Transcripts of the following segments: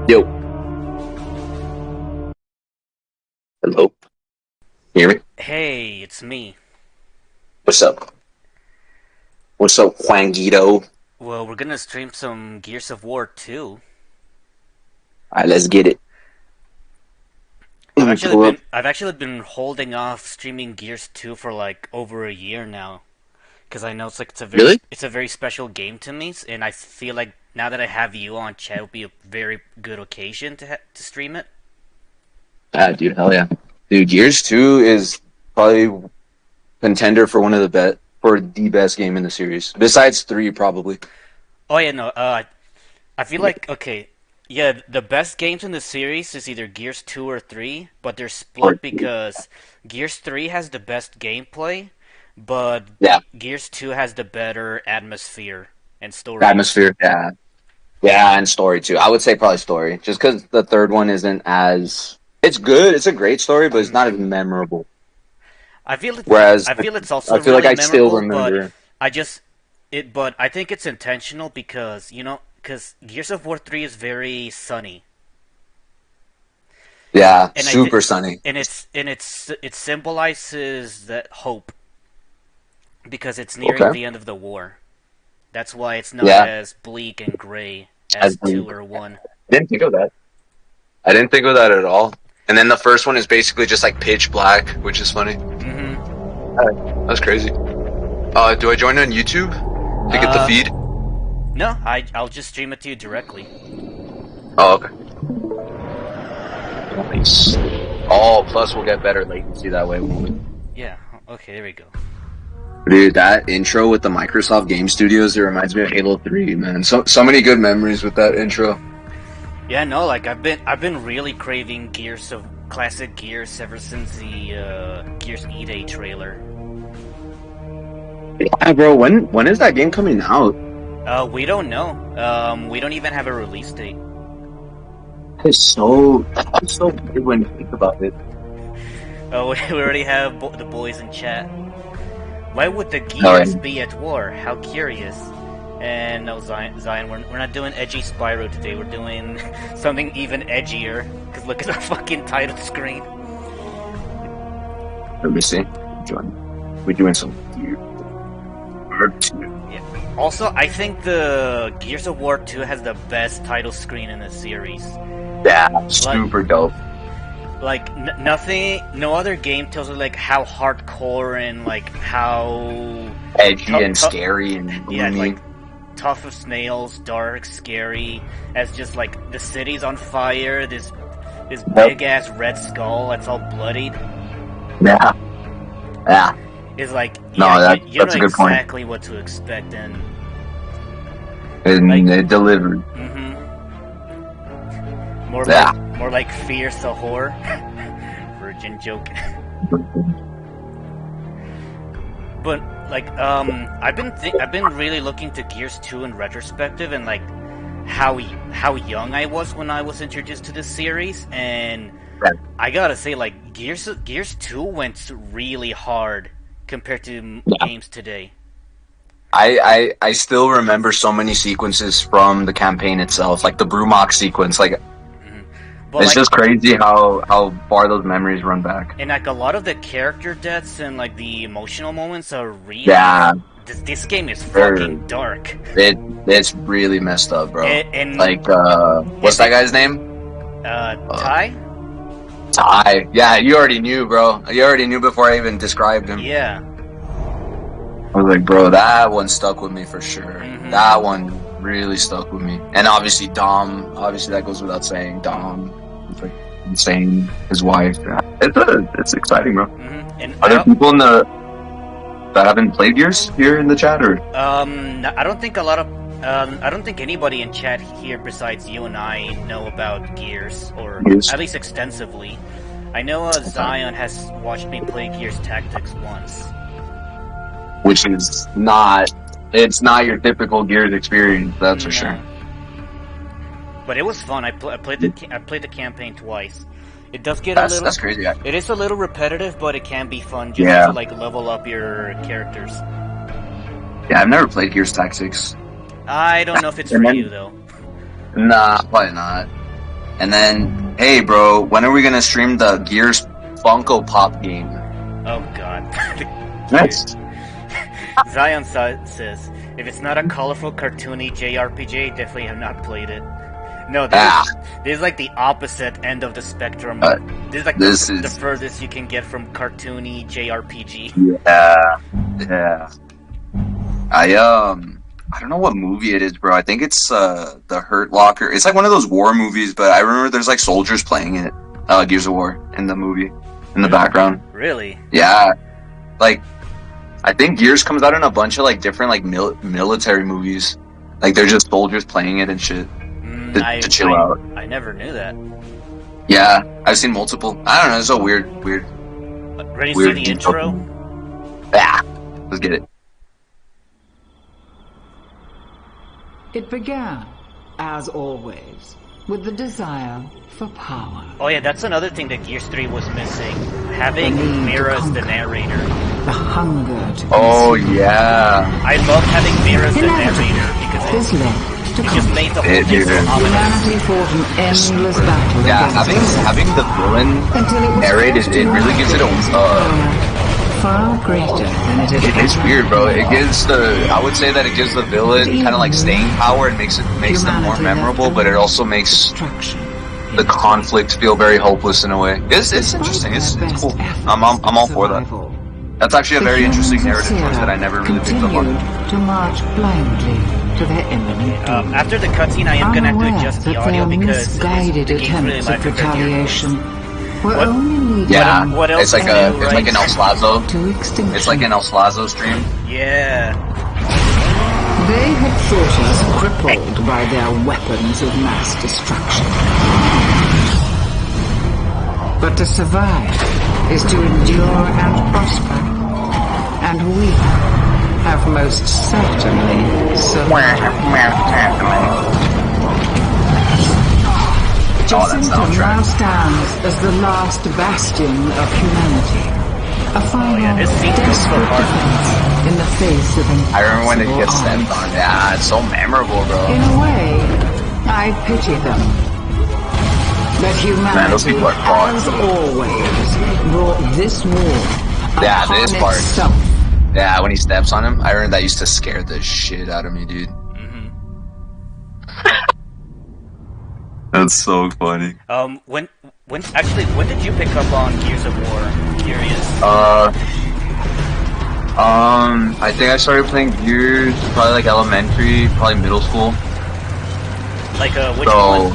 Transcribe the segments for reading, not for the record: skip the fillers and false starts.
Yo. Hello. Hear me? Hey, it's me. What's up? What's up, Juanguito? Well, we're gonna stream some Gears of War 2. Alright, let's get it. I've Let me actually pull been up. I've actually been holding off streaming Gears 2 for like over a year now, because I know Really? it's a very special game to me, and I feel like now that I have you on chat, it would be a very good occasion to stream it. Ah, dude, hell yeah. Dude, Gears 2 is probably contender for one of the best game in the series. Besides 3, probably. Oh yeah, no, I feel like okay, yeah, the best games in the series is either Gears 2 or 3, but they're Or, split because Gears 3 has the best gameplay, but yeah, Gears 2 has the better atmosphere and story. atmosphere, yeah. Yeah, and story too. I would say probably story. Just because the third one isn't as... It's good, it's a great story, but it's Mhm. not as memorable. I Whereas, feel it's I also feel like really I still memorable, but remember... I just but I think it's intentional because because Gears of War 3 is very sunny. Yeah, And I think super sunny. it symbolizes that hope because it's nearing Okay. the end of the war. That's why it's not Yeah, as bleak and gray I as 2 or 1. didn't think of that. I didn't think of that at all. And then the first one is basically just like pitch black, which is funny. Mm-hmm. That's crazy. Do I join on YouTube to get the Uh, feed? no, I'll just stream it to you directly. Oh, okay. Nice. Oh, plus we'll get better latency that way, won't we? Yeah, okay, there we go. Dude, that intro with the Microsoft Game Studios, it reminds me of Halo 3, man. So many good memories with that intro. Yeah, no, like I've been really craving Gears of classic Gears ever since the Gears E-Day trailer. Yeah, bro, when is that game coming out? We don't know. We don't even have a release date. That's so weird when you think about it. Oh, we already have the boys in chat. Why would the No, Gears be at war? How curious. And no, Zion, we're not doing edgy Spyro today. We're doing something even edgier. Cause look at our fucking title screen. let me see. We're doing some weird. Yeah. Also, I think the Gears of War 2 has the best title screen in the series. Yeah, super dope. Like nothing, no other game tells you like how hardcore and like how Edgy and scary and yeah, gloomy. like tough as nails, dark, scary. As just like the city's on fire. This big ass red skull that's all bloodied. Yeah. Yeah. Is like No, yeah, you that's know a good point. exactly what to expect and And like it delivered. more like fierce a whore. Virgin joke. But like I've been really looking to Gears 2 in retrospective and like how young I was when I was introduced to this series, and Right. I gotta say like Gears 2 went really hard compared to Yeah. games today. I still remember so many sequences from the campaign itself, like the Brumok sequence. Like But it's like, just crazy how far those memories run back. and like a lot of the character deaths and like the emotional moments are really Yeah, this game is They're- fucking dark. it's really messed up, bro. And Like what's that guy's name? Ty? Ty. Yeah, you already knew, bro. You already knew before I even described him. Yeah. I was like, bro, that one stuck with me for sure. Mhm. That one really stuck with me. And obviously Dom, obviously that goes without saying. Dom, it's like insane. His wife, it's exciting, bro. Mm-hmm. And Are there people that haven't played Gears here in the chat, or? I don't think a lot of. I don't think anybody in chat here besides you and I know about Gears, or at least extensively. I know Zion has watched me play Gears Tactics once. Which is not... It's not your typical Gears experience, that's for sure. But it was fun. I played the campaign twice. It does get That's crazy. It is a little repetitive, but it can be fun just to like level up your characters. Yeah, I've never played Gears Tactics. I don't know if it's for you though. Nah, probably not. And then, hey, bro, when are we gonna stream the Gears Funko Pop game? Oh God. Next. Zion says, if it's not a colorful, cartoony JRPG, definitely have not played it. No, this is like the opposite end of the spectrum. This is like the furthest you can get from cartoony JRPG. Yeah. I don't know what movie it is, bro. I think it's The Hurt Locker. It's like one of those war movies, but I remember there's like soldiers playing it. Gears of War in the movie, in the background. Really? Yeah. Like, I think Gears comes out in a bunch of like different like military movies. Like they're just soldiers playing it and shit to chill out. I never knew that. Yeah, I've seen multiple. I don't know. It's so weird. Ready to see the intro? Yeah, let's get it. It began, as always, with the desire for power. Oh yeah, that's another thing that Gears 3 was missing. Having Mira as the narrator. The hunger to yeah. I love having Mira as the narrator because it just made the whole thing so ominous. Humanity fought an endless battle. Yeah, having the villain narrate it really gives it a far greater than it is. It is weird, bro. It gives I would say that it gives the villain kind of like staying power and makes them more memorable, but it also makes the conflict feel very hopeless in a way. It's interesting. It's cool. I'm all for that. That's actually a very interesting narrative choice that I never really picked up on. To march blindly to their imminent doom. After the cutscene, I am gonna have to adjust the audio because misguided attempts at retaliation were only yeah, what else it's like an El Slazo. It's like an El Slazo stream. Yeah. They had thought us crippled by their weapons of mass destruction. But to survive is to endure and prosper. And we have most certainly survived. Jacinta now stands as the last bastion of humanity. A final desperate defense in the face of an I remember when it gets stepped on. Yeah, it's so memorable, bro. In a way, I pity them. But humanity, as always, brought this war upon itself. Yeah, when he steps on him, I remember that used to scare the shit out of me, dude. That's so funny. When did you pick up on Gears of War? I'm curious. I think I started playing Gears probably like elementary, probably middle school. Like which one?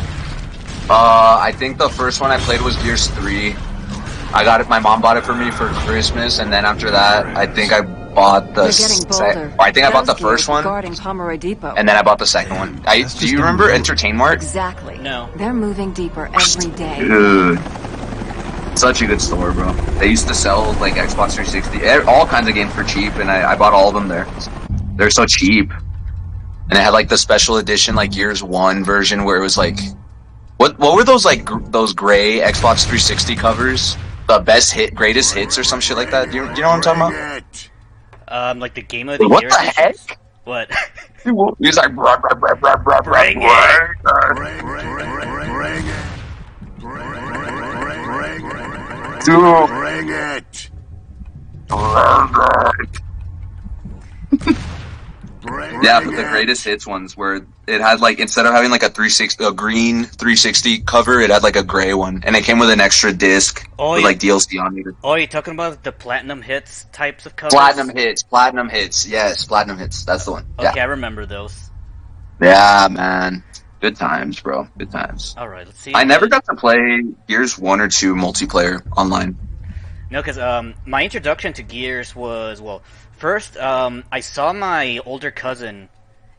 I think the first one I played was Gears 3. I got it. My mom bought it for me for Christmas, and then after that, I think I bought the. I bought the first one, and then I bought the second one. Do you remember Entertain Mart? Exactly. No. They're moving deeper every day. Dude, such a good store, bro. They used to sell like Xbox 360, all kinds of games for cheap, and I bought all of them there. They're so cheap, and it had like the special edition like Gears 1 version where it was like, what were those like those gray Xbox 360 covers? The greatest hits or some shit like that. Do you know what I'm talking about? Like the game of the what year. What the heck? What? He's like, bring it. Yeah, but the greatest hits ones where it had like, instead of having like a green 360 cover, it had like a gray one, and it came with an extra disc with like DLC on it. Oh, you're talking about the platinum hits types of covers? Platinum hits, yes, platinum hits. That's the one. Okay, yeah. I remember those. Yeah, man. Good times, bro. Good times. All right, let's see. I never got to play Gears 1 or 2 multiplayer online. No, because my introduction to Gears was, well, first I saw my older cousin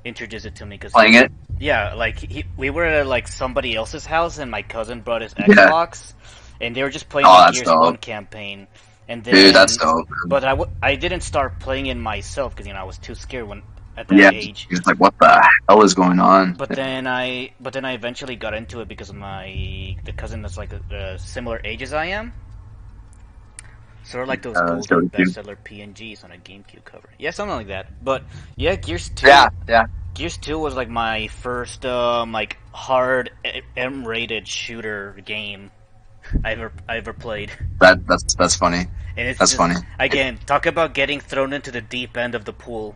introduce it to me. Playing it? Yeah, like we were at like somebody else's house, and my cousin brought his Xbox, and they were just playing the Gears dope. 1 campaign. And then, dude, that's dope. But I didn't start playing it myself because I was too scared at that age. He's like, what the hell is going on? But then I eventually got into it because of the cousin that's like a similar age as I am. Sort of like those golden bestseller PNGs on a GameCube cover. Yeah, something like that. But yeah, Gears 2. Yeah. Gears 2 was like my first like hard M-rated shooter game I ever played. That's funny. And it's that's funny. Again, talk about getting thrown into the deep end of the pool.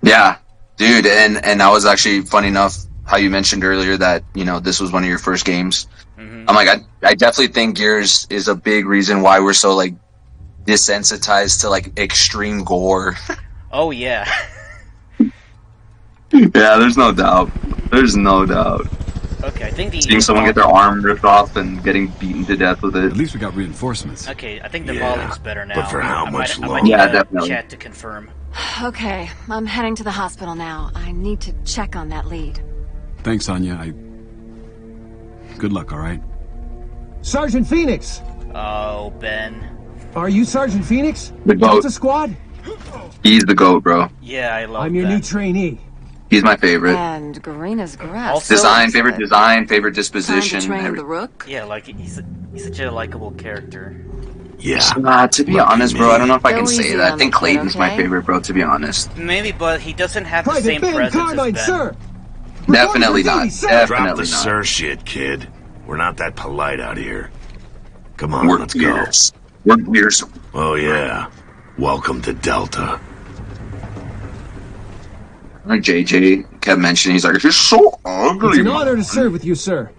Yeah, dude, and that was actually funny enough how you mentioned earlier that this was one of your first games. Mm-hmm. I'm like, I definitely think Gears is a big reason why we're so like desensitized to like extreme gore. Oh yeah. Yeah, there's no doubt. There's no doubt. Okay, I think seeing someone get their arm ripped off and getting beaten to death with it. At least we got reinforcements. Okay, I think the volume's better now. But for how much longer? I might need definitely. Chat to confirm. Okay, I'm heading to the hospital now. I need to check on that lead. Thanks, Anya. Good luck, all right? Sergeant Phoenix! Oh, Ben. Are you Sergeant Phoenix? The GOAT. Delta Squad? He's the GOAT, bro. Yeah, I love I'm your new trainee. He's my favorite. And Garina's grass. Also, favorite disposition. Time to train the Rook? Yeah, like he's such a likable character. Yeah. To be honest, bro, I don't know if I can Go say easy that. I on think the kid, Clayton's my okay? favorite, bro, to be honest. Maybe, but he doesn't have the Private same Ben presence Carmine, as Ben. sir! Definitely not. Duty, sir. Definitely Drop the not. sir shit, kid. We're not that polite out here. Come on, We're let's Gears. We're Gears. go. Oh, yeah. Welcome to Delta. Like JJ kept mentioning, he's like, "You're so ugly." It's an honor to serve with you, sir.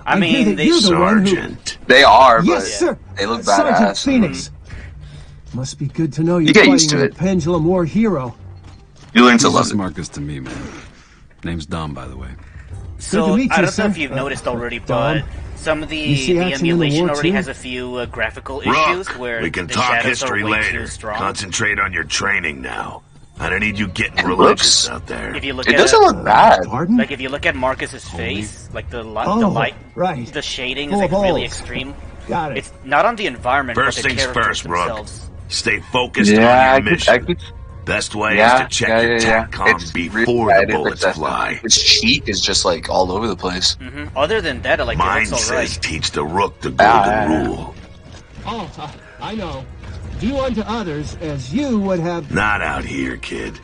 I I hear mean, that you're the one who... Sergeant. They are, but Yes, sir. they look Sergeant badass. Phoenix. Must be good to know you're You get fighting used to with it. a Pendulum War hero. You learn to He's love just it. Marcus to me, man. Name's Dom, by the way. So Good to meet I you, don't know sir. if you've noticed already, Dom. but some of You see the action in the emulation war, already too? has a few graphical issues Rook, where we can the talk shadows history are way later. too strong. Concentrate on your training now. I don't need you getting It religious looks- out there. If you look It at doesn't look bad. Pardon? like if you look at Marcus's face, like the Oh, light, right. the shading Full is like of really holes. extreme. Got it. It's not on the environment, First but the things characters first, Rook. themselves. Stay focused Yeah, on your mission. Best way is to check your TACCOM It's before really the bullets bad. fly. Its cheek is just like all over the place. Other than that, like Mine it looks says alright. teach the Rook the golden rule. Oh, I know. Do unto others as you would have... Not out here, kid.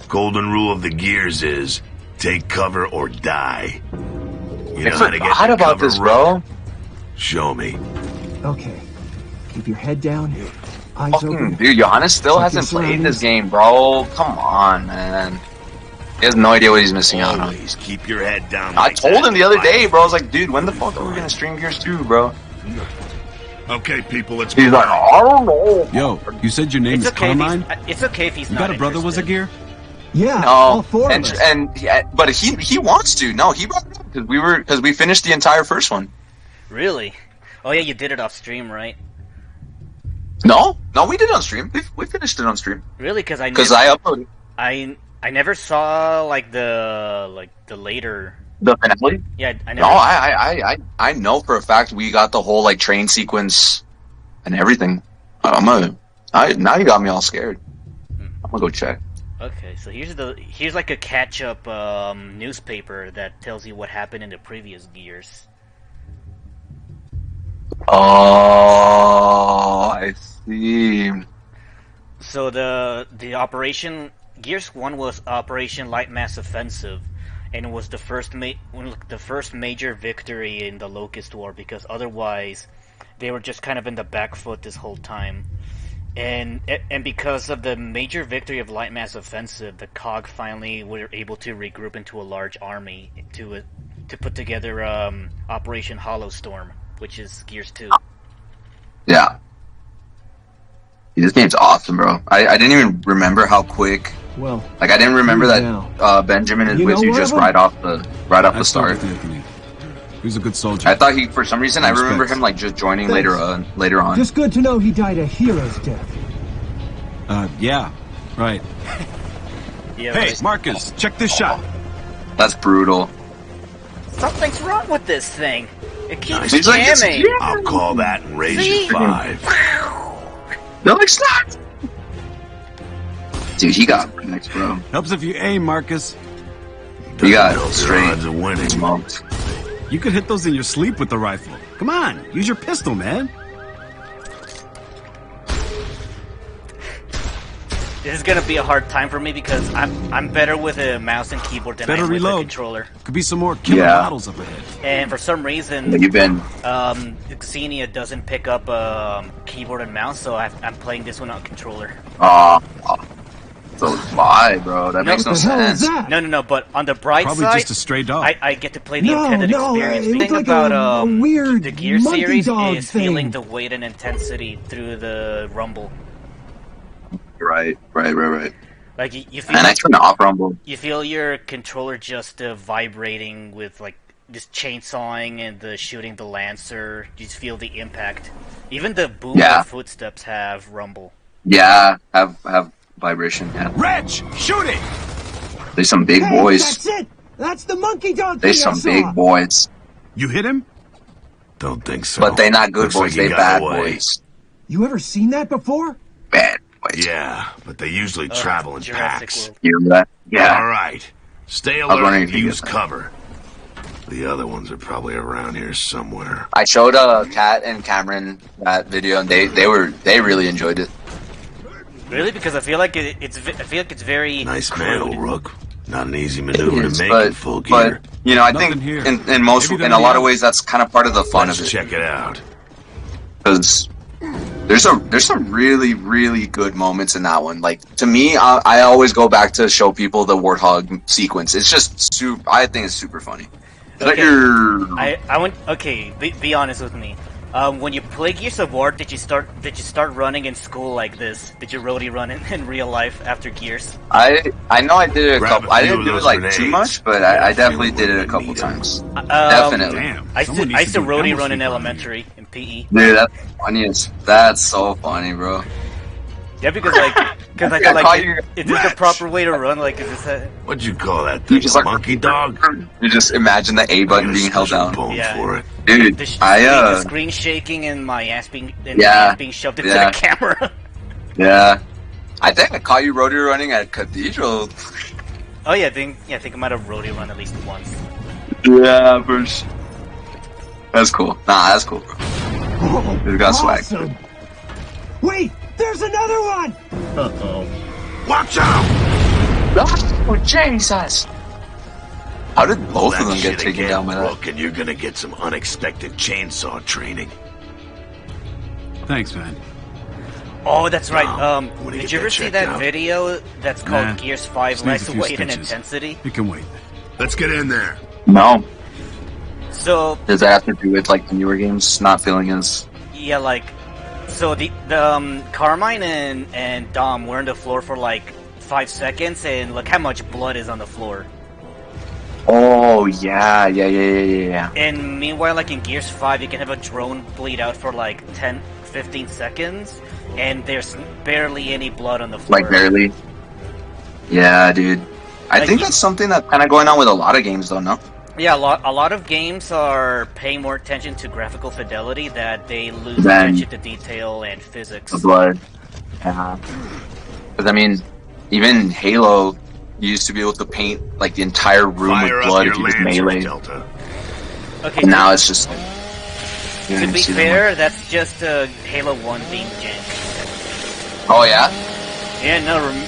Golden rule of the Gears is take cover or die. You I know how to get forgot to about cover, this, Rook? bro. Show me. Okay. Keep your head down. Eyes Fucking open. dude, Johannes still Check hasn't your played this surroundings. game, bro. Come on, man. He has no idea what he's missing out on. Always keep your head down. I like told that. him the other day, bro. I was like, dude, when the fuck are we gonna stream Gears 2, bro? Okay, people, let's He's go. like, I don't know. Yo, you said your name It's is okay. Carmine? It's okay if he's You not. got a brother was a interested. gear? Yeah, all No, four of us. but he wants to. No, he brought it up because we finished the entire first one. Really? Oh yeah, you did it off stream, right? No, we did it on stream. We finished it on stream Really? Because because I uploaded I never saw like the later. the finale. Yeah, I No, never. I know for a fact we got the whole like train sequence and everything. Now you got me all scared. I'm gonna go check. Okay, so here's like a catch up newspaper that tells you what happened in the previous Gears. Oh, I see. So the operation Gears 1 was Operation Light Mass Offensive, and it was the first major victory in the Locust War, because otherwise they were just kind of in the back foot this whole time. And because of the major victory of Light Mass Offensive, the COG finally were able to regroup into a large army to put together Operation Hollowstorm, which is Gears 2. Yeah. This game's awesome, bro. I didn't even remember how quick Well, Like I didn't remember now. that Benjamin is You with know you one just of 'em? right off the I start. with Anthony. He was a good soldier. I thought he, for some reason, I remember Respect. him like just joining Thanks. later on. Just good to know he died a hero's death. Yeah, right. Yeah, Hey, right. Marcus, check this shot. That's brutal. Something's wrong with this thing. It keeps He's like, it's jamming. here. I'll call that and raise See? you 5. No, it's not. Dude, he got next, bro. Helps if you aim, Marcus. He got Doesn't help your straight odds of winning. smoked. You could hit those in your sleep with the rifle. Come on, use your pistol, man. This is gonna be a hard time for me because I'm better with a mouse and keyboard than I Better am with a reload. controller. Could be some more killer Yeah. models up ahead. And for some reason, You've been Xenia doesn't pick up keyboard and mouse, so I'm playing this one on controller. so why, bro? That makes no What the hell is sense. that? No, but on the bright Probably side, just a stray dog. I get to play the No, intended no, experience. it The looked thing like about a weird the Gear monkey series dog is thing. feeling the weight and intensity through the rumble. Right. Like you feel, And I turned off Rumble. you feel your controller just vibrating with like just chainsawing and the shooting the lancer. You just feel the impact. Even the boom Yeah. of footsteps have rumble. Yeah, have vibration. Yeah, Reg, shoot it! there's some big Hey, boys. that's it! That's the monkey dog There's thing I some saw. big boys, You hit him? Don't think so. but they not good Looks boys. like he They got bad away. boys. You ever seen that before? Bad boys. Yeah, but they usually travel in Jurassic packs. World. You remember that? Yeah. All right. Stay was alert wondering and if you use get that. cover. The other ones are probably around here somewhere. I showed Kat and Cameron that video, and they really enjoyed it. Really? Because I feel like it's very Nice crude. man, Rook. Not an easy maneuver Yes, to make but, in full gear. but you know, I Nothing think here. in Maybe a they're lot of the ways that's kind of part of the fun Let's of it. check it out. Because there's some really good moments in that one. Like to me, I always go back to show people the Warthog sequence. It's just super. I think it's super funny. Okay. Like I went. Okay, be honest with me. When you play Gears of War, did you start running in school like this? Did you roadie run in real life after Gears? I know I did it a Grab couple. a I few didn't of do it those like grenades. too much, but I definitely did it a couple times. Definitely, Damn. I used someone to, needs I used to do an roadie ammo run in sweep on elementary in PE. dude. That's funny. That's so funny, bro. Yeah, because I Yeah, feel like call is you this the Rex. proper way to run? Like, is this a... What'd you call that You thing? just A like monkey dog? You just imagine the A I button got a being held special down, bone Yeah. for it. dude. the I screen shaking and my ass being shoved into Yeah. the camera? yeah. I think I caught you roadie running at Cathedral. Oh yeah, I think I might have roadie run at least once. Yeah, first. That's cool. Nah, that's cool, bro. Oh, It got swag. awesome. Wait, there's another one! Watch out! Oh, Jesus! How did both That of them shit get taken again, down by that? Rook, and you're gonna get some unexpected chainsaw training. Thanks, man. Oh, that's right. Wow. Wanna Did get you that ever see checked that out? video that's called Nah. Gears 5 Just needs Less a few Weight and stitches. Intensity? You can wait. Let's get in there. No. So Does that have to do with like the newer games not feeling as? yeah, like so the Carmine and Dom were on the floor for like 5 seconds, and look how much blood is on the floor. Oh yeah. And meanwhile, like in Gears 5, you can have a drone bleed out for like 10-15 seconds, and there's barely any blood on the floor. Like barely. Yeah, dude. I Like, think you- that's something that's kind of going on with a lot of games, though. No. Yeah, a lot of games are paying more attention to graphical fidelity that they lose Then- attention to detail and physics. The blood. Yeah. Because I mean, even Halo used to be able to paint like the entire room Fire with up blood your if you just Lancers, melee. Delta. Okay, And now it's just. Like, you don't to even be see them fair, that's just Halo 1 being jank. Oh yeah. Yeah, no,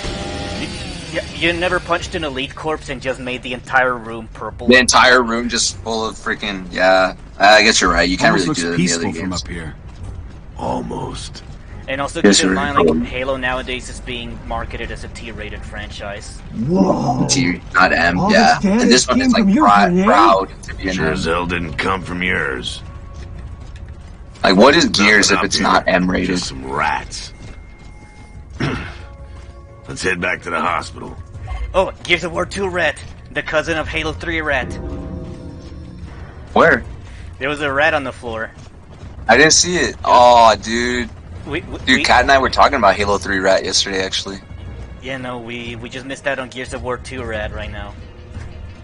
you never punched an elite corpse and just made the entire room purple. The entire room just full of freaking yeah. I guess you're right. You can't Almost really do looks that in the peaceful other from games. up here. Almost. And also Yes, keep in sir. mind, like Halo nowadays is being marketed as a T-rated franchise. Whoa! T, not M. All Yeah. this And this damage one is came like from your grenade? proud to be an Sure M. as hell didn't come from yours. Like what is Gears Nothing if up it's here, not M rated? Just some rats. Let's head back to the hospital. Oh, Gears of War 2 rat. The cousin of Halo 3 rat. Where? There was a rat on the floor. I didn't see it. Oh, dude. We Kat and I were talking about Halo 3 Rat yesterday, actually. Yeah, no, we just missed out on Gears of War 2 rat right now.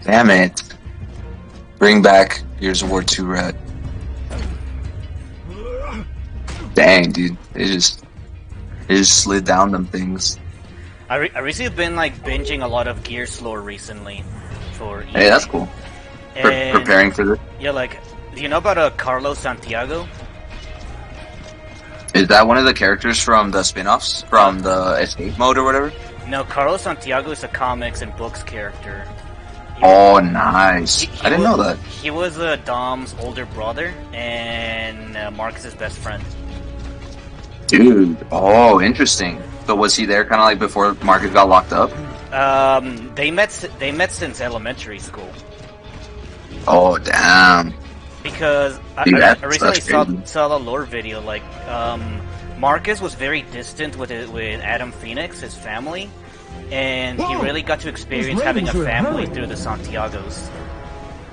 Damn it. Bring back Gears of War 2 Rat. Dang, dude. It just slid down them things. I recently been like binging a lot of Gears lore recently. For Hey, that's cool. And, Preparing for this. Yeah, like, do you know about Carlos Santiago? Is that one of the characters from the spin-offs? From the escape mode or whatever? No, Carlos Santiago is a comics and books character. Oh, nice. I didn't know that. He was Dom's older brother and Marcus's best friend. Dude. Oh, interesting. So was he there kind of like before Marcus got locked up? They met since elementary school. Oh, damn. Because Dude, I that's recently saw the lore video. Like, Marcus was very distant with Adam Phoenix, his family, and he really got to experience having a family through the Santiagos.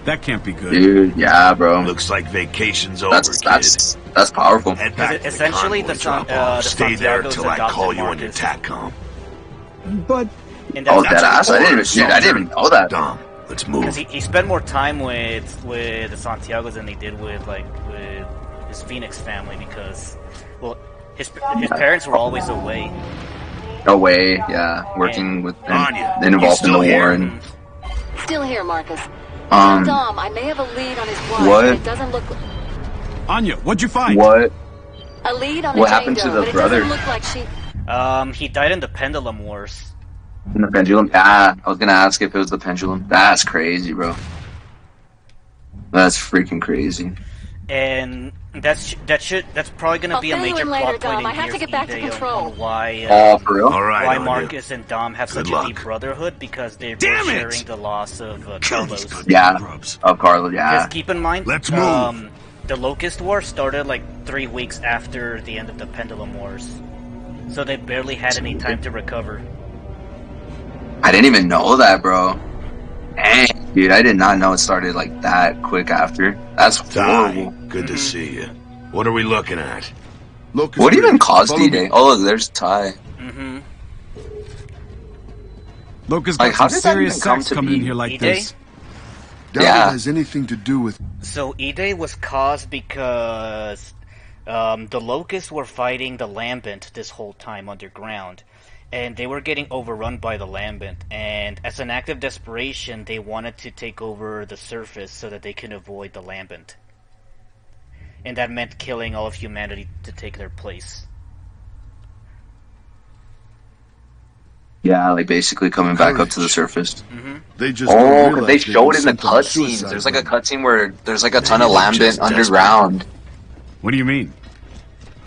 That can't be good. Dude, yeah, bro. Looks like vacation's over, That's powerful. Head back to Essentially, the the convoy drop-off. Stay there Santiagos till I adopted call you on your Marcus. TACCOM. But And Oh, that's that ass! I didn't even know that. Dom, let's because move. he spent more time with the Santiagos than he did with his Phoenix family because, well, his parents were always away. No way, yeah. Working with Anya, and you involved in still the here? war and Still here, Marcus. Dom, I may have a lead on his wife, what? but it doesn't look Anya, what'd you find? what? a lead on What a happened Jane to Doe, the but brother? it doesn't look like she. He died in the Pendulum Wars. In the pendulum? Ah, I was gonna ask if it was the pendulum. That's crazy, bro. That's freaking crazy. And that's probably gonna I'll be a fill you major in plot later, point Dom. in I have to Gears get back to E-Day control. on why Oh, for real? All right, why Anya. Marcus and Dom have such Good a deep luck. brotherhood because they're both Damn it! sharing the loss of Kill these Carlos. Yeah. grubs. Of Carlos, yeah. Just keep in mind, Let's move. The Locust War started like 3 weeks after the end of the Pendulum Wars, so they barely had any time to recover. I didn't even know that, bro. Dang, dude, I did not know it started like that quick after. That's Ty, horrible. good to see you. What are we looking at? What even caused D-Day? Oh, look, there's Ty. Mm-hmm. Locust Like, got how some did that serious even come sex to coming in be? here like E-Day? this. Doubt Yeah. it has anything to do with. So E-Day was caused because the Locusts were fighting the Lambent this whole time underground, and they were getting overrun by the Lambent, and as an act of desperation, they wanted to take over the surface so that they could avoid the Lambent. And that meant killing all of humanity to take their place. Yeah, like basically coming back up to the surface. They just don't Oh, realize they they've showed been in the sent on a cutscenes. suicide There's like a run. cutscene where there's like a ton Maybe of they're lambent just desperate. underground. What do you mean?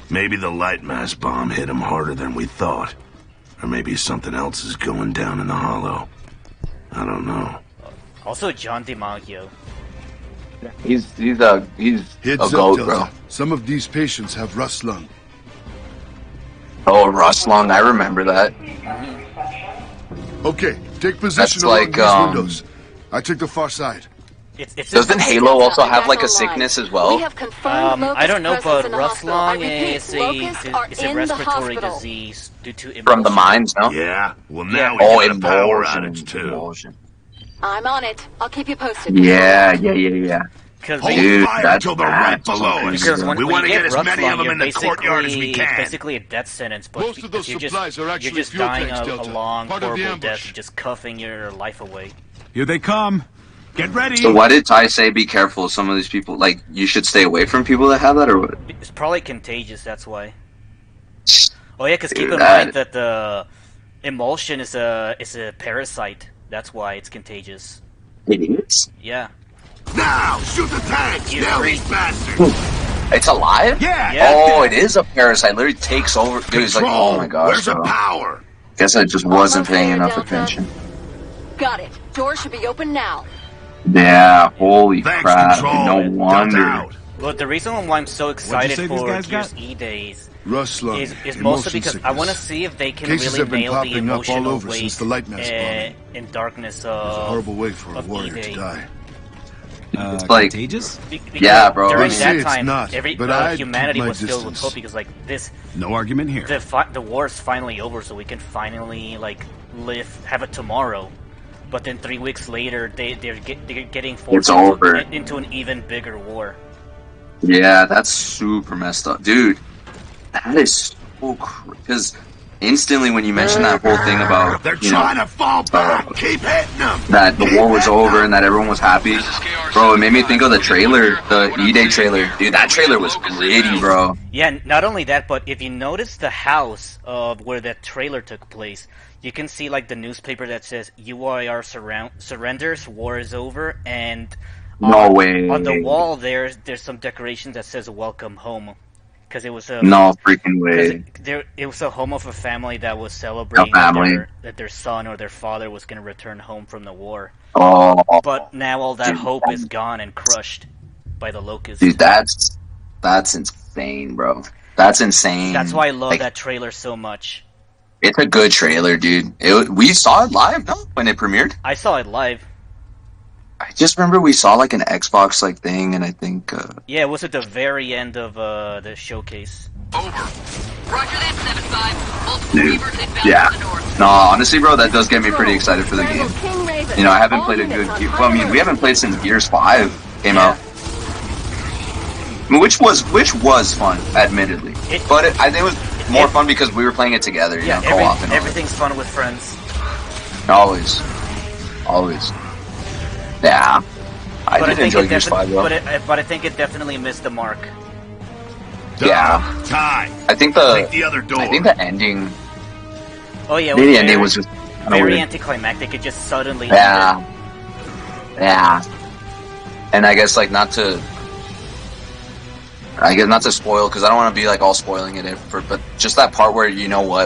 Maybe the light mass bomb hit him harder than we thought. Or maybe something else is going down in the hollow. I don't know. Also, John DiMaggio. He's a Heads up, goat, Delta. bro. Some of these patients have rust lung. Oh, Rustlong, I remember that. Okay, take That's position along like, these windows. I take the far side. It's Doesn't just- Halo also have Back like a online. sickness as We well? have confirmed I don't know, locust but presence in the hospital. I Rustlong repeat, is locusts are a in the respiratory hospital. disease due to From the emotion. mines, no? Yeah? Well, now Yeah. we Oh, got a power emulsion. outage, too. Emulsion. I'm on it. I'll keep you posted. Yeah. Because Hold Dude, fire that's until they're bad. right below us. Because when We when want to you get as many Rustlong, of them in you're the courtyard as we basically- can. It's basically a death sentence, but Most of those you're supplies are you're actually just fuel dying tanks, a Delta. long, Part of the horrible death, ambush. and just cuffing your life away. Here they come. Get ready. So why did Ty say be careful? Some of these people, like, you should stay away from people that have that, or what? It's probably contagious, that's why. Oh yeah, because keep Dude, in that- mind that the emulsion is a parasite. That's why it's contagious. Idiots. Yeah. Now, shoot the tanks! You Nail freak. these bastards! It's alive? Yeah. Yeah. Oh, it is a parasite. Literally takes over. Dude, he's like, oh my gosh. Where's the bro. power? Guess I just wasn't Almost paying there, enough Delta. attention. Got it. Doors should be open now. Yeah, holy Thanks, crap. Control. No Delta wonder. out. Well, the reason why I'm so excited say these for guys Gears got? E-Days Rust lung, is mostly motion because I sickness. want to see if they can Cases really have been nail the popping up all emotional over since weight the light mass bombing. and darkness It's a horrible way for a of warrior E-Day. to die. It's like, contagious? Because Yeah, bro. During They say that it's time, not, but I'd humanity keep my was filled with distance. hope because, like, this No argument here. the war is finally over, so we can finally like have a tomorrow. But then 3 weeks later, they're getting forced into an even bigger war. Yeah, that's super messed up, dude. That is so because instantly when you mentioned that whole thing about They're trying to fall back. Keep hitting them. that the war was over and that everyone was happy, bro, it made me think of the trailer, the E-Day trailer. Dude, that trailer was gritty, bro. Yeah, not only that, but if you notice the house of where that trailer took place, you can see like the newspaper that says UIR surrenders, war is over, and No way. on the wall there's some decorations that says welcome home, because it was a No freaking way. it was a home of a family that was celebrating that their son or their father was going to return home from the war. Oh, But now all that hope is gone and crushed by the locusts. dude, that's insane, bro. That's insane. That's why I love Like, that trailer so much. It's a good trailer, dude. We saw it live, no? When it premiered? I saw it live. I just remember we saw like an Xbox like thing, and I think Yeah, it was at the very end of the showcase. Roger that, 7-5. Multiple dude, Reavers inbound yeah. to the north. No, honestly, bro, that does get me pretty excited for the game. You know, I haven't played a good Gear. Well, I mean, we haven't played since Gears 5 came out. I mean, which was fun, admittedly. I think it was more fun because we were playing it together, you know, co-op and all everything's fun with friends. that. Always. Yeah. I did enjoy Gears 5, though. But I think it definitely missed the mark. Yeah. Ty. I think Take the other door. I think the ending. Oh yeah, The ending was just kinda very weird. anticlimactic. It just suddenly Yeah. ended. Yeah. And I guess like not to spoil, because I don't want to be like all spoiling it, but just that part where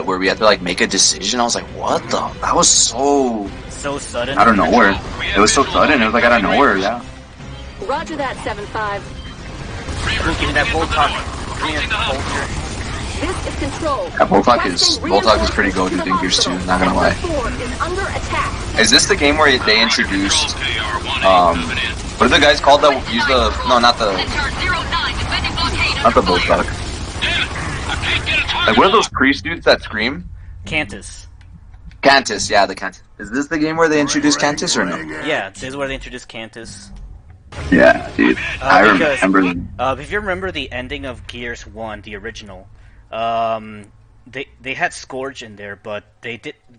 where we had to like make a decision. I was like, what the? That was so sudden. out of nowhere. It was so sudden. It was like out of nowhere. Yeah. Roger that, 7-5. Give me that bolt talk. Give me that bolter. This is control. Yeah, Voltalk is pretty goated in Gears 2. Not gonna lie. Is under attack. Is this the game where they introduced what are the guys called that use the not the Voltalk? Like what are those priest dudes that scream? Cantus. Cantus, yeah, the Cantus. Is this the game where they introduced Cantus or no? Yeah, this is where they introduced Cantus. Yeah, dude. I remember. If you remember the ending of Gears 1, the original, they had Scourge in there, but the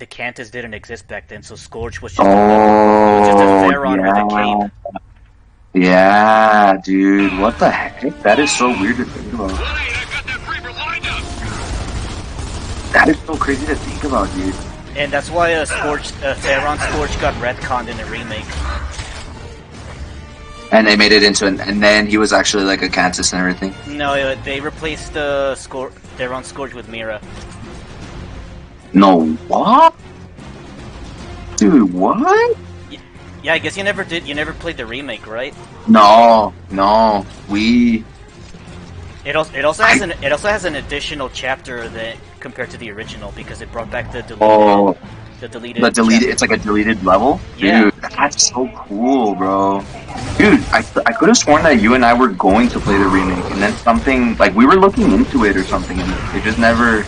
Cantus didn't exist back then, so Scourge was just a Theron with a cape. Yeah, dude. What the heck? That is so weird to think about. That is so crazy to think about, dude. And that's why Theron Scourge got retconned in the remake. And they made it into and then he was actually like a Cantus and everything. No, they replaced Theron Scourge with Mira. No, what? Dude, what? Yeah, I guess you never played the remake, right? No. It also has an additional chapter that compared to the original because it brought back the deleted. It's like a deleted level. Yeah. Dude, that's so cool, bro. Dude, I could have sworn that you and I were going to play the remake, and then something like we were looking into it or something, and it just never.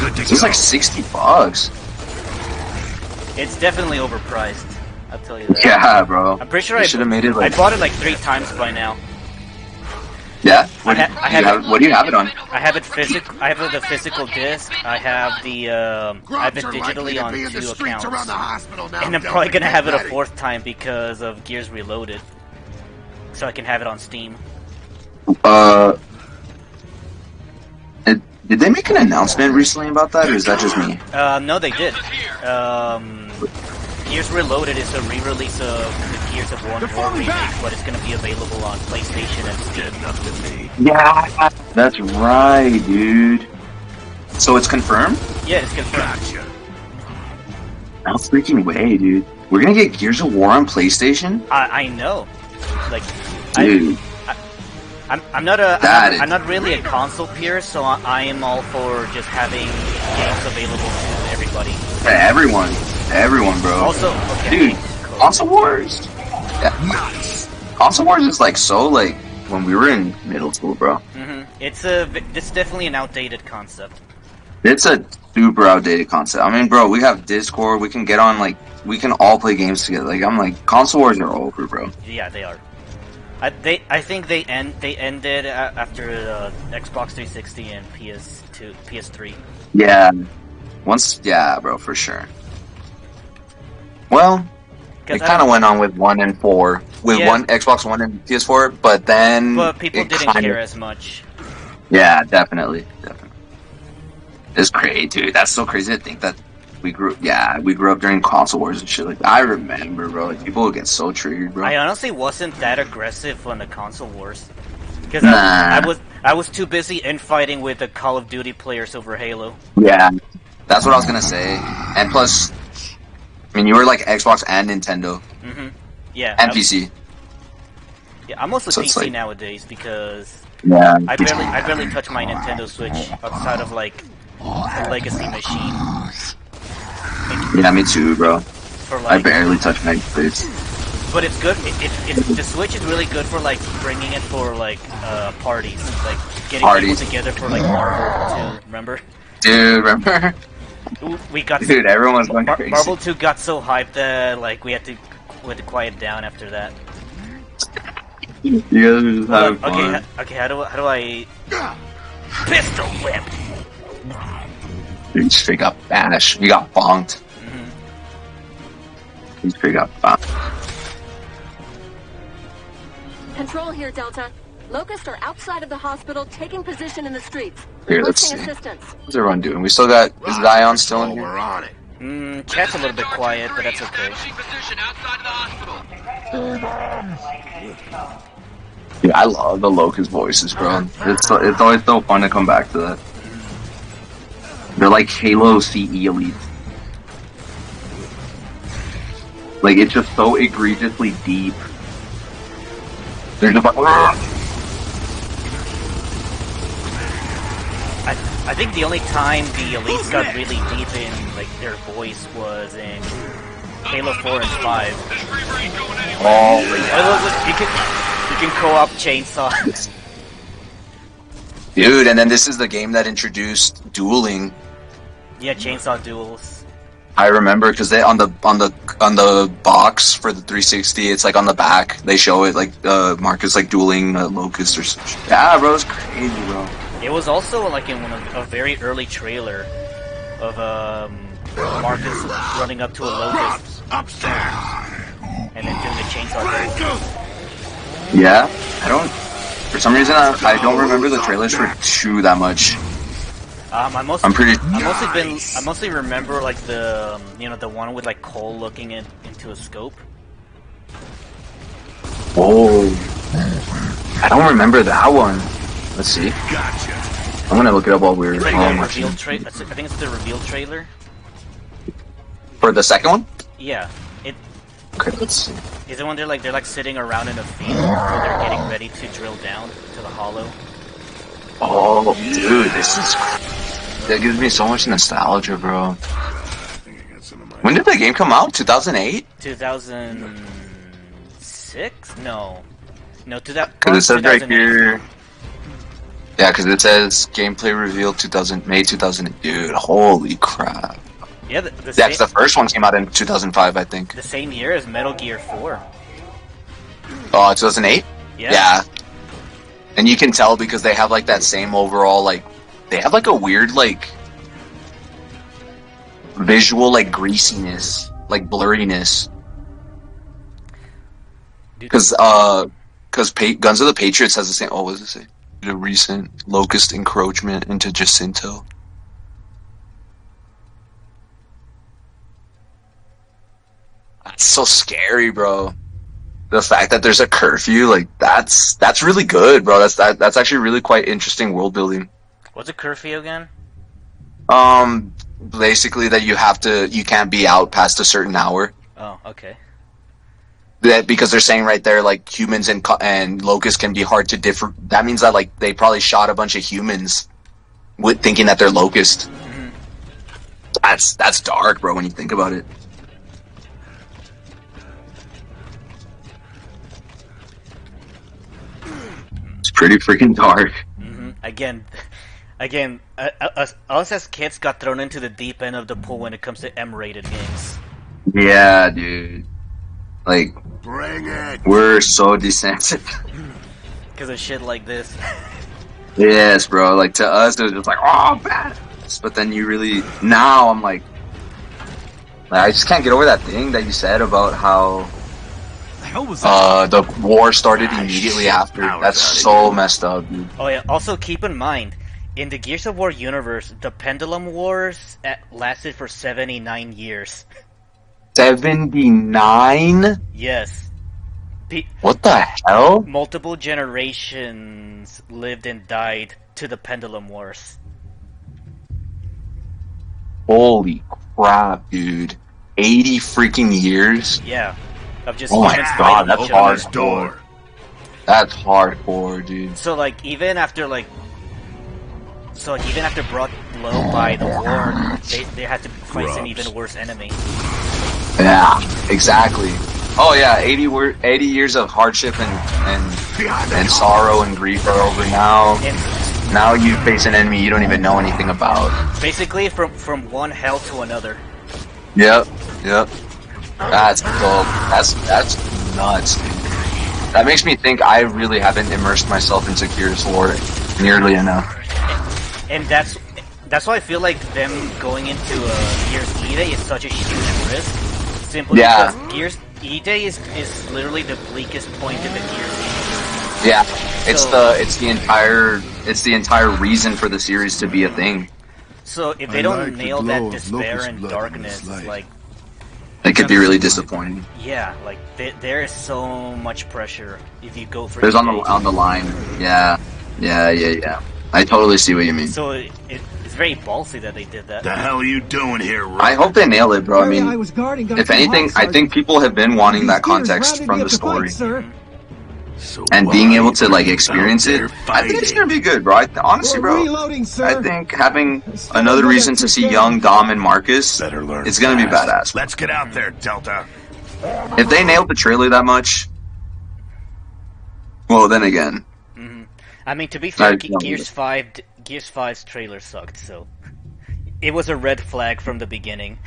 It was like $60. It's definitely overpriced. I'll tell you that. Yeah, bro. I'm pretty sure I should have made it like. I bought it like 3 times by now. Yeah. What do you have it on? I have it physical. I have the physical disc. I have I have it digitally on 2 accounts. And I'm probably gonna have it a 4th time because of Gears Reloaded, so I can have it on Steam. Did they make an announcement recently about that, or is that just me? No, they did. Gears Reloaded is a re-release of the Gears of War 4 remake, but it's going to be available on PlayStation and Steam. Yeah, that's right, dude. So it's confirmed? Yeah, it's confirmed. Gotcha. No freaking way, dude. We're gonna get Gears of War on PlayStation? I know. Like, dude. I'm not really a console peer, so I am all for just having games available to everybody. Everyone, bro. Also, okay, dude, cool. Console Wars. Yeah. Nice. Console Wars is like so like when we were in middle school, bro. It's definitely an outdated concept. It's a super outdated concept. I mean, bro, we have Discord. We can get on like we can all play games together. Like I'm like Console Wars are over, bro. Yeah, they are. I think they ended after Xbox 360 and PS3. Yeah, bro, for sure. Well, it kind of went on with 1 and 4, with Xbox One and PS4, but people didn't care as much. Yeah, definitely. It's crazy, dude. That's so crazy to think that we grew up during console wars and shit like that. I remember, bro. Like, people would get so triggered, bro. I honestly wasn't that aggressive on the console wars because I was too busy infighting with the Call of Duty players over Halo. Yeah, that's what I was gonna say. And plus, I mean, you were like Xbox and Nintendo. Yeah. And PC. Yeah, I'm mostly PC like, nowadays because I barely touch my Nintendo Switch outside of like a legacy machine. Yeah, me too, bro. Like, I barely touch my Switch. But it's good. The Switch is really good for like bringing it for like parties, like getting people together for like Marvel 2. Remember? Dude, remember? Dude, everyone's going crazy. Marvel 2 got so hyped that like we had to quiet down after that. You guys are just having fun. Okay. How do I pistol whip? Dude, straight got bashed. We got bonked. He straight got bonked. Control here, Delta. Locusts are outside of the hospital, taking position in the streets. Here, let's see. Assistance. What's everyone doing? We still got... Is Zion still in here? We're on it. Chat's a little bit quiet, but that's okay. Yeah, I love the Locust voices, bro. It's always so fun to come back to that. They're like Halo CE Elite. Like, it's just so egregiously deep. They're just like... I think the only time the Elites got really deep in like their voice was in Halo 4 and 5. Oh, you can co-op chainsaw. Dude, and then this is the game that introduced dueling. Yeah, chainsaw duels. I remember because they on the box for the 360, it's like on the back they show it like Marcus like dueling Locust or something. Yeah, bro, it's crazy, bro. It was also like in a very early trailer of Marcus running up to a Locust upstairs and then doing the chainsaw duel. Yeah, for some reason I don't remember the trailers for 2 that much. I mostly remember like the the one with like Cole looking into a scope. Oh, I don't remember that one. Let's see. Gotcha. I'm gonna look it up while we're watching. I think it's the reveal trailer. For the second one? Yeah. Okay, let's see. Is it when they're like sitting around in a field where they're getting ready to drill down to the hollow? Oh, dude, that gives me so much nostalgia, bro. When did the game come out? 2008? 2006? No, because it says right here. Yeah, because it says gameplay reveal May 2008. Dude, holy crap! Yeah, because the first one came out in 2005, I think. The same year as Metal Gear 4. Oh, 2008? Yeah. And you can tell because they have like that same overall like they have like a weird like visual like greasiness, like blurriness. Because Guns of the Patriots has the same. Oh, what does it say? The recent Locust encroachment into Jacinto. That's so scary, bro. The fact that there's a curfew, like that's really good, bro. That's actually really quite interesting world building. What's a curfew again? Basically that you can't be out past a certain hour. Oh, okay. That because they're saying right there, like, humans and locusts can be hard to differ. That means that, like, they probably shot a bunch of humans with thinking that they're locusts. Mm-hmm. That's dark, bro, when you think about it. It's pretty freaking dark. Mm-hmm. Again, us as kids got thrown into the deep end of the pool when it comes to M-rated games. Yeah, dude. Like, bring it. We're so desensitive. Because of shit like this. Yes, bro. Like, to us, it was just like, oh, bad. But then you really... Now, I'm like... I just can't get over that thing that you said about how... The hell was that? The war started immediately after. That's so messed up, dude. Oh, yeah. Also, keep in mind, in the Gears of War universe, the Pendulum Wars lasted for 79 years. 79? Yes. What the hell? Multiple generations lived and died to the Pendulum Wars. Holy crap, dude. 80 freaking years? Yeah. Of just oh my god, that's hardcore. That's hardcore, dude. So, like, even after brought low by the war, they had to fight an even worse enemy. Yeah, exactly. Oh yeah, 80 years of hardship and sorrow and grief are over now. Now you face an enemy you don't even know anything about. Basically, from one hell to another. Yep. That's dope. That's nuts, dude. That makes me think I really haven't immersed myself into Gears lore nearly enough. And that's why I feel like them going into Gears E-Day is such a huge risk. Simply because Gears E-Day is literally the bleakest point in the Gears series. Yeah, it's the entire reason for the series to be a thing. So if they don't nail that despair and darkness, like it could be really disappointing. Yeah, like there is so much pressure if you go for. There's on the line. Yeah. I totally see what you mean. So it's very ballsy that they did that. The hell are you doing here, Rook? I hope they nail it, bro. I mean, if anything, I think people have been wanting that context from the story. And being able to, like, experience it, I think it's gonna be good, bro. Honestly, bro, I think having another reason to see young Dom and Marcus is gonna be badass. Let's get out there, Delta. If they nailed the trailer that much, well, then again. I mean, to be fair, Gears 5's trailer sucked, so it was a red flag from the beginning.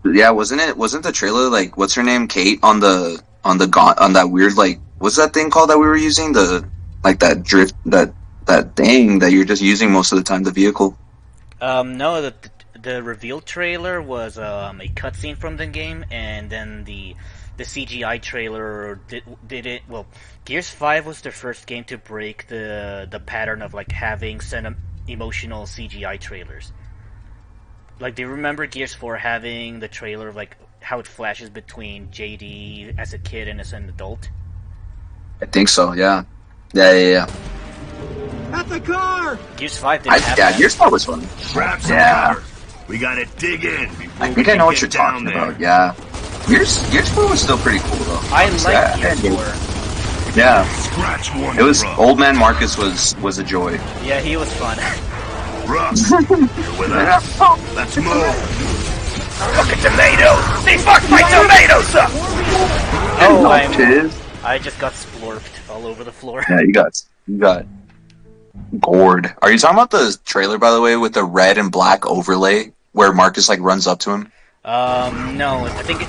Yeah, wasn't the trailer like what's her name, Kate, on that weird, like, what's that thing called that we were using, that drift, that thing that you're just using most of the time, the vehicle? No, the reveal trailer was a cutscene from the game, and then the CGI trailer did it. Well, Gears 5 was the first game to break the pattern of, like, having emotional CGI trailers. Like, do you remember Gears 4 having the trailer of, like, how it flashes between JD as a kid and as an adult? I think so, yeah. Yeah. At the car! Gears 5 didn't have that. Gears 5 was fun. Grab some cover. We gotta dig in before I think I know what you're talking about, yeah. Gears 4 was still pretty cool, though. I like Gears 4. Yeah. Scratch one. It was, Old Man Marcus was a joy. Yeah, he was fun. Russ, you're with us. Let's move. Fucking tomatoes! They fucked my tomatoes up! I just got splorped all over the floor. Yeah, you got gored. Are you talking about the trailer, by the way, with the red and black overlay where Marcus, like, runs up to him? No, I think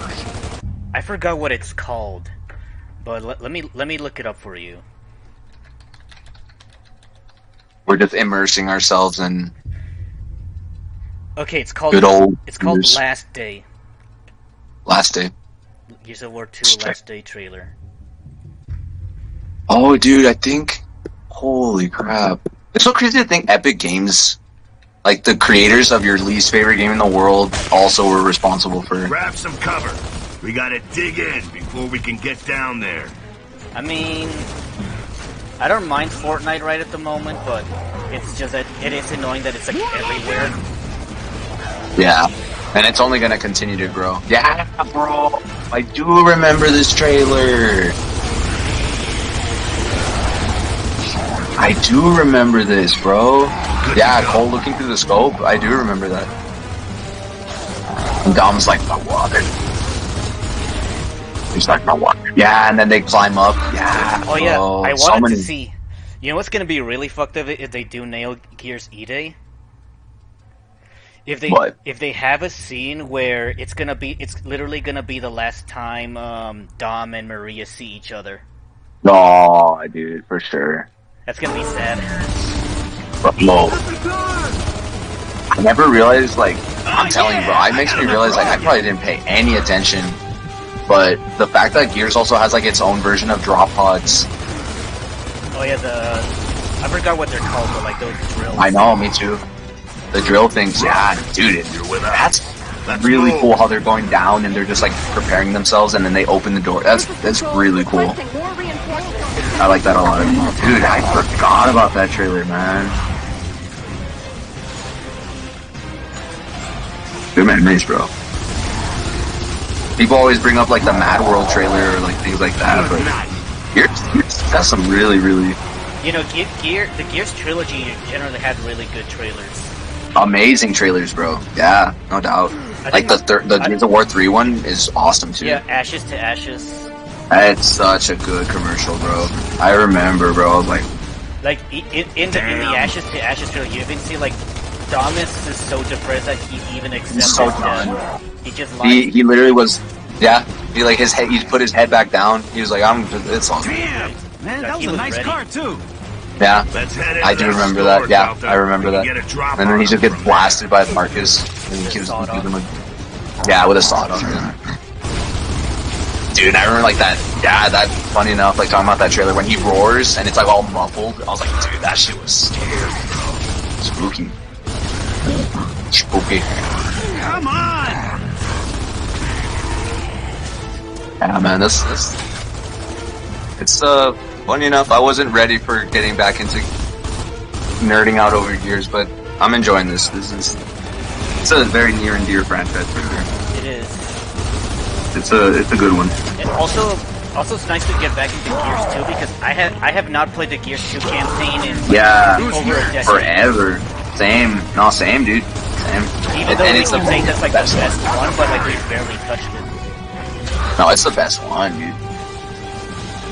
I forgot what it's called, but let me look it up for you. We're just immersing ourselves in. Okay, it's called Gears. Last Day. Last Day. Gears of War 2 Last Day trailer. Oh, dude, I think. Holy crap! It's so crazy to think Epic Games, like the creators of your least favorite game in the world, also were responsible for. Grab some cover. We gotta dig in before we can get down there. I mean, I don't mind Fortnite right at the moment, but it's just that it is annoying that it's, like, everywhere. Yeah, and it's only gonna continue to grow. Yeah, bro. I do remember this trailer. I do remember this, bro. Yeah, Cole looking through the scope. I do remember that. And Dom's like, my water. He's like, my water. Yeah, and then they climb up. Yeah. Oh yeah, I wanted to see. You know what's gonna be really fucked up if they do nail Gears E-Day? If they have a scene where it's literally gonna be the last time Dom and Maria see each other. Oh, dude, for sure. That's gonna be sad. But no. I never realized, like, I'm telling you, bro, it makes me realize, like, I probably didn't pay any attention. But the fact that Gears also has, like, its own version of drop pods. Oh yeah, I forgot what they're called, but like those drills. I know, me too. The drill things, yeah, dude, that's really cool how they're going down and they're just like preparing themselves and then they open the door. That's really cool. I like that a lot. Dude, I forgot about that trailer, man. Good memories, bro. People always bring up like the Mad World trailer or like things like that, but that's some really, really... You know, the Gears trilogy generally had really good trailers. Amazing trailers, bro. Yeah, no doubt. Like the Gears of War 3 one is awesome too. Yeah, Ashes to Ashes. It's such a good commercial, bro. I remember, bro. I was like in the Ashes to Ashes trailer, you even see like Domus is so depressed that he even accepts so death. He just he literally was, yeah. He like his head. He put his head back down. He was like, It's all good. Damn, man, that was a nice car too. Yeah, I do remember that. Yeah, I remember that. And then he just gets blasted by Marcus, and he keeps with a sawed off. Dude, I remember like that. Yeah, that funny enough, like talking about that trailer when he roars and it's like all muffled. I was like, dude, that shit was scary, spooky. Come on. Yeah, man, this it's funny enough, I wasn't ready for getting back into nerding out over Gears, but I'm enjoying this. It's a very near and dear franchise for sure. It is. It's a good one. And also it's nice to get back into Gears 2 because I have not played the Gears 2 campaign in over a decade. Forever. Same, dude. Same. Even though it's saying that's like the best one, but like we barely touched it. No, it's the best one, dude.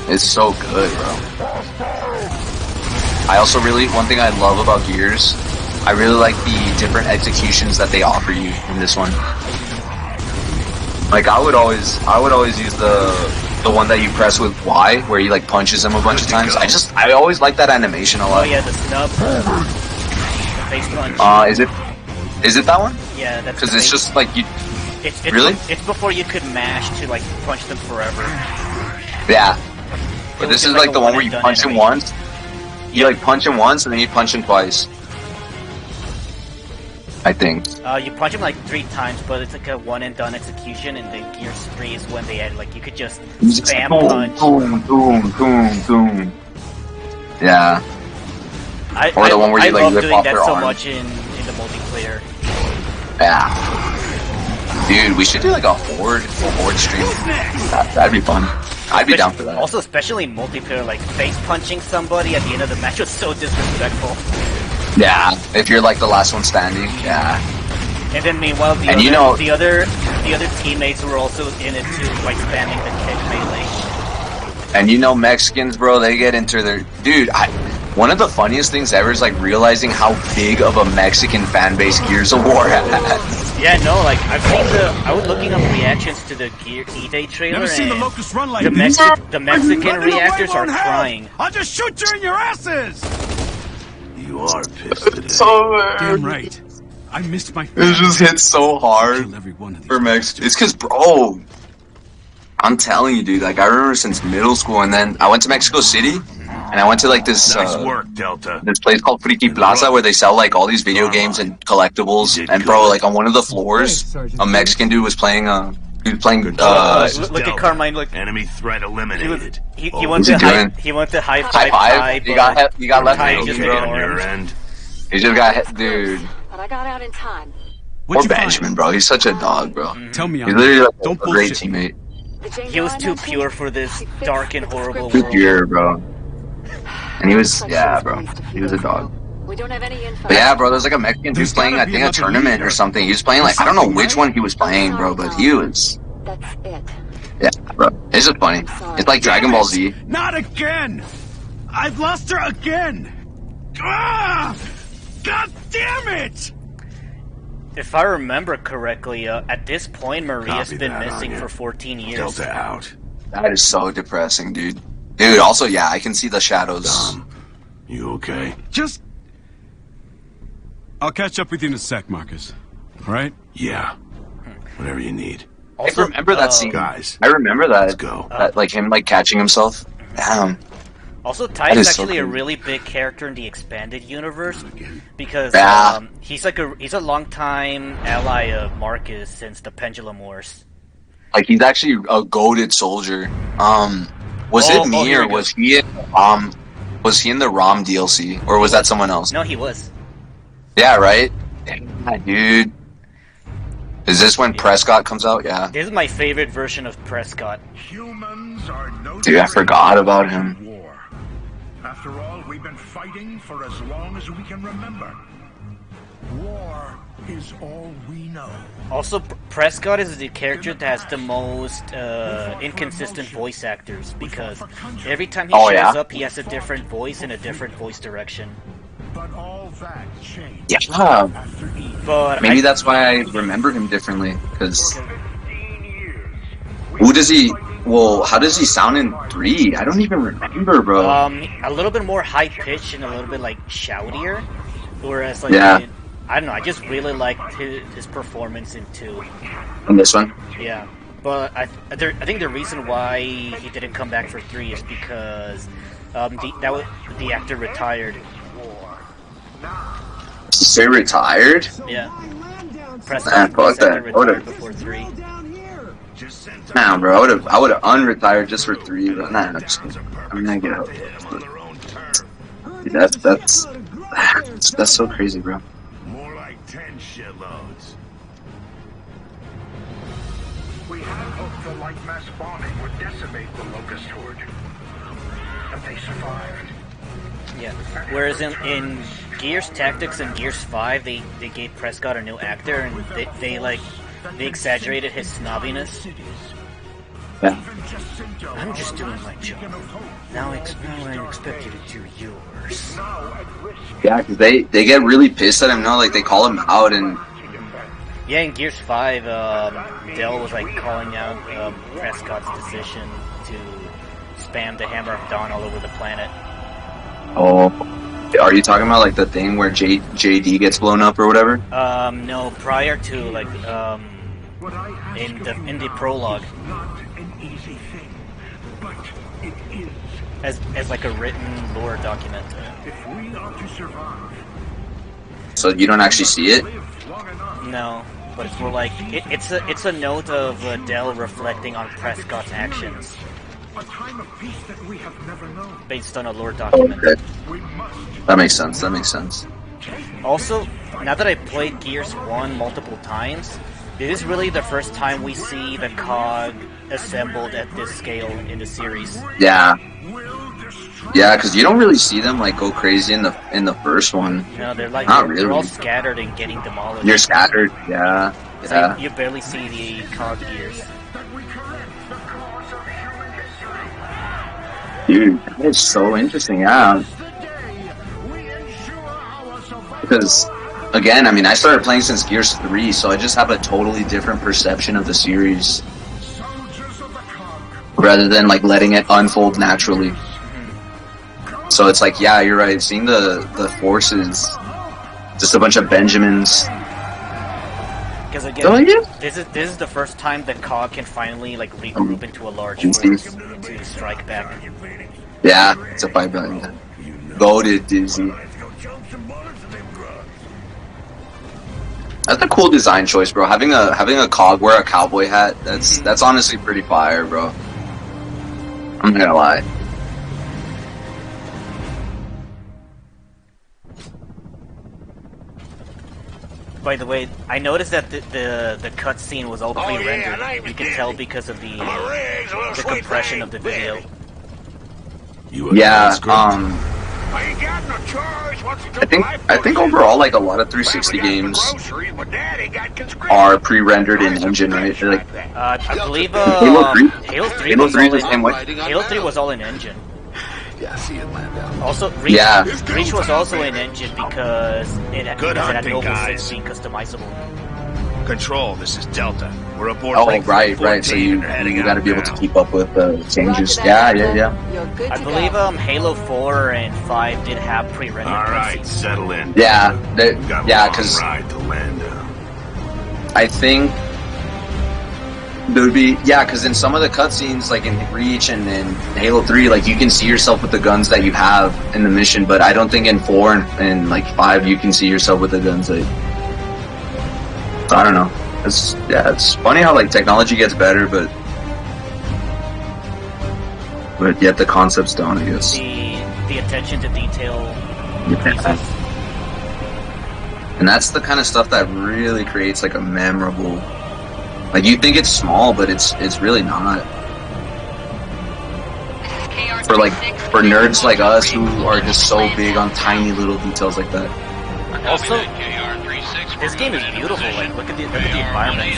It's so good, bro. I also one thing I love about Gears, I really like the different executions that they offer you in this one. Like I would always use the one that you press with Y, where he like punches him a bunch of times. I always like that animation a lot. Oh yeah, the snub, the face punch. Is it that one? Yeah, that's because it's just like you. It's really? It's before you could mash to like punch them forever. Yeah. But this is like the one where you punch him once. You like punch him once and then you punch him twice. I think. You punch him like 3 times, but it's like a one and done execution, and then Gears 3 is when they add like you could just spam punch. Boom. Yeah. Or the one where you like rip off their arm. I love doing that so much in the multiplayer. Yeah. Dude, we should do like a horde stream. That'd be fun. I'd be down for that. Also, especially in multiplayer, like face punching somebody at the end of the match was so disrespectful. Yeah, if you're like the last one standing, yeah. And then meanwhile, the other teammates were also in it too, like spamming the kick melee. And you know Mexicans, bro, they get into their... Dude, one of the funniest things ever is like realizing how big of a Mexican fan base Gears of War has. Yeah, no, like I was looking up reactions to the Gears E-Day trailer. Never seen the Locust run like the Mexican reactors are crying. I'll just shoot you in your asses. You are pissed today. Damn right. I missed my. It just hits so hard for Mexicans. It's because, bro, I'm telling you, dude. Like I remember since middle school, and then I went to Mexico City. And I went to like this nice work, Delta. This place called Friki Plaza where they sell like all these video games and collectibles. And bro, like on one of the floors, a Mexican dude was playing. He was playing. Look at Carmine. Look. Enemy threat eliminated. He went to high five. He got left on your end. He just got hit, dude. But I got out in time. Poor Benjamin, bro. He's such a dog, bro. Tell me, he's literally like a great teammate. He was too pure for this dark and horrible Too world. pure, bro. And he was, yeah, bro. He was a dog. We don't have any info. But yeah, bro, there's like a Mexican dude playing, I think, a tournament or something. He was playing, like, I don't know which one he was playing, bro, but he was... That's it. Yeah, bro. It's just funny. It's like Dragon Ball Z. Not again! I've lost her again! Ah! God damn it! If I remember correctly, at this point, Maria's Copy been that, missing Anya. for 14 years. Delta out. That is so depressing, dude. Dude, also, yeah, I can see the shadows. You okay? Just... I'll catch up with you in a sec, Marcus. Alright? Yeah. Whatever you need. I remember that scene. Guys, I remember that. let's go. That, like, him, like, catching himself. Damn. Also, That Ty's is so actually a cool. really big character in the expanded universe because Yeah. he's a longtime ally of Marcus since the Pendulum Wars. Like, he's actually a goated soldier. Was it me here or we go. was he in the ROM DLC? Or was that someone else? No, he was. Yeah, right? Yeah, dude. Is this when Prescott comes out? Yeah. This is my favorite version of Prescott. Humans are no Dude, I forgot about him. war. After all, we've been fighting for as long as we can remember. War is all we know. Also, Prescott is the character that has the most inconsistent voice actors because every time he Oh, shows yeah? up, he has a different voice and a different voice direction. But all that changed Yeah. after Eve. But Maybe that's why I remember him differently. Because who does he? Well, how does he sound in 3? I don't even remember, bro. a little bit more high pitched and a little bit like shoutier, whereas like Yeah. I don't know, I just really liked his performance in 2. In this one. Yeah, but I think the reason why he didn't come back for 3 is because the actor retired. Say retired? Yeah, Nah, Prescott fuck that. retired before 3. Nah, bro. I would have unretired just for 3. But nah, I'm just kidding. I'm gonna get out. Dude, that's so crazy, bro. More like 10 shitloads. We had hoped the light mass bombing would decimate the Locust Horde. But they survived. Yeah, whereas in Gears Tactics and Gears 5, they gave Prescott a new actor and they exaggerated his snobbiness. Yeah. I'm just doing my job. Now I expect you to do yours. Yeah, because they get really pissed at him. No, like they call him out and Yeah, in Gears 5, Dell was like calling out Prescott's decision to spam the Hammer of Dawn all over the planet. oh, are you talking about like the thing where JD gets blown up or whatever? No, prior to like in the prologue, Not an easy thing, but it is. as like a written lore document. If we are to survive, So you don't actually see it? live long enough. No, but it's more like it's a note of Dell reflecting on Prescott's actions A time of peace that we have never known. based on a lore Oh, document. okay. We must. That makes sense. That makes sense. Also, now that I played Gears 1 multiple times, it is really the first time we see the COG assembled at this scale in the series. Yeah. Yeah, because you don't really see them like go crazy in the first one. No, they're like Not they're all really. scattered and getting demolished. You're scattered. Yeah. So Yeah. you barely see the COG gears. That we correct the course of human history. Dude, it's so interesting. Yeah. The day we ensure our survival. Because again, I mean, I started playing since Gears 3, so I just have a totally different perception of the series Soldiers of the cog. rather than like letting it unfold naturally. So it's like, yeah, you're right. Seeing the forces, just a bunch of Benjamins. Because again, Oh, yeah. this is the first time the COG can finally like regroup into a large Dizzy. force to strike back. Yeah, it's a 5 billion. Goated Dizzy. That's a cool design choice, bro. Having a cog wear a cowboy hat, that's honestly pretty fire, bro. I'm not gonna lie. By the way, I noticed that the cutscene was all pre-rendered. You can tell because of the compression of the video. Yeah, I think overall, like a lot of 360 games are pre-rendered in engine, right? Like, I believe Halo 3. Halo 3 Halo was 3 all the same way. Halo 3 was all in engine. Yeah, I see it land down. Also, Reach was also in engine because it had Noble 6 being customizable. Control, this is Delta. We're aboard. Oh, right. So you got to be able to keep up with the changes. Yeah. I believe Halo 4 and 5 did have pre-rendered. All right, settle in. Yeah, because I think there would be because in some of the cutscenes, like in Reach and in Halo 3, like you can see yourself with the guns that you have in the mission, but I don't think in 4 and like 5 you can see yourself with the guns that. I don't know. It's funny how like technology gets better, but yet the concepts don't. I guess the attention to detail. And that's the kind of stuff that really creates like a memorable. Like you think it's small, but it's really not. For nerds like us who are just so big on tiny little details like that. Also, this game is beautiful. Like, look at the environments.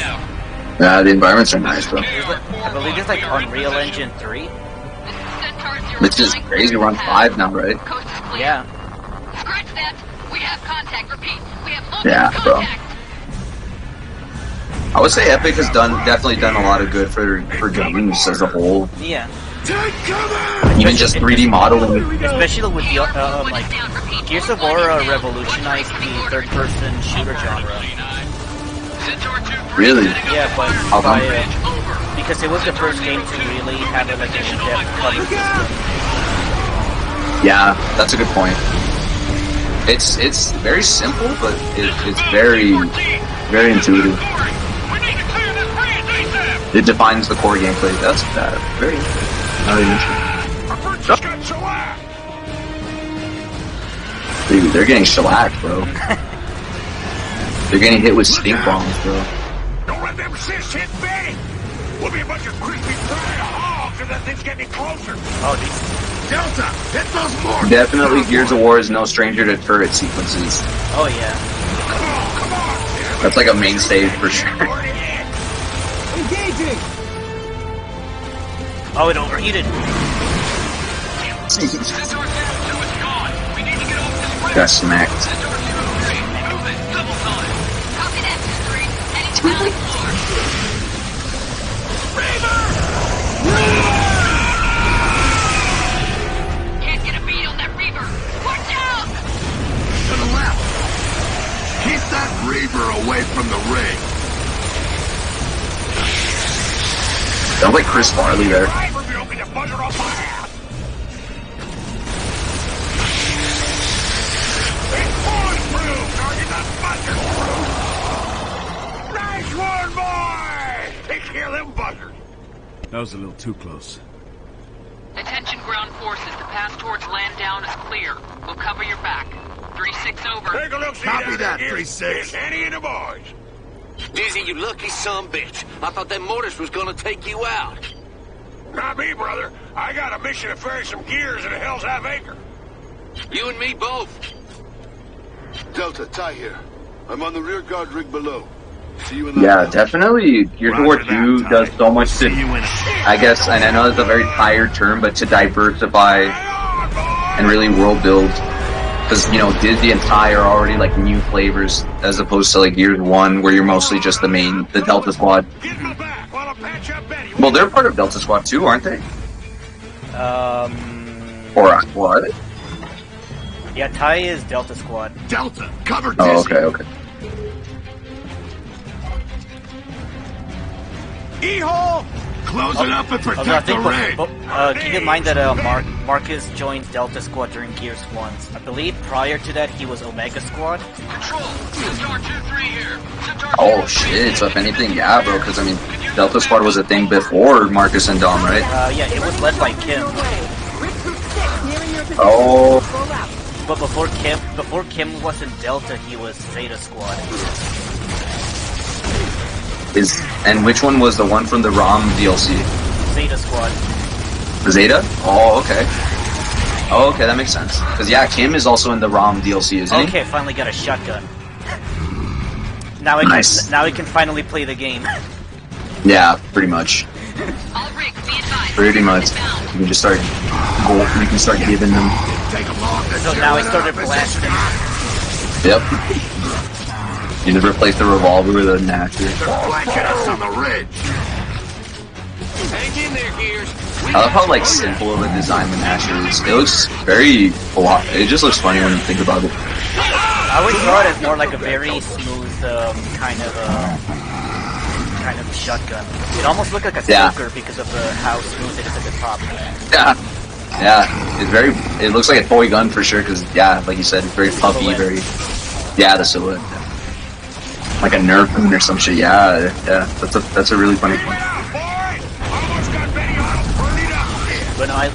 Yeah, the environments are nice, bro. I believe it's like Unreal Engine 3. Which is crazy. We're on 5 now, right? Yeah. Scratch that. We have contact. Repeat. We have Yeah, bro. I would say Epic has definitely done a lot of good for games as a whole. Yeah. Even just 3D modeling. Especially with the like Gears of War revolutionized the third-person shooter genre. Really? Yeah, but because it was the first game to really have like an in-depth cover system. Yeah, that's a good point. It's very simple, but it's very intuitive. It defines the core gameplay. That's very Dude, they're getting shellacked, bro. They're getting hit with stink bombs, bro. Don't let them sis hit me! We'll be a bunch of crispy fried hogs if that thing's getting closer. Oh, Delta, hit those more! Definitely, Gears of War is no stranger to turret sequences. Oh yeah. Come on! That's like a mainstay for sure. Engaging! Oh, it overheated. Got smacked. Can't get a beat on that Reaver. Watch out! To the left! Keep that Reaver away from the ring! Sounds like Chris Farley there. Nice one, boy! Take care of them buzzers. That was a little too close. Attention ground forces. The path towards land down is clear. We'll cover your back. 3-6 over. Take a look, see Copy that, 3-6. It's Annie and the boys. Dizzy, you lucky sumbitch. I thought that Mortis was gonna take you out. Not me, brother. I got a mission to ferry some gears in a Hell's Half Acre. You and me both. Delta, Ty here. I'm on the rear guard rig below. See you in the definitely. Gears of War 2 does so much to, I guess, and I know it's a very tired term, but to diversify and really world build. Because, did the entire already, like, new flavors, as opposed to, like, Gears 1, where you're mostly just the Delta Squad. Well, they're part of Delta Squad too, aren't they? Or are they? Yeah, Ty is Delta Squad. Delta, cover Dizzy. Oh, okay. E-hole! Close it up and protect the ring! Keep in mind that Marcus joined Delta Squad during Gears 1. I believe prior to that he was Omega Squad. Control, Centaur 2-3 here. Oh shit, so if anything, yeah, bro, because Delta Squad was a thing before Marcus and Dom, right? Yeah, it was led by Kim. Oh. But before Kim wasn't Delta, he was Zeta Squad. And which one was the one from the ROM DLC? Zeta Squad. Zeta? Oh, okay. Oh, okay, that makes sense. Because yeah, Kim is also in the ROM DLC, isn't he? Okay, finally got a shotgun. Now I can finally play the game. Yeah, pretty much. Pretty much. You can just start. You can start giving them. So now I started blasting. Yep. You just replace the revolver with a Nasher. Us on the ridge. Hang in there, Gears. I love how like simple of a design the Nasher is. It looks very it just looks funny when you think about it. I always saw it as more like a very smooth kind of shotgun. It almost looked like a smoker because of how smooth it is at the top. Yeah. It looks like a toy gun for sure. Because like you said, it's very puffy, the silhouette. Like a Nerf gun or some shit. Yeah. That's a really funny point. But no, I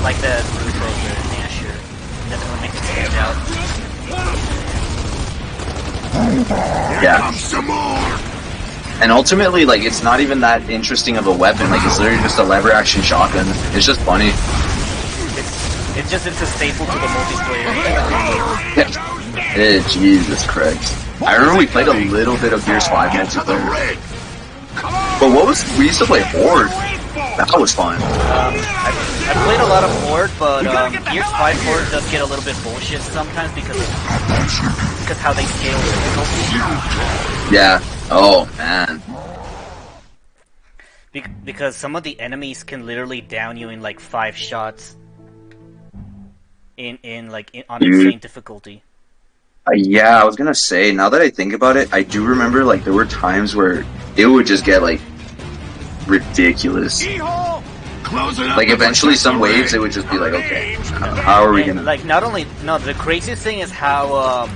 like that Retrocave Nasher. Definitely makes it stand out. Yeah. And ultimately, like, it's not even that interesting of a weapon. Like, it's literally just a lever action shotgun. It's just funny. It's a staple to the multiplayer. Jesus Christ. I remember we played a little bit of Gears 5 multiplayer. But we used to play Horde. That was fun. I played a lot of Horde, but Gears 5 Horde does get a little bit bullshit sometimes because how they scale difficulty. Yeah. Oh man. Because some of the enemies can literally down you in like 5 shots. On insane difficulty. Yeah, I was gonna say. Now that I think about it, I do remember like there were times where it would just get like ridiculous. Like eventually some waves it would just be like, okay, how are we gonna like the craziest thing is how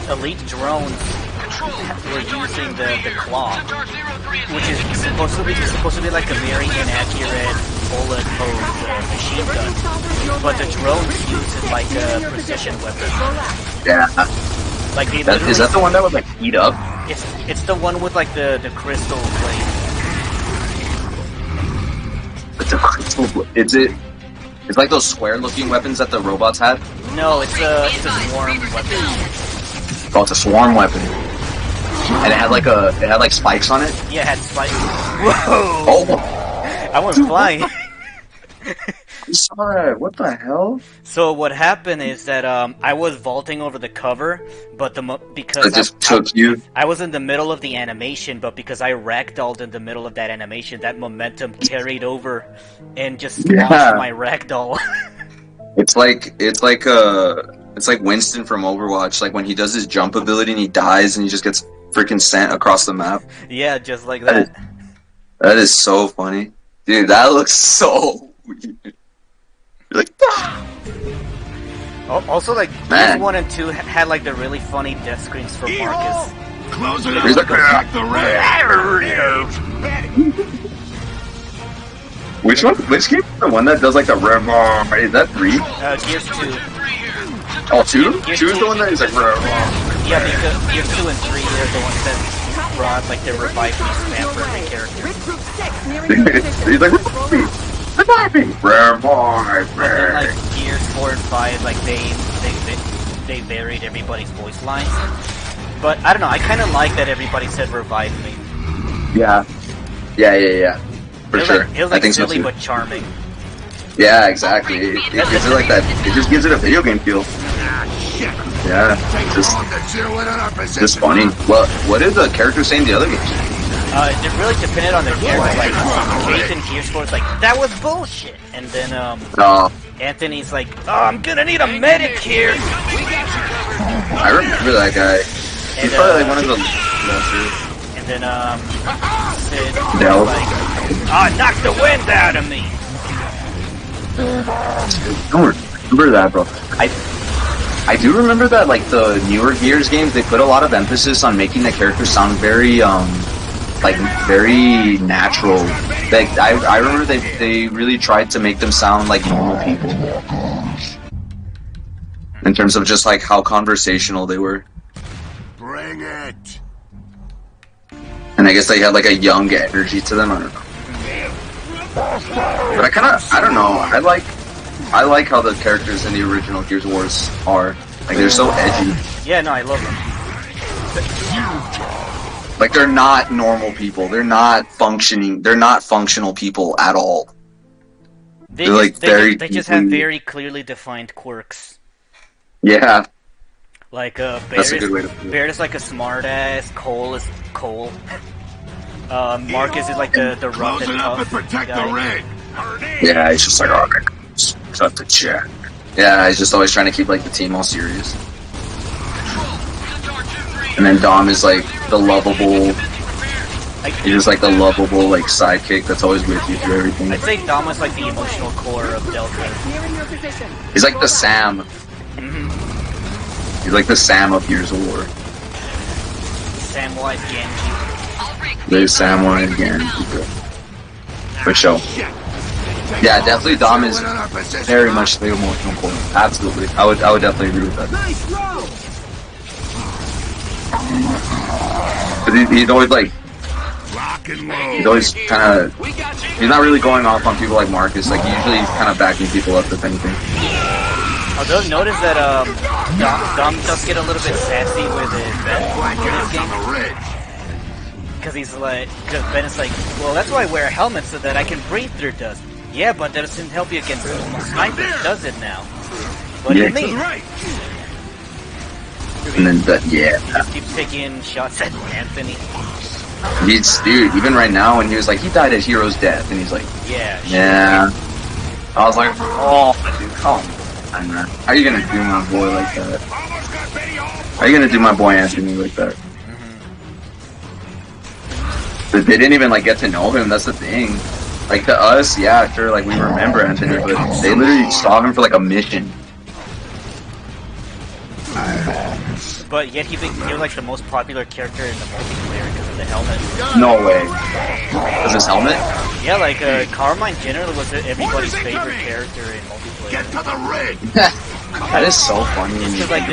elite drones were using the claw, which is supposed to be like a very inaccurate bullet hose machine gun, but the drones use it like a precision weapon. Yeah. Like is that the one that would like heat up? It's the one with like the crystal blade. It's like those square-looking weapons that the robots had? No, it's a swarm weapon. Oh, it's a swarm weapon. And it had like spikes on it? Yeah, it had spikes. Whoa! Oh! I went flying. I saw that. What the hell? So what happened is that I was vaulting over the cover, but because it just took you. I was in the middle of the animation, but because I ragdolled in the middle of that animation, that momentum carried over and just launched my ragdoll. It's like Winston from Overwatch, like when he does his jump ability and he dies and he just gets freaking sent across the map. Yeah, just like that. That is so funny, dude. That looks so weird. You're like, ah! Also, like, Gears 1 and 2 had, like, the really funny death screens for Marcus. Close it up to protect the Which one? Which game? The one that does, like, the rev. Is that 3? Gears 2. Oh, 2? 2 is the one that is, like, rev. Yeah, because Gears 2 and 3 are the ones that brought, like, the revive me spam for every character. He's like, reviving! Revive! And then, like, Gears 4 and 5, like, they varied everybody's voice lines. But, I don't know, I kind of like that everybody said revive me. Yeah. For sure. It was like I think silly so but charming. Yeah, exactly. It gives it like that. It just gives it a video game feel. Yeah, just funny. What did the characters say in the other games? It really depended on their character. Like, Kate in Gears 4 is like, that was bullshit! And then, Anthony's like, oh, I'm gonna need a medic here! I remember that guy. He's probably like one of the... And then, Sid was like, oh, knock the wind out of me! I don't remember that, bro. I do remember that, like, the newer Gears games, they put a lot of emphasis on making the characters sound very, like, very natural. Like, I remember they really tried to make them sound like normal people. In terms of just like how conversational they were. Bring it. And I guess they had like a young energy to them. I don't know. But I don't know. I like how the characters in the original Gears of Wars are. Like they're so edgy. Yeah, no, I love them. Like they're not normal people. They're not functional people at all. They just have very clearly defined quirks. Yeah. Like That's a good way to put it. Baird is like a smart ass. Cole is Cole. Marcus is like the rough and tough guy. Yeah, he's just like, oh, cut the check. Yeah, he's just always trying to keep like the team all serious. And then Dom is like the lovable. He's just like the lovable like sidekick that's always with you through everything. I'd say Dom is like the emotional core of Delta. He's like the Sam. He's like the Sam of Gears of War. Samwise Gamgee. There's Samwise Gamgee. For sure. Yeah, definitely Dom is very much the emotional core. Absolutely. I would definitely agree with that. But he's always like, he's always kind of, he's not really going off on people like Marcus. Like usually he's kind of backing people up if anything. Although notice that Dom does get a little bit sassy with Ben in this game. Because Ben is like, well, that's why I wear a helmet so that I can breathe through dust. Yeah, but that doesn't help you against snipers, does it now? What do you mean? And then He just keeps taking shots at Anthony. Dude, even right now when he was like, he died a hero's death, and he's like, yeah. I was like, oh, dude, come on, man. How are you gonna do my boy like that? How are you gonna do my boy Anthony like that? But they didn't even like get to know him. That's the thing. Like to us, yeah, sure, like we remember Anthony, but they literally saw him for like a mission. But yet he was like the most popular character in the multiplayer because of the helmet. No way. Was his helmet? Yeah, like Carmine generally was everybody's favorite character in multiplayer. Get to the rig. That is so funny. It's because like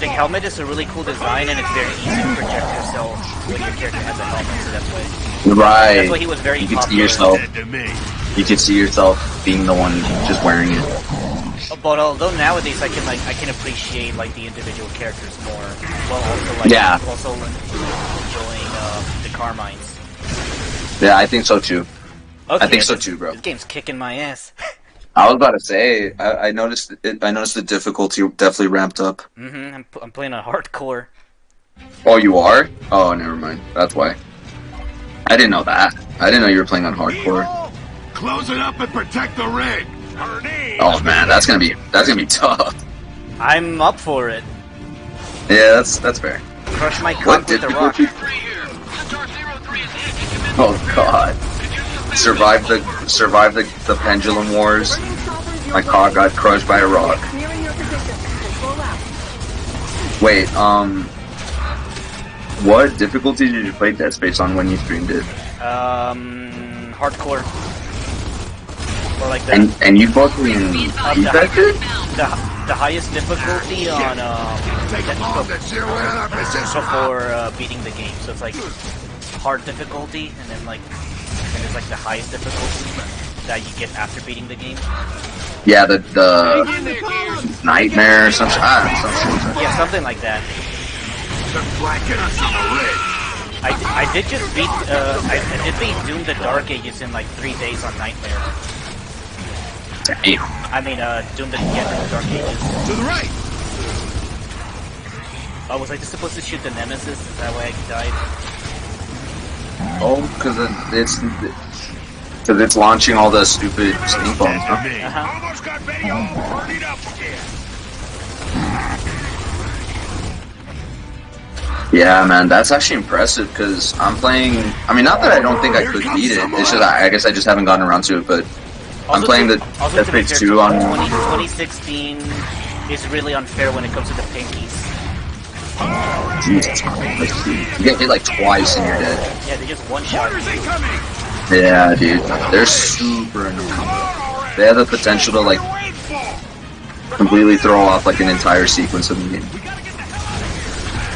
the helmet is a really cool design and it's very easy to project yourself when your character has a helmet. So that's why. Right. That's why he was very popular. You could see yourself being the one just wearing it. But although nowadays I can appreciate like the individual characters more, while also enjoying the Carmines. Yeah, I think so too. Okay, I think so too, bro. This game's kicking my ass. I was about to say, I noticed it. I noticed the difficulty definitely ramped up. I'm playing on hardcore. Oh, you are? Oh, never mind. That's why. I didn't know that. I didn't know you were playing on hardcore. Close it up and protect the rig. Oh man, that's gonna be tough. I'm up for it. Yeah, that's fair. Crush my cock with the rock. Oh god. Survive the pendulum wars. My cock got crushed by a rock. Wait, what difficulty did you play Dead Space on when you streamed it? Hardcore. Or like that. And you fucking beat that shit? The highest difficulty on before beating the game. So it's like hard difficulty, and then there's like the highest difficulty that you get after beating the game. Yeah, the nightmare or some shit. Yeah, something like that. I did just beat I did beat Doom the Dark Ages in like 3 days on Nightmare. Damn. I mean Doom the Dark Ages. To the right. Oh, was I just supposed to shoot the Nemesis? Is that why I died? Oh, because it's launching all the stupid stink bombs, huh? Almost got Betty all partied up again. Yeah, man, that's actually impressive because I'm playing. I mean, not that I don't think I could beat it. It's just I guess I just haven't gotten around to it. But I'm playing the Dead Space 2 on 2016 is really unfair when it comes to the pinkies. Jesus Christ, dude. You get hit like twice and you're dead. Yeah, they just one shot. Yeah, dude, they're super annoying. They have the potential to like completely throw off like an entire sequence of the game.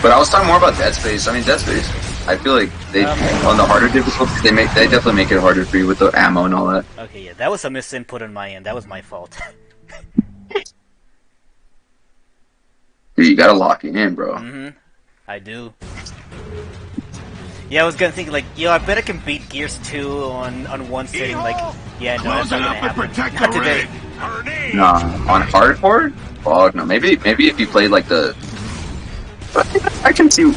But I was talking more about Dead Space. I mean, Dead Space, I feel like they on the harder difficulty, they definitely make it harder for you with the ammo and all that. Okay, yeah, that was a misinput on my end. That was my fault. Dude, you gotta lock it in, bro. I do. Yeah, I was gonna think like, yo, I bet I can beat Gears 2 on one sitting. Like, yeah, no, that's not gonna happen. Not today. Nah, on hardcore? Fuck no. Maybe if you played like the. I can see.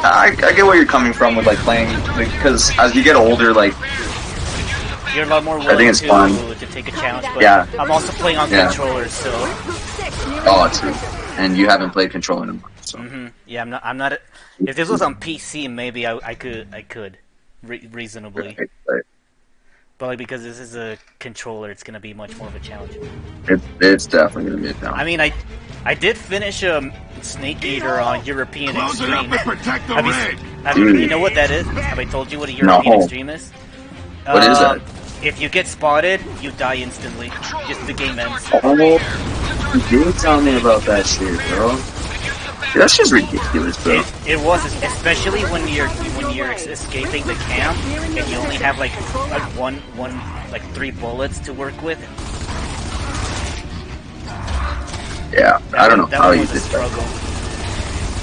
I get where you're coming from with like playing, because as you get older, like you're a lot more willing to take a challenge. But yeah. I'm also playing on controllers, so. Oh, true. And you haven't played controller in a month, so. Yeah, I'm not. If this was on PC, maybe I could reasonably. Right. But like, because this is a controller, it's gonna be much more of a challenge. It's definitely gonna be a challenge. I mean, I did finish Snake Eater on European Extreme. You know what that is? Have I told you what a European Extreme is? What is that? If you get spotted, you die instantly. Just the game ends. Oh, you did tell me about that shit, bro. Dude, that's just ridiculous, bro. It was, especially when you're escaping the camp and you only have like one 3 bullets to work with. Yeah, I don't know how you did that.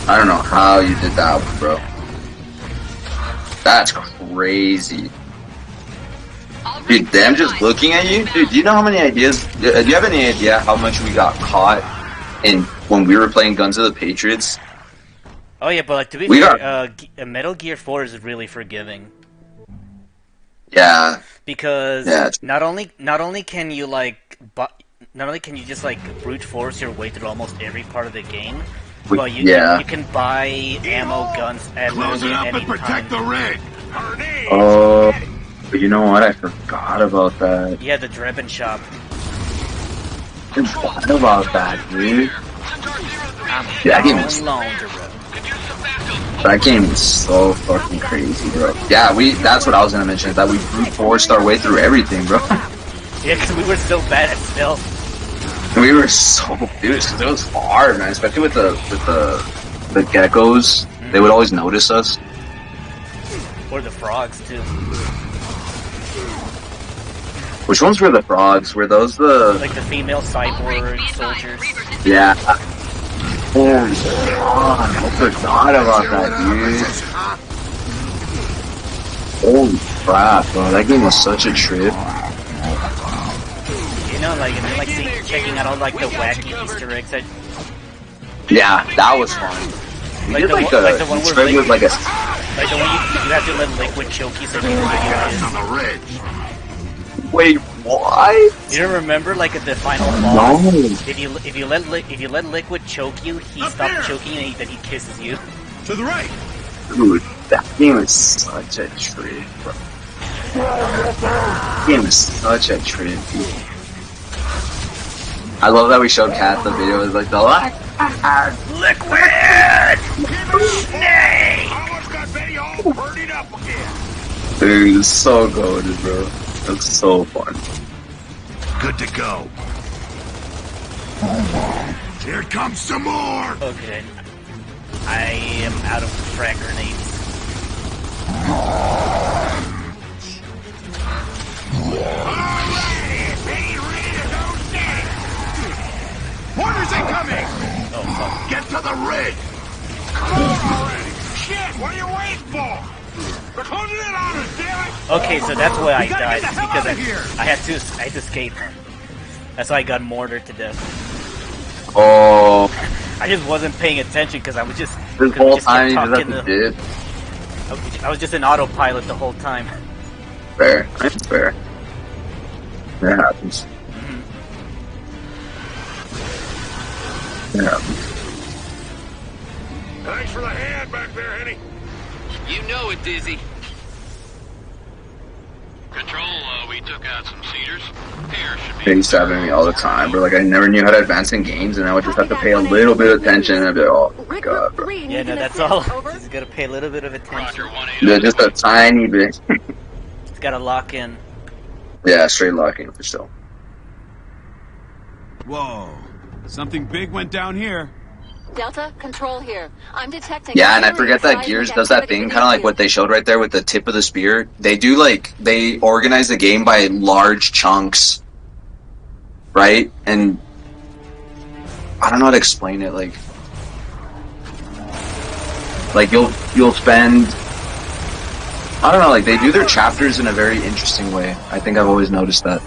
I don't know how you did that one, bro. That's crazy. Dude, them just looking at you? Dude, do you know how many ideas... Do you have any idea how much we got caught in when we were playing Guns of the Patriots? Oh yeah, but like, to be fair, Metal Gear 4 is really forgiving. Yeah. Because not only can you just like brute force your way through almost every part of the game, but you can buy ammo, guns at literally any time. The rig. Oh, but you know what? I forgot about that. Yeah, the Drebin shop. I forgot about that, dude. That game was so fucking crazy, bro. Yeah, that's what I was gonna mention, is that we brute forced our way through everything, bro. Yeah, because we were so bad at stealth. We were so, dude, it was hard, man. Especially with the geckos, they would always notice us. Or the frogs too. Which ones were the frogs? Were those the like the female cyborg soldiers? Yeah. Holy God, I forgot about that, dude. Holy crap, bro! That game was such a trip. You know, like, and then, like, checking out all, like, the wacky Easter eggs that... Yeah, that was fun. Like, the one where like you have to let Liquid choke you so you can get your head. Wait, what? You don't remember, like, at the final boss? No. If you let Liquid choke you, he stops choking and then he kisses you. To the right! Dude, that game is such a trip, bro. That game is such a trip, dude. I love that we showed Kat the video. It was like the Liquid Snake. Dude, it's so goated, bro. It's so fun. Good to go. Here comes some more. Okay, I am out of frag grenades. Orders incoming! Oh, fuck. Get to the rig! Come on already! Shit, what are you waiting for? They're closing in on us, damn it! Okay, so that's why I died, because I had to escape. That's why I got mortared to death. Oh. I just wasn't paying attention because I was just... This whole time you just did. I was just in autopilot the whole time. Fair. That's fair. That happens. Yeah. Thanks for the hand back there, Henny. You know it, Dizzy. Control, we took out some cedars. Here should be... They used to happen to me all the time, bro. Like, I never knew how to advance in games, and I would just have to pay a little bit of attention, and I'd be like, oh my god, bro. Yeah, no, that's all. Just gotta pay a little bit of attention. Yeah, just a tiny bit. It's gotta lock in. Yeah, straight locking for still. Whoa. Something big went down here. Delta, control here. I'm detecting... Yeah, and I forget that Gears does that thing, kind of like what they showed right there with the tip of the spear. They do, like, they organize the game by large chunks, right? And I don't know how to explain it, like you'll spend, I don't know, like they do their chapters in a very interesting way. I think I've always noticed that.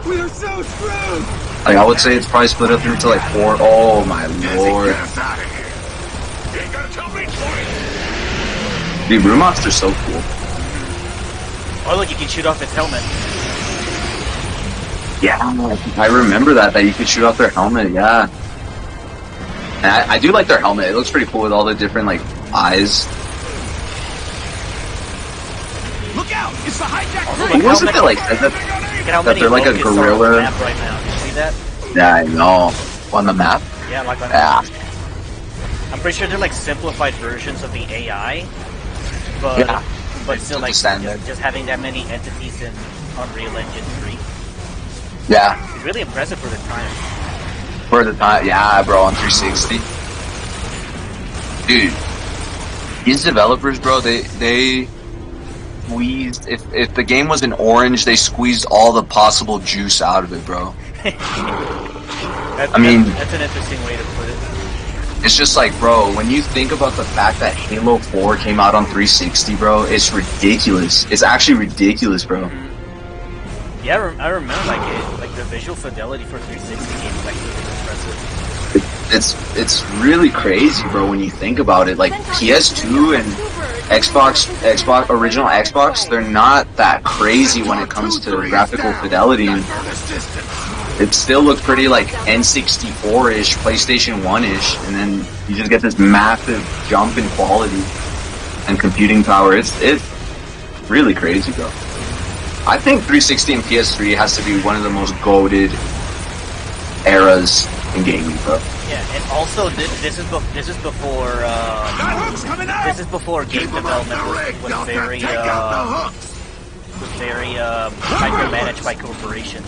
We are so screwed! Like, I would say it's probably split up into like 4. Oh my lord. Dude, Brew Monster's so cool. Oh look, you can shoot off its helmet. Yeah, I remember that you could shoot off their helmet, yeah. And I do like their helmet. It looks pretty cool with all the different, like, eyes. Look out! It's the hijacked Who was it that, like, said that they're like a gorilla? Right now. You see that? Yeah, I know. On the map? Yeah, like on yeah. I'm pretty sure they're like simplified versions of the AI, but yeah. But still, like just having that many entities in Unreal Engine 3. Yeah. It's really impressive for the time. For the time, yeah, bro, on 360. Dude, these developers, bro, they squeezed. If the game was in orange, they squeezed all the possible juice out of it, bro. That's an interesting way to put it. It's just like, bro, when you think about the fact that Halo 4 came out on 360, bro, it's ridiculous. It's actually ridiculous, bro. Yeah, I remember like the visual fidelity for 360 games is like really impressive. It's really crazy, bro, when you think about it. Like PS2 and Xbox original Xbox, they're not that crazy when it comes to graphical fidelity. And it still looks pretty like N64-ish, PlayStation 1-ish, and then you just get this massive jump in quality and computing power. It's really crazy, bro. I think 360 and PS3 has to be one of the most goated eras in gaming, bro. Yeah, and also this is before game development was very micromanaged by corporations.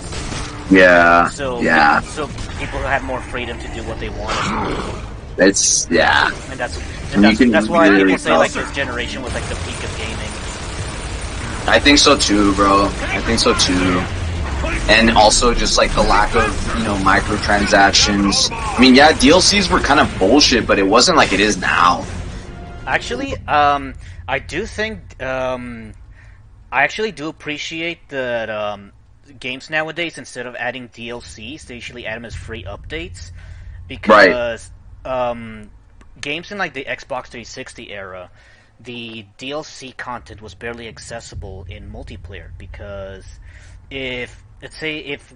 Yeah. So people have more freedom to do what they want. It's and that's why people say like this generation was like the peak of gaming. I think so too, bro. I think so too. And also just like the lack of, microtransactions. I mean, yeah, DLCs were kind of bullshit, but it wasn't like it is now. Actually, I do think, I actually do appreciate that, games nowadays, instead of adding DLCs, they usually add them as free updates. Because, games in like the Xbox 360 era, the DLC content was barely accessible in multiplayer, because if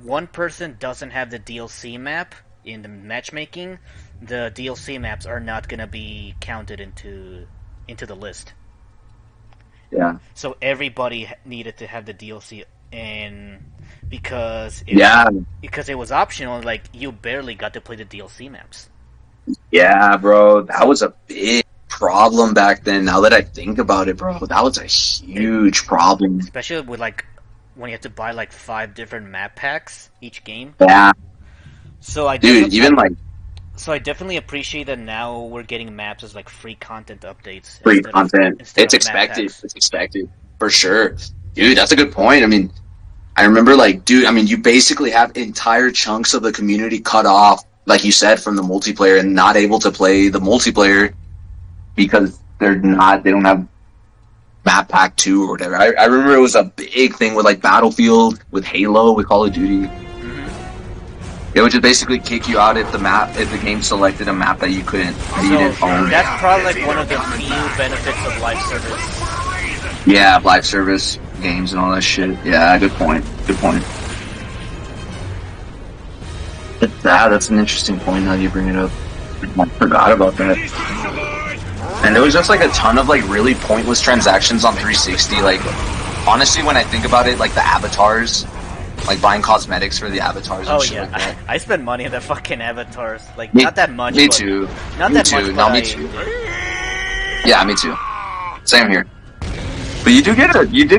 one person doesn't have the DLC map in the matchmaking, the DLC maps are not going to be counted into the list. Yeah. So everybody needed to have the DLC, and because it was optional, like you barely got to play the DLC maps. Yeah, bro, that was a big problem back then. Now that I think about it, bro, that was a huge problem. Especially with like when you have to buy like 5 different map packs each game. Yeah. So I definitely appreciate that now we're getting maps as like free content updates. Free content. It's expected. It's expected for sure, dude. That's a good point. I mean, I remember you basically have entire chunks of the community cut off, like you said, from the multiplayer and not able to play the multiplayer because they don't have Map Pack 2 or whatever. I remember it was a big thing with like Battlefield, with Halo, with Call of Duty. It would just basically kick you out if the game selected a map that you didn't own. That's probably like one of the few benefits of live service. Yeah, live service games and all that shit. Yeah, good point. Good point. That's an interesting point now you bring it up. I forgot about that. And there was just like a ton of like really pointless transactions on 360. Like, honestly, when I think about it, like the avatars, like buying cosmetics for the avatars and shit like that. I spend money on the fucking avatars. Like, not that much. Me too. Not that much. No, me too. Yeah, me too. Same here. But you did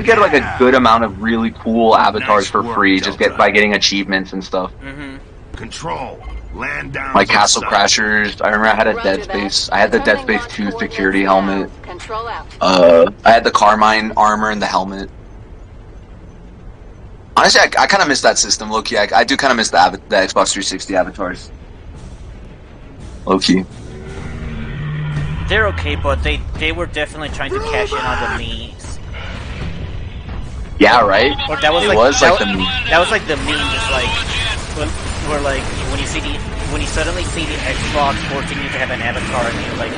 get like a good amount of really cool avatars for free, just by getting achievements and stuff. Control. Land down. My Castle Crashers. I remember I had a Dead Space. I had the Dead Space 2 security helmet. I had the Carmine armor and the helmet. Honestly, I kind of miss that system, low-key. I do kind of miss the Xbox 360 avatars. Low-key. They're okay, but they were definitely trying to cash in on the memes. Yeah, right? Or that was it like, was like the meme. That was like the meme, just like where like when you suddenly see the Xbox forcing you to have an avatar and you're like,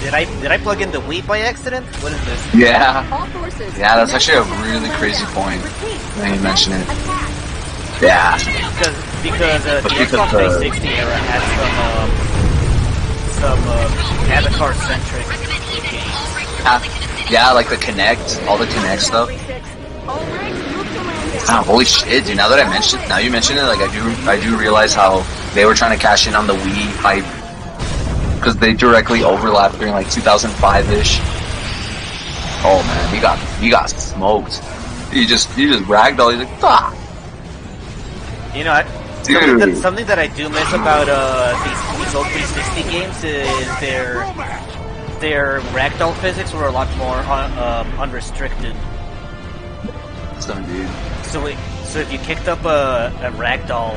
did I plug in the Wii by accident? What is this? Yeah. Yeah, that's actually a really crazy point when you mention it. Yeah. Because the Xbox 360 era had some avatar-centric games. Yeah, like the Kinect, all the Kinect stuff. Ah, holy shit, dude! Now that you mention it, like I do realize how they were trying to cash in on the Wii hype because they directly overlapped during like 2005-ish. Oh man, you got smoked. You just ragdoll. You're like, fuck. You know, something that I do miss about these old 360 games is their ragdoll physics were a lot more unrestricted. Dude. So if you kicked up a ragdoll,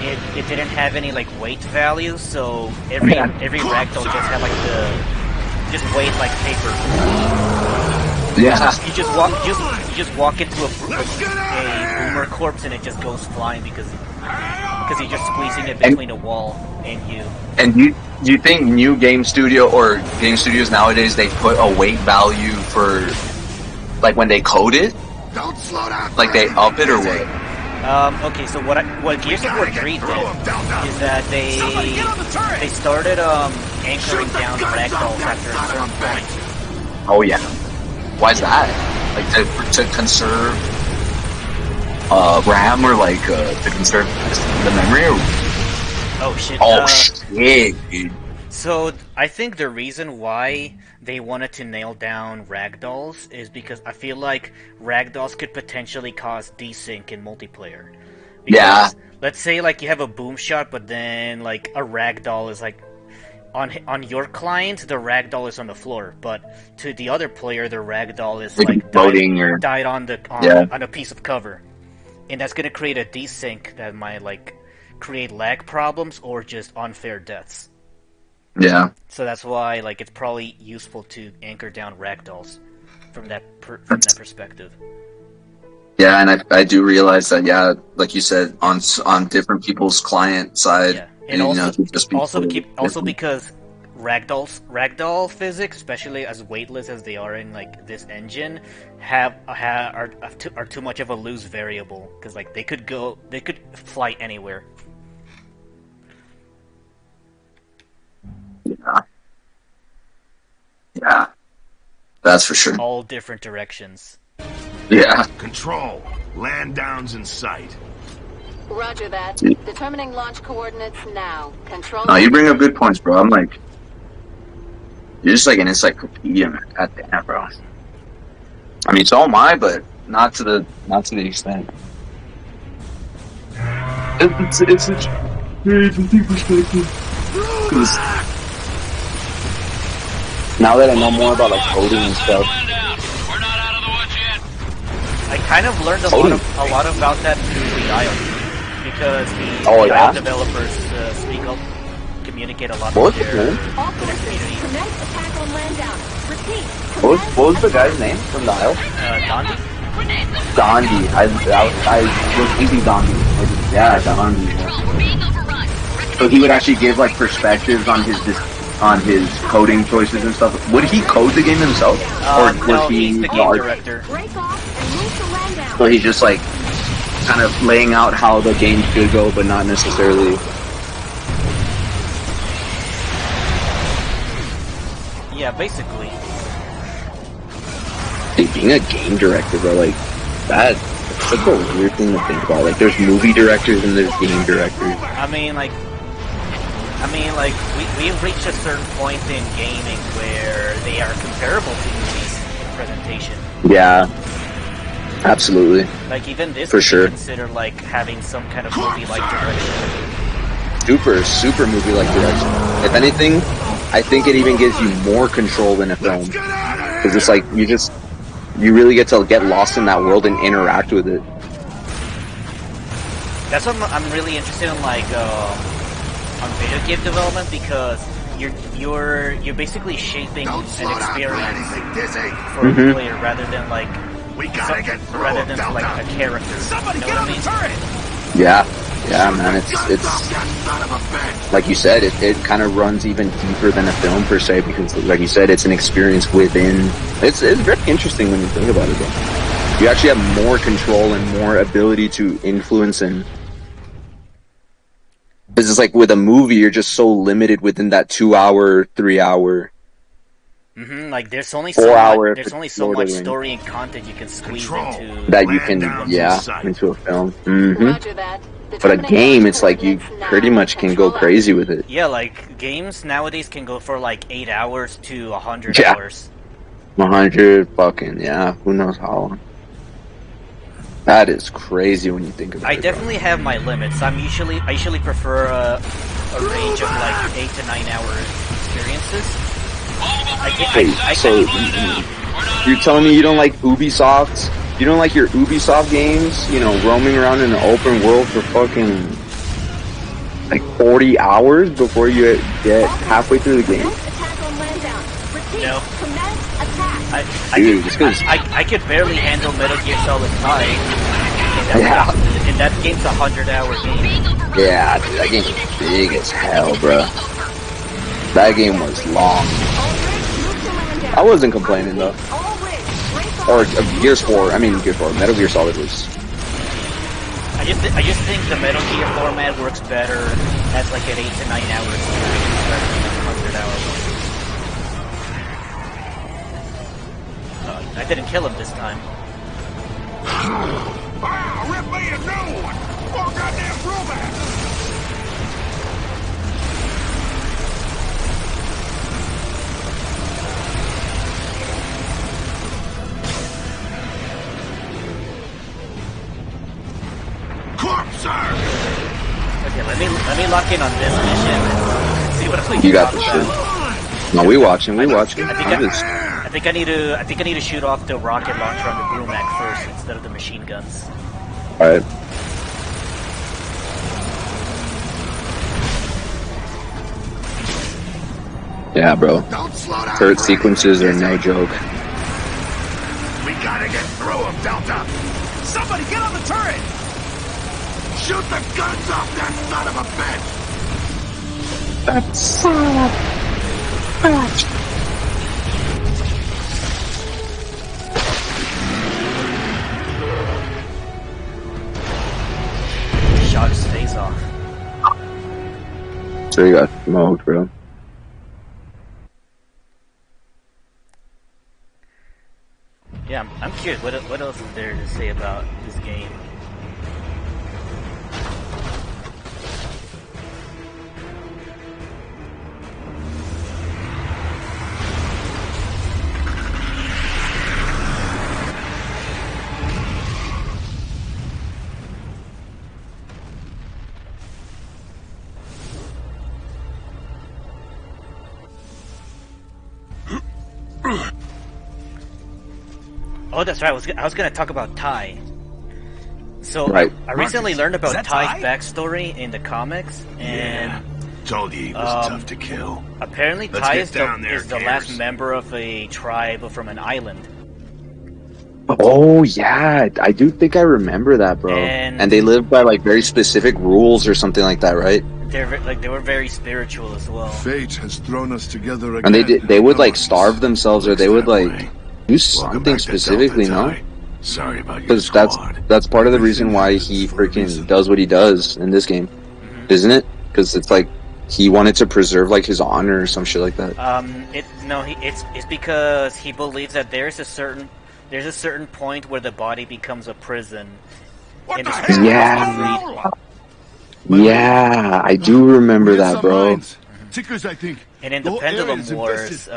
it didn't have any like weight values. So every ragdoll just had like just weighed like paper. Yeah. You just walk into a boomer corpse and it just goes flying because you're just squeezing it between a wall and you. And you think new game studios nowadays they put a weight value for like when they code it? Don't slow down. Like they up it or what? Okay, so what Gears of War 3 did is that they started anchoring down ragdolls after a certain point. Oh yeah. Why is that? Like to conserve RAM or like to conserve the memory? Or... Oh shit. Oh shit, dude. So I think the reason why they wanted to nail down ragdolls is because I feel like ragdolls could potentially cause desync in multiplayer. Because, yeah. Let's say like you have a boom shot, but then like a ragdoll is like on your client, the ragdoll is on the floor, but to the other player, the ragdoll is like died on a piece of cover, and that's gonna create a desync that might like create lag problems or just unfair deaths. Yeah. So that's why like it's probably useful to anchor down ragdolls from that perspective. Yeah, and I do realize that, yeah, like you said, on different people's client side, yeah. And also just because ragdoll physics, especially as weightless as they are in like this engine, are too much of a loose variable because like they could fly anywhere. Yeah, that's for sure. All different directions. Yeah. Control. Land down's in sight. Roger that. Determining launch coordinates now. Control. No, you bring up good points, bro. I'm like, you're just like an encyclopedia, man. God damn, bro. I mean, so am I, but not to the extent. It's such very interesting perspective. Because now that I know more about like coding and stuff. I kind of learned a lot about that through the IO, because the IO developers communicate a lot with their community. What was the guy's name from the IO? Gandhi. I was thinking Gandhi. Yeah, Gandhi. Yeah. So he would actually give like perspectives on his coding choices and stuff. Would he code the game himself, or was he he's the game director? So he's just like kind of laying out how the game should go, but not necessarily. Yeah, basically. Hey, being a game director, bro, like that's such a weird thing to think about. Like, there's movie directors and there's game directors. I mean, we've reached a certain point in gaming where they are comparable to movies in presentation. Yeah. Absolutely. Like even this for sure. Consider like having some kind of movie-like direction. Super movie-like direction. If anything, I think it even gives you more control in a film. Because it's like, you really get to get lost in that world and interact with it. That's what I'm really interested in, like, on video game development, because you're basically shaping an experience for a player rather than like a character. You know what I mean? Yeah, man. It's like you said, it kind of runs even deeper than a film per se, because like you said, it's an experience within. It's very interesting when you think about it, though. You actually have more control and more ability to influence, and because it's like with a movie, you're just so limited within that 2 hour, 3 hour. Like there's only 4 hour. There's only so much story and content you can squeeze into that you can, into a film. But a game, it's like you pretty much can go crazy with it. Yeah, like games nowadays can go for like 8 hours to 100 hours. 100 fucking, who knows how long. That is crazy when you think about it. I definitely have my limits. I usually prefer a range of like 8 to 9 hour experiences. You're telling me you don't like Ubisoft? You don't like your Ubisoft games? You know, roaming around in an open world for fucking like 40 hours before you get halfway through the game? No. Dude, I could barely handle Metal Gear Solid 5. And that game's a 100-hour game. Yeah, dude, that game's big as hell, bro. That game was long. I wasn't complaining though. Or Gears 4. Metal Gear Solid was. I just think the Metal Gear format works better as like an 8 to 9 hour experience rather than a 100-hour one. I didn't kill him this time. Rip me a new one! More goddamn throwback! Okay, let me lock in on this mission and see what else we can You got talk the about. shit. No, we watching. I think I need to shoot off the rocket launcher on the Brumac first instead of the machine guns. Alright. Yeah, bro. Turret sequences are no joke. We gotta get through him, Delta! Somebody get on the turret! Shoot the guns off that son of a bitch! That son of a bitch! Shot stays off. So you got smoked, bro. Yeah, I'm curious. What else is there to say about this game? Oh, that's right. I was gonna talk about Ty. So right. I recently learned about Ty's backstory in the comics, and told you he was tough to kill. Apparently, Ty is the last member of a tribe from an island. Oh yeah, I do think I remember that, bro. And they live by like very specific rules or something like that, right? They were very spiritual as well. Fate has thrown us together again. And they would like starve themselves, or they would like do something specifically, no? Sorry about your Because that's part of the reason why he freaking does what he does in this game, isn't it? Because it's like he wanted to preserve like his honor or some shit like that. It's because he believes that there's a certain point where the body becomes a prison. Yeah, I do remember that, bro. tickers, I think. And in The the whole Pendulum area is Wars, infested.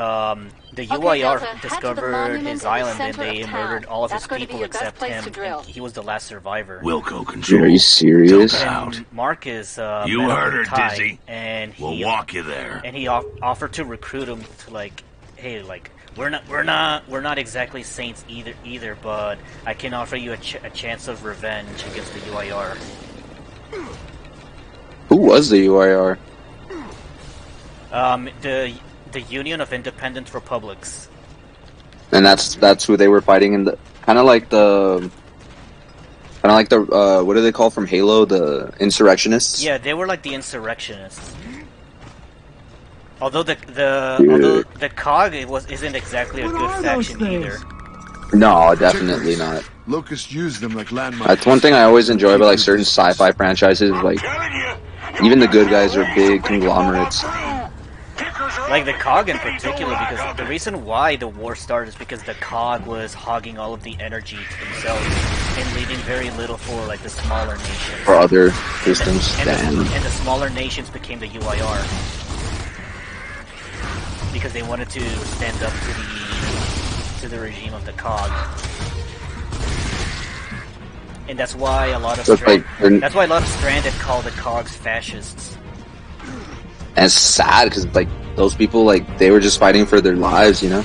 the Okay, UIR Delta, head to the discovered monument his in the island and center they of town. murdered all of That's his going to be people your best except place him. to drill. And he was the last survivor. Wilco Dude, control. are you serious? Delta And out. Marcus You met up heard with her, Ty, Dizzy. and We'll walk you there. And he offered to recruit him to like, hey, like we're not exactly saints either, but I can offer you a chance of revenge against the UIR. Who was the UIR? The Union of Independent Republics. And that's who they were fighting in the kind of like the what do they call from Halo, the insurrectionists? Yeah, they were like the insurrectionists. Although the COG isn't exactly a good faction either. No, definitely not. Locust used them like landmines. That's one thing I always enjoy about like certain sci-fi franchises. Like even the good guys are big conglomerates. Like the COG in particular, because the reason why the war started is because the COG was hogging all of the energy to themselves and leaving very little for like the smaller nations. For other systems. And the smaller nations became the UIR. Because they wanted to stand up to the regime of the COG. And that's why a lot of Stranded call the COGs fascists. And it's sad because like those people, like they were just fighting for their lives, you know.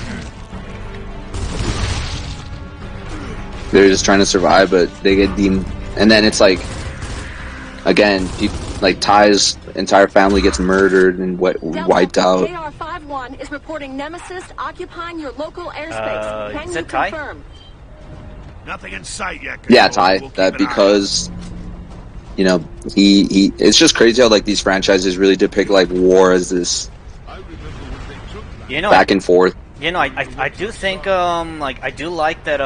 They were just trying to survive, but they get deemed, and then it's like, again, like Ty's entire family gets murdered and wiped out. KR-51 is reporting Nemesis occupying your local airspace. Can you Ty? confirm? Nothing in sight yet. Yeah, Ty. That because. You know, he it's just crazy how like these franchises really depict like war as this back and forth. You know, I do think like I do like that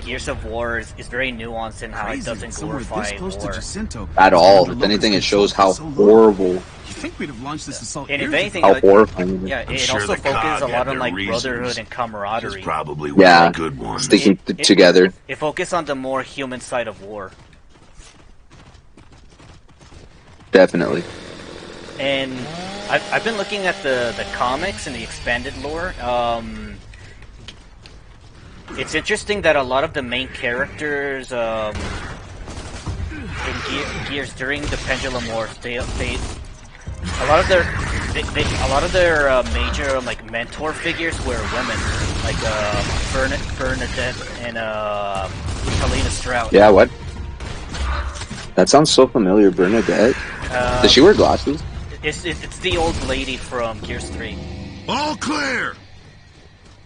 Gears of War is very nuanced in how it doesn't glorify war At all. If anything, it shows how horrible. You think we'd have launched this assault? And if anything, how horrifying. Yeah, it also focuses a lot on like brotherhood and camaraderie. Probably yeah, a good one. Sticking together. It focuses on the more human side of war. Definitely. And I've been looking at the comics and the expanded lore. It's interesting that a lot of the main characters in Gears during the Pendulum Wars, a lot of their major like mentor figures were women, like Bernadette and Helena Strout. Yeah, what? That sounds so familiar, Bernadette. Does she wear glasses? It's the old lady from Gears 3. All clear!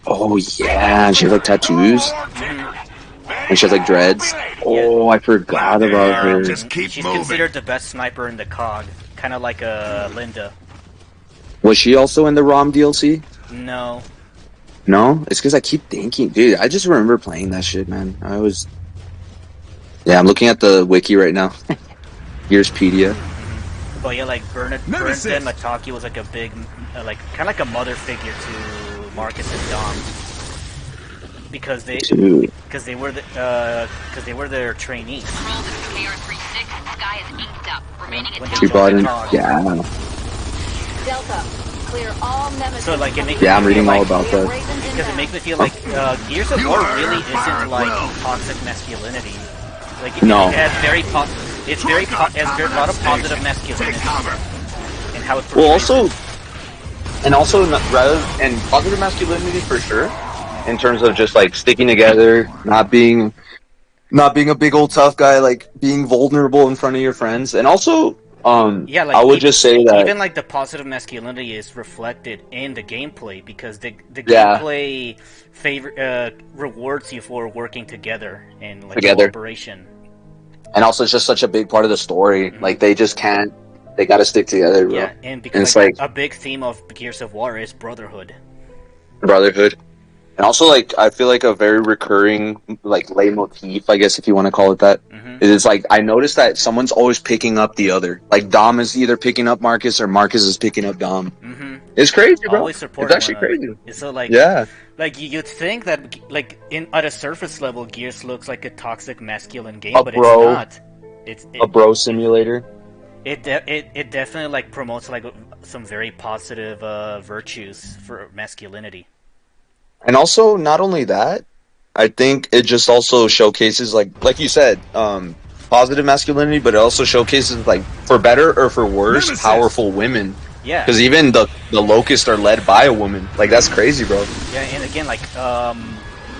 Oh yeah, she has like tattoos. And she has like dreads. Oh, I forgot about her. She's considered the best sniper in the COG. Kind of like Linda. Was she also in the ROM DLC? No. No? It's because I keep thinking, dude, I just remember playing that shit, man. Yeah, I'm looking at the wiki right now. Gearspedia. But yeah, like Bernadette Mataki was like a big, like kind of like a mother figure to Marcus and Dom, because they were their trainees. She brought in, yeah. Delta, clear all Nemesis. So like, I'm reading all about that. Because it makes me feel like Gears of War really isn't like toxic masculinity. Like it has very has a lot of positive masculinity and how it. Well, also positive masculinity for sure, in terms of just like sticking together, not being a big old tough guy, like being vulnerable in front of your friends, and also I would just say that even like the positive masculinity is reflected in the gameplay, because the gameplay rewards you for working together and like cooperation. And also, it's just such a big part of the story. Mm-hmm. Like they got to stick together, bro. Yeah, and because like a big theme of Gears of War is brotherhood. And also, like, I feel like a very recurring, like, leitmotif, I guess, if you want to call it that, is like, I noticed that someone's always picking up the other. Like, Dom is either picking up Marcus, or Marcus is picking up Dom. Mm-hmm. It's crazy, bro. It's actually crazy. So, like, like, you'd think that, like, at a surface level, Gears looks like a toxic masculine game, but it's not. It's a bro simulator. It definitely like promotes like some very positive virtues for masculinity. And also, not only that, I think it just also showcases like you said, positive masculinity, but it also showcases like for better or for worse, Nemesis. powerful women. Yeah. Because even the Locusts are led by a woman. Like that's crazy, bro. Yeah, and again, like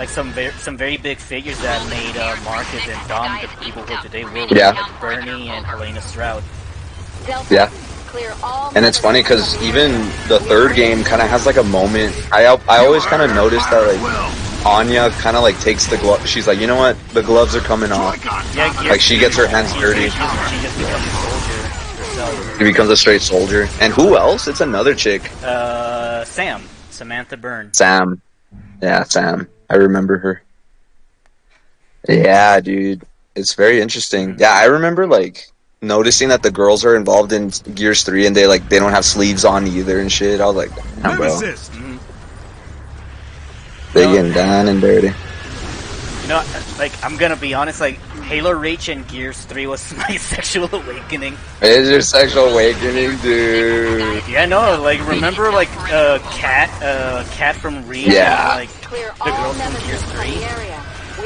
some very big figures that made Marcus and Dom the people who are today were, Yeah. like Bernie and Helena Stroud. Yeah. And it's funny because even the third game kind of has like a moment. I always kind of notice that like Anya kind of like takes the glove. She's like, you know what, the gloves are coming off. Yeah, Like she gets her hands dirty. She just becomes a soldier herself. She becomes a straight soldier. And who else? It's another chick. Samantha Byrne. Sam. Yeah, Sam. I remember her. Yeah, dude. It's very interesting. Yeah, I remember like noticing that the girls are involved in Gears 3 and they don't have sleeves on either and shit. I was like, damn, bro. They getting down and dirty. You know, like I'm gonna be honest, like Halo Reach and Gears 3 was my sexual awakening. It's your sexual awakening, dude. Yeah, no, like remember like Cat from Reach, Yeah. and, like the girls from Gears 3.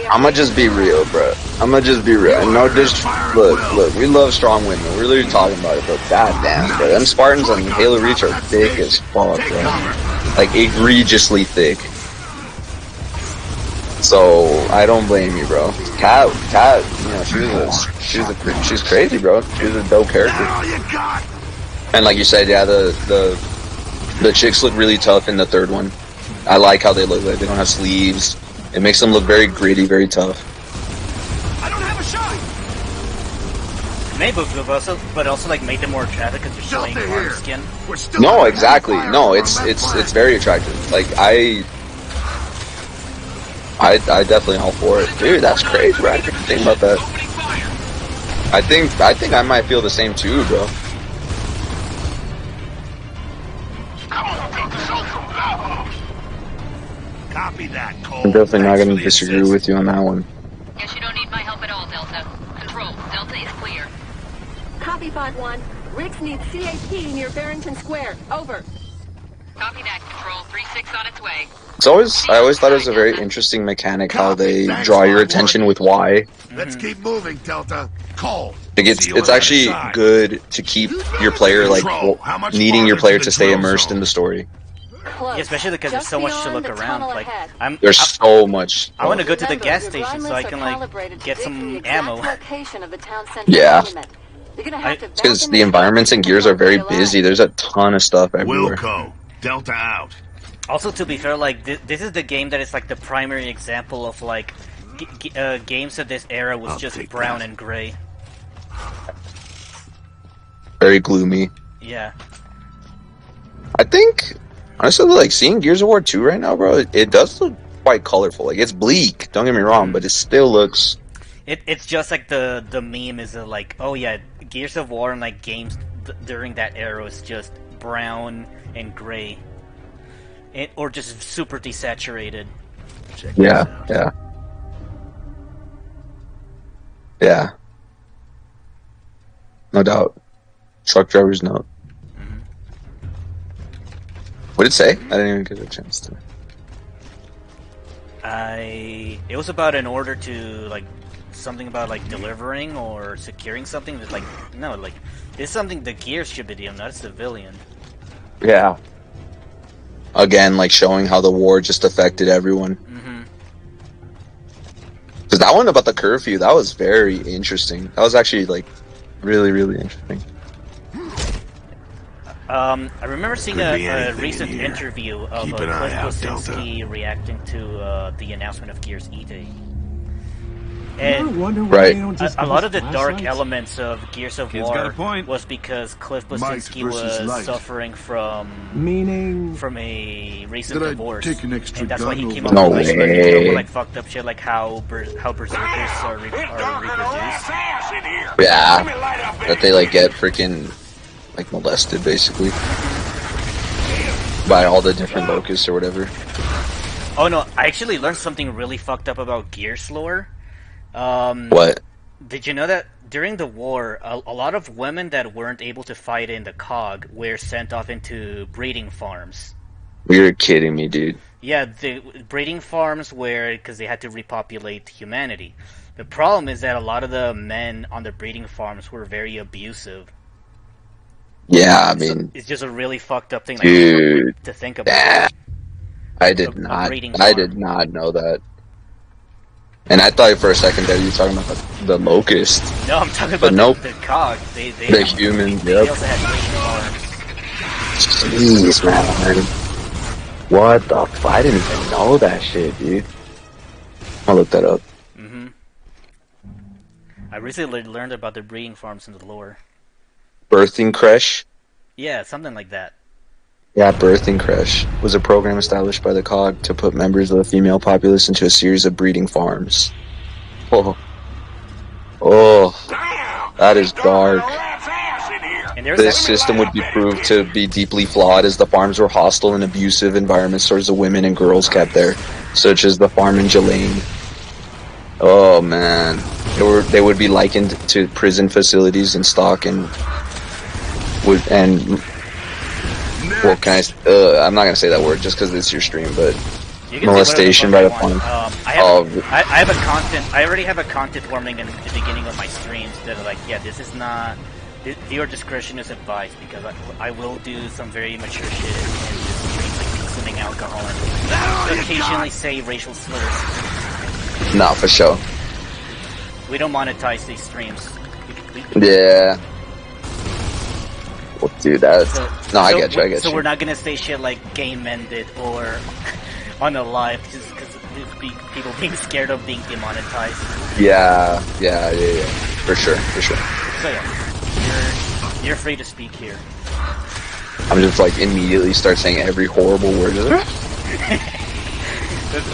I'ma just be real, bro. I'ma just be real. And no, just look, we love strong women. We're literally talking about it, but goddamn, bro, them Spartans on Halo Reach are thick as fuck, bro. Like egregiously thick. So I don't blame you, bro. Kat, you know, she's crazy, bro. She's a dope character. And like you said, yeah, the chicks look really tough in the third one. I like how they look. Like they don't have sleeves. It makes them look very gritty, very tough. I don't have a shot. Maybe, but also like made them more attractive because they're showing arm skin. No, exactly. No, it's very attractive. Like I definitely all for it, dude. That's crazy, bro. I didn't even think about that. I think I might feel the same too, bro. Copy that, Cole. I'm definitely not going to disagree with you on that one. Guess you don't need my help at all, Delta. Control, Delta is clear. Copy 5-1. Riggs needs CAP near Barrington Square. Over. Copy that, Control. 3-6 on its way. I always thought it was a very interesting mechanic how they draw your attention with Y. Let's keep moving, Delta. Cole. Like it's actually good to keep your player needing your player to stay immersed in the story. Yeah, especially because there's so much to look around. Like there's so much. I want to go to the gas station so I can like get some ammo. Yeah. Because the environments in Gears are very busy. There's a ton of stuff everywhere. Wilco, Delta out. Also, to be fair, like this is the game that is like the primary example of like games of this era was just brown and gray. Very gloomy. Yeah. I think honestly, like seeing Gears of War 2 right now, bro, it does look quite colorful. Like it's bleak. Don't get me wrong, but it still looks. It's just like the meme is like, oh yeah, Gears of War and like games during that era is just brown and gray, or just super desaturated. Yeah. No doubt. Truck driver's note. What did it say? I didn't even get a chance to. It was about an order to like something about like delivering or securing something. That's like no, like it's something the Gears should be doing, not a civilian. Yeah. Again, like showing how the war just affected everyone. Because that one about the curfew, that was very interesting. That was actually like really, really interesting. I remember seeing a recent interview of Cliff Blasinski reacting to the announcement of Gears E-Day. And a lot of the dark elements of Gears of War was because Cliff Blasinski was suffering from a recent divorce, and that's why he came up with like fucked up shit, like how berserkers are reproduced. Yeah, that they like get freaking like molested basically by all the different locusts or whatever. Oh no, I actually learned something really fucked up about Gears lore. What? Did you know that during the war, a lot of women that weren't able to fight in the COG were sent off into breeding farms? You're kidding me, dude. Yeah, the breeding farms were because they had to repopulate humanity. The problem is that a lot of the men on the breeding farms were very abusive. Yeah, I mean, so it's just a really fucked up thing, like, dude, to think about. I did not know that. And I thought for a second that you were talking about the locust. No, I'm talking about the COG. The human. They also had breeding farms. Jeez, man. What the fuck? I didn't even know that shit, dude. I'll look that up. Mm-hmm. I recently learned about the breeding farms in the lore. Birthing Creche? Yeah, something like that. Yeah, Birthing Creche was a program established by the COG to put members of the female populace into a series of breeding farms. Oh. Oh. That is dark. This system would be proved to be deeply flawed as the farms were hostile and abusive environments towards the women and girls kept there, such as the farm in Jelaine. Oh man. They would be likened to prison facilities in stock and what can I? I'm not gonna say that word just because it's your stream, but molestation by the farm. I already have a content warning in the beginning of my streams that are like, yeah, this is not. Your discretion is advised because I will do some very mature shit in this stream, like consuming alcohol and occasionally say racial slurs. Nah, for sure. We don't monetize these streams. Yeah. Well, dude, that's... I get you. So we're not gonna say shit like game ended or on a live just because people being scared of being demonetized. Yeah. For sure. So yeah, you're free to speak here. I'm just like immediately start saying every horrible word.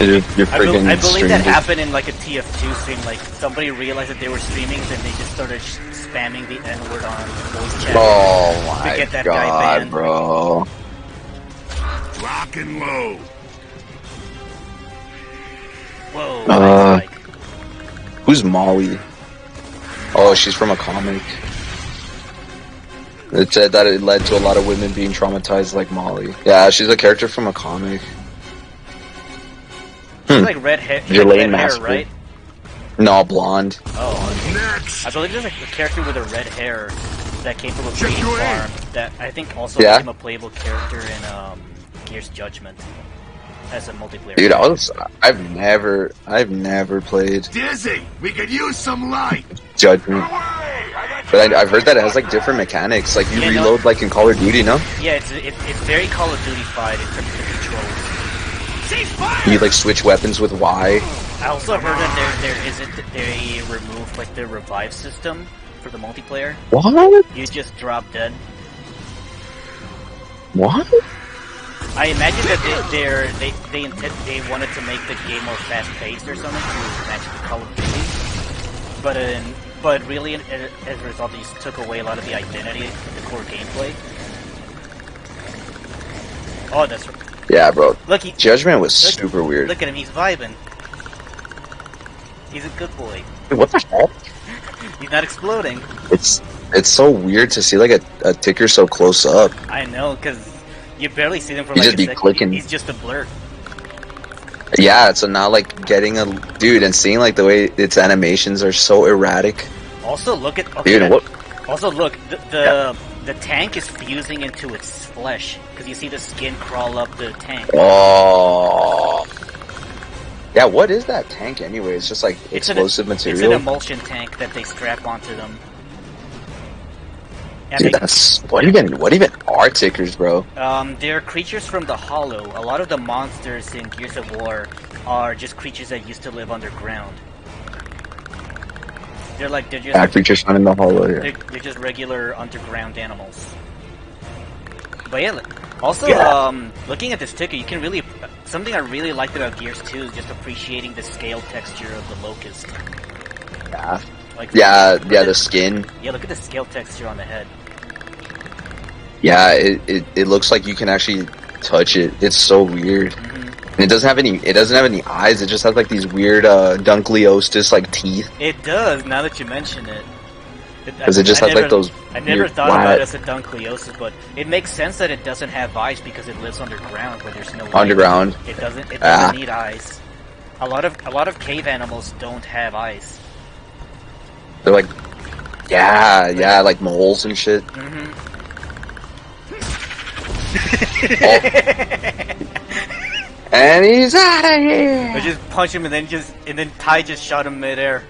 I believe that happened in like a TF2 stream. Like somebody realized that they were streaming, then they just started spamming the N-word on voice chat. Oh my to get that god, guy banned. bro! Lock and load. Whoa. Who's Molly? Oh, she's from a comic. It said that it led to a lot of women being traumatized like Molly. Yeah, she's a character from a comic. She's like red hair, right? No, blonde. Oh, next. I believe there's a character with a red hair that came from a breeding farm that I think also became a playable character in Gears Judgment as a multiplayer. Dude, I've never played Dizzy, we could use some light. Judgment. But I've heard that it has like different mechanics. Like you reload like in Call of Duty, no? Yeah, it's very Call of Duty-fied in terms of the controls. You like switch weapons with Y. I also heard that they removed like the revive system for the multiplayer. What? You just drop dead. What? I imagine that they wanted to make the game more fast-paced or something to match the Call of Duty, but really as a result, they just took away a lot of the identity of the core gameplay. Oh, that's right. Yeah, bro. Look, Judgment was super weird. Look at him, he's vibing. He's a good boy. Dude, what the hell? He's not exploding. It's so weird to see like a ticker so close up. I know, because you barely see them for you like just a be second. clicking. He's just a blur. Yeah, so now like getting a dude and seeing like the way its animations are so erratic. Also, look at Also, look the tank is fusing into its flesh because you see the skin crawl up the tank. Oh. Yeah, what is that tank anyway? It's just like explosive material. It's an emulsion tank that they strap onto them. Dude, that's what even are tickers, bro? They're creatures from the Hollow. A lot of the monsters in Gears of War are just creatures that used to live underground. They're just creatures found in the Hollow. Yeah. They're just regular underground animals. But yeah, also looking at this ticker, you can really something I really liked about Gears 2 is just appreciating the scale texture of the locust. Yeah. Like, the skin. Yeah, look at the scale texture on the head. Yeah, it looks like you can actually touch it. It's so weird. Mm-hmm. And it doesn't have any. It doesn't have any eyes. It just has like these weird Dunkleosteus like teeth. It does. Now that you mention it. Because it just has like those. I never thought about it as a Dunkleosteus, but it makes sense that it doesn't have eyes because it lives underground where there's no light. Underground. It doesn't need eyes. A lot of cave animals don't have eyes. They're like, yeah, like moles and shit. Mm-hmm. Oh. And he's out of here. I just punch him and then Ty just shot him midair.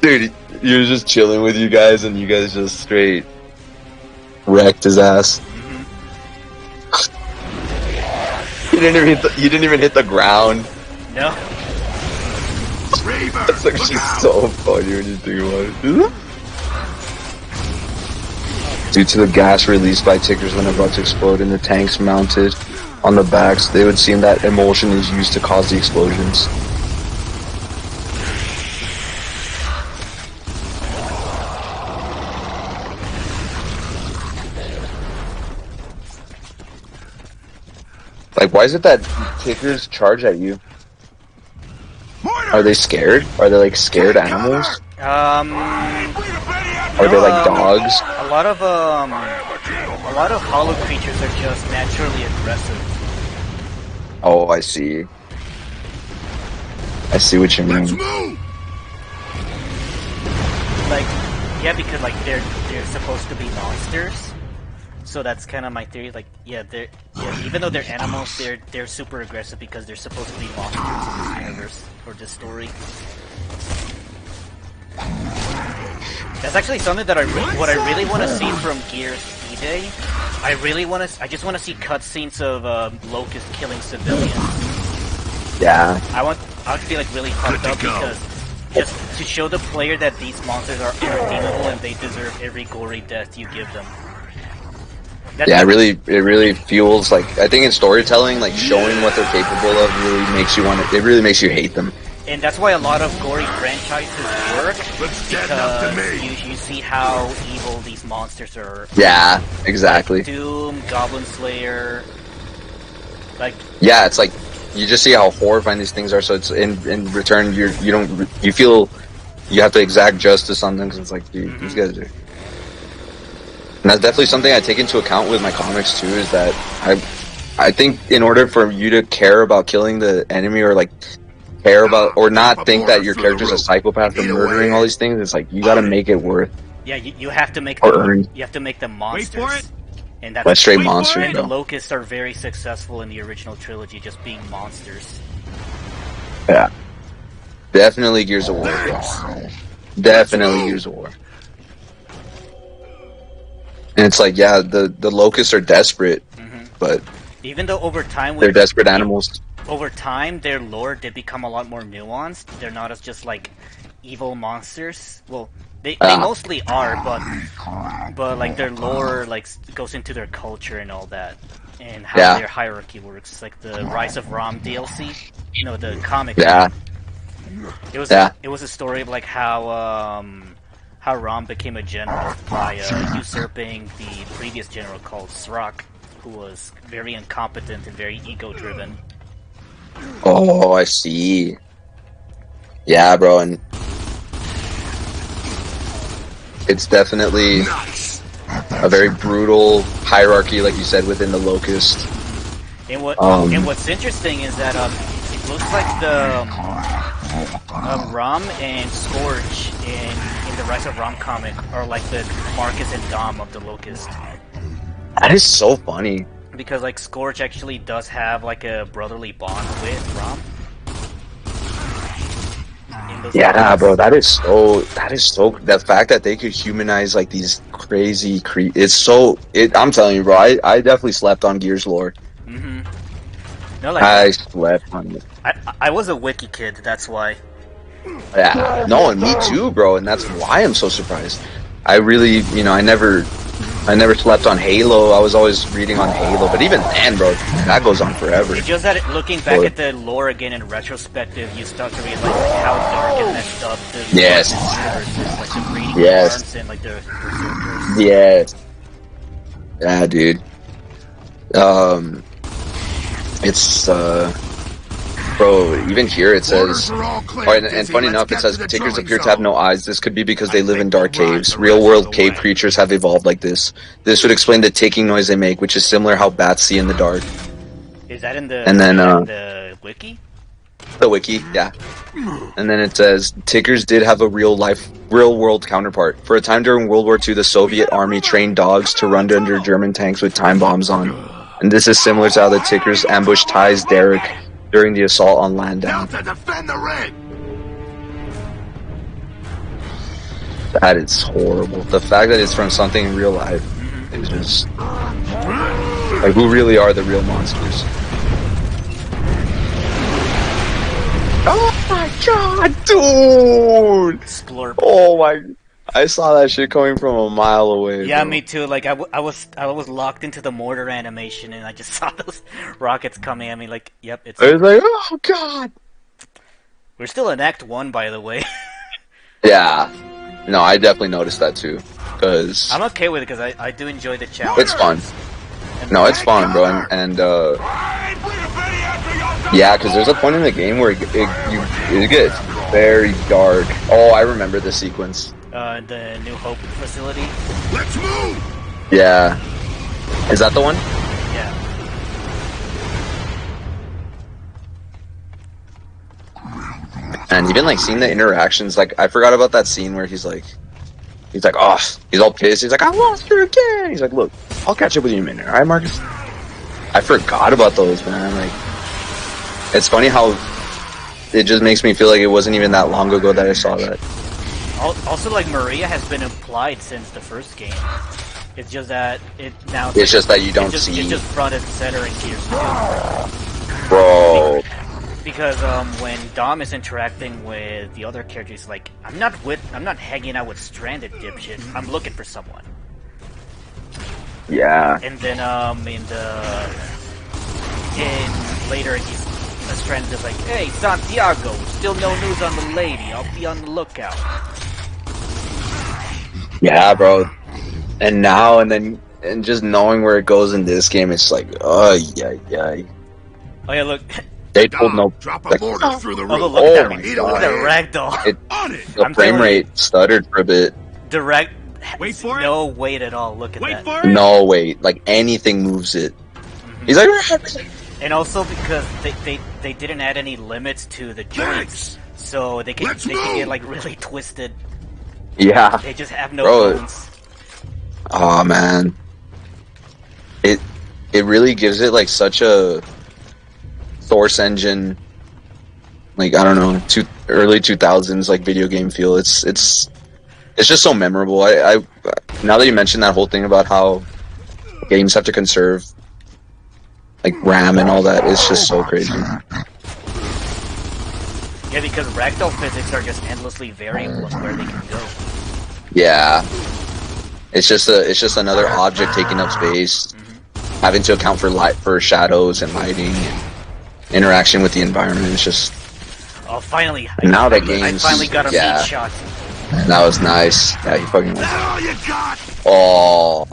Dude, he was just chilling with you guys, and you guys just straight wrecked his ass. Mm-hmm. You didn't even hit the ground. No. That's actually so funny when you think about it. Due to the gas released by tickers when about to explode in the tanks mounted on the backs, they would seem that emulsion is used to cause the explosions. Like, why is it that tickers charge at you? Are they scared? Are they like scared animals? Are they like dogs? A lot of hollow creatures are just naturally aggressive. Oh, I see. I see what you mean. Like, yeah, because like they're supposed to be monsters. So that's kind of my theory. Like, even though they're animals, they're super aggressive because they're supposed to be monsters in this universe or this story. That's actually something that what I really want to see from Gears E-Day. I just want to see cutscenes of Locust killing civilians. Yeah. I want to be like really pumped up because just to show the player that these monsters are irredeemable and they deserve every gory death you give them. Yeah, it really feels like, I think in storytelling, like showing what they're capable of really makes you it really makes you hate them. And that's why a lot of gory franchises work, because you see how evil these monsters are. Yeah, exactly. Like Doom, Goblin Slayer, like... Yeah, it's like, you just see how horrifying these things are, so it's in return, you feel you have to exact justice on them, because it's like, dude, these guys are... And that's definitely something I take into account with my comics too, is that I think in order for you to care about killing the enemy or like care about or not think that your character's a psychopath for murdering all these things, it's like you gotta make it worth. Yeah, you have to make them monsters. Wait for it. And that's like straight monsters. And the Locusts are very successful in the original trilogy, just being monsters. Yeah. Definitely Gears of War, bro. Definitely Gears of War. And it's like, yeah, the Locusts are desperate, but even though over time they're desperate animals. Over time, their lore did become a lot more nuanced. They're not as just like evil monsters. Well, they mostly are, but like their lore like goes into their culture and all that, and how their hierarchy works. Like the Rise of Rom DLC, the comic. Yeah. It was a story of like how Rom became a general by usurping the previous general called Srock, who was very incompetent and very ego-driven. Oh, I see. Yeah, bro, and it's definitely a very brutal hierarchy, like you said, within the Locust. And what's interesting is that it looks like the Rom and Scourge in the Rise of Rom comic are like the Marcus and Dom of the Locust. That is so funny. Because like Scourge actually does have like a brotherly bond with Rom. Yeah, bro, that is so. The fact that they could humanize like these crazy I'm telling you, bro. I definitely slept on Gears lore. No, like, I slept on it. I was a wiki kid, that's why. Yeah, no, and me too, bro, and that's why I'm so surprised. I really, I never slept on Halo. I was always reading on Halo, but even then, bro, that goes on forever. It's just that looking back at the lore again in retrospective, you start to realize like, how dark and messed up the universe is. Like the breeding farms and like the berserkers. Yes. Yeah, dude. It's bro. Even here it says, and funny enough, it says tickers appear to have no eyes. This could be because they live in dark caves. Real-world cave creatures have evolved like this. This would explain the ticking noise they make, which is similar how bats see in the dark. Is that in the the wiki? The wiki, yeah. And then it says tickers did have a real-world counterpart. For a time during World War II, the Soviet army trained dogs to run under German tanks with time bombs on. And this is similar to how the tickers ambushed Ty's Derrick during the assault on Landau. That is horrible. The fact that it's from something in real life is just like, who really are the real monsters? Oh my god, dude! Splurp. Oh my! I saw that shit coming from a mile away. Yeah, bro. me too. Like I was locked into the mortar animation, and I just saw those rockets coming at me. Like, yep, it's. I was like, oh god! We're still in Act 1, by the way. Yeah. No, I definitely noticed that too. Cause I'm okay with it because I do enjoy the challenge. it's fun. No, it's fun, bro, and yeah, because there's a point in the game where it gets very dark. Oh, I remember the sequence. The New Hope facility. Let's move. Yeah, is that the one? Yeah. And even like seeing the interactions, like I forgot about that scene where he's like, oh, he's all pissed. He's like, I lost her again. He's like, look, I'll catch up with you in a minute, all right, Marcus? I forgot about those, man. Like, it's funny how it just makes me feel like it wasn't even that long ago that I saw that. Also, like, Maria has been implied since the first game. It's just that it's just that you don't see. It's just front and center in Gears 2. Bro. Because when Dom is interacting with the other characters, like, I'm not hanging out with stranded dipshit. I'm looking for someone. Yeah. And then later he's stranded is like, hey, Santiago, still no news on the lady. I'll be on the lookout. Yeah, bro. And now and just knowing where it goes in this game, it's like, oh yeah. Oh yeah, look. They told no. Drop a mortar through the roof. Look at that ragdoll. The frame rate stuttered for a bit. Wait for it. No wait at all. Look at that. For it. No wait, like anything moves it. He's like. And also because they didn't add any limits to the joints, so they can get like really twisted. Yeah. They just have no bones. Oh man. It really gives it like such a Source engine, like, I don't know, early 2000s like video game feel. It's just so memorable. I now that you mentioned that whole thing about how games have to conserve like RAM and all that, it's just so crazy. Yeah, because ragdoll physics are just endlessly variable of where they can go. Yeah, it's just another object taking up space, having to account for shadows and lighting. And interaction with the environment is just. Oh, finally! Now that I finally got a meat shot. That was nice. Yeah, he fucking. Oh,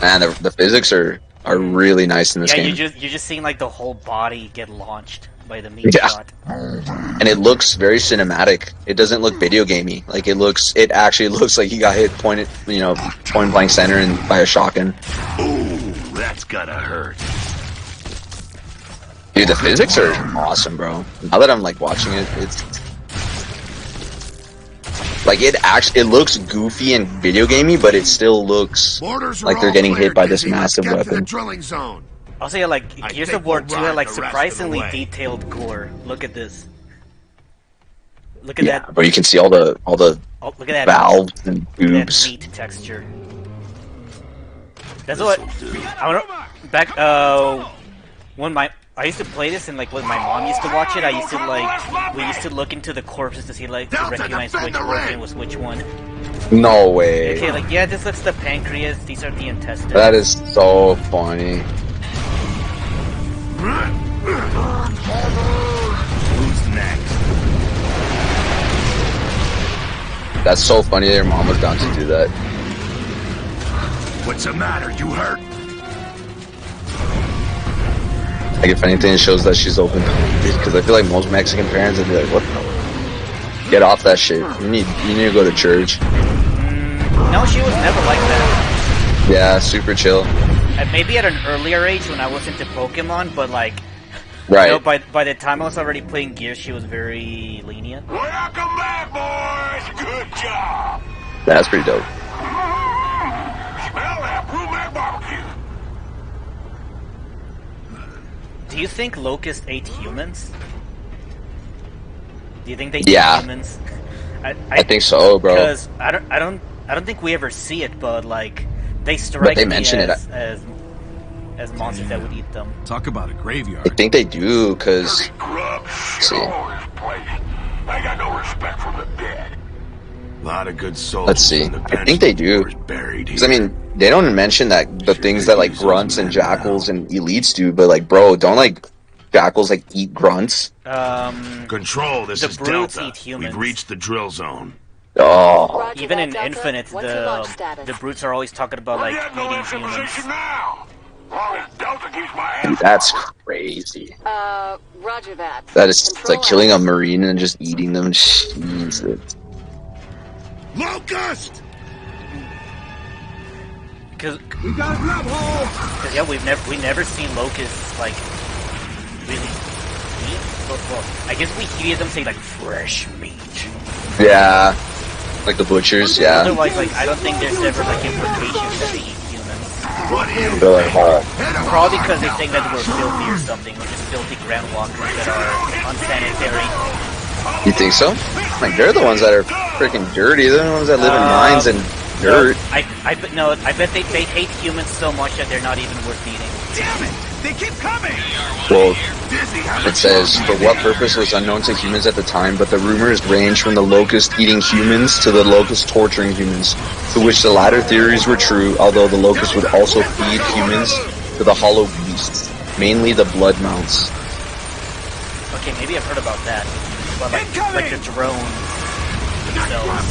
man, the physics are really nice in this game. Yeah, you're just seeing like the whole body get launched by the meat shot. And it looks very cinematic. It doesn't look video gamey. Like it actually looks like he got hit point blank center and by a shotgun. Ooh, that's gotta hurt. Dude, the physics are awesome, bro. Now that I'm like watching it, it's like it looks goofy and video gamey, but it still looks like they're getting hit by this massive weapon. I'll say like Gears of War 2 had like surprisingly detailed gore. Look at this. Look at that. But you can see all the look at that valves and boobs. That meat texture. That's what I want back when I used to play this and like when my mom used to watch it, we used to look into the corpses to see like to recognize which organ was which one. No way. Okay, like, yeah, this looks the pancreas, these are the intestines. That is so funny. Who's next? That's so funny that your mom was down to do that. What's the matter? You hurt? Like, if anything, it shows that she's open. Because I feel like most Mexican parents would be like, what the? Get off that shit. You need to go to church. No, she was never like that. Yeah, super chill. Maybe at an earlier age when I was into Pokemon, but like, right. You know, by the time I was already playing Gears, she was very lenient. Welcome back, boys. Good job. That's pretty dope. Smell that Brumac barbecue. Do you think Locust ate humans? Do you think they eat humans? I think so, bro. Because I don't think we ever see it, but like they strike me as monsters that would eat them. Talk about a graveyard. I think they do, because See. I got no respect for the dead. A lot of good souls. Let's see. I think they do. Because I mean, they don't mention that the things that like grunts and jackals and elites do, but like, bro, don't like jackals like eat grunts? Control, this is Delta. We've reached the drill zone. Oh. Even in Infinite, the brutes are always talking about like eating humans. Dude, that's crazy. Roger that. That is like killing a marine and just eating them. Jesus. Locust! Because we got a grab hole. Because yeah, we never seen locusts like really eat. Well, I guess we hear them say like fresh meat. Yeah, like the butchers. Yeah. Otherwise, like I don't think there's ever like implications that they eat humans. They're like, oh. Probably because they think that we're filthy or something. We're just filthy groundwalkers that are unsanitary. You think so? Like they're the ones that are freaking dirty. They're the ones that live in mines and dirt. No, I bet they hate humans so much that they're not even worth eating. Damn it! They keep coming! Well, it says, for what purpose was unknown to humans at the time, but the rumors range from the locust eating humans to the locust torturing humans, to which the latter theories were true, although the locust would also feed humans to the hollow beasts, mainly the blood mounts. Okay, maybe I've heard about that. But like the drones themselves.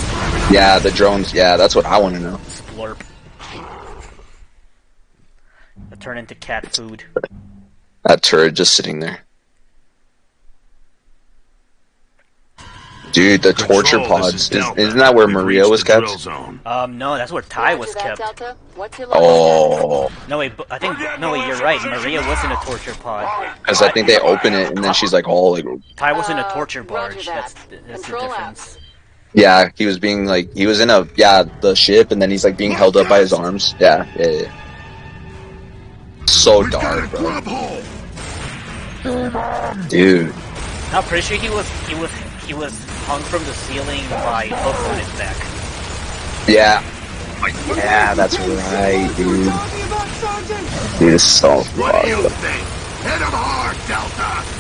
Yeah, the drones, yeah, that's what I want to know. Splurp. They turn into cat food. That turret just sitting there. Dude, the torture pods. Isn't that where Maria was kept? No, that's where Ty was kept. Oh. No wait, I think you're right. Maria was in a torture pod. Because I think they open it and then she's like all like. Ty was in a torture barge. That's the difference. Yeah, he was being like he was in the ship and then he's like being held up by his arms. Yeah. So dark, bro. Dude. I'm pretty sure he was hung from the ceiling by hooks on his neck. Yeah. Yeah, that's right, dude. Dude, it's so fucked.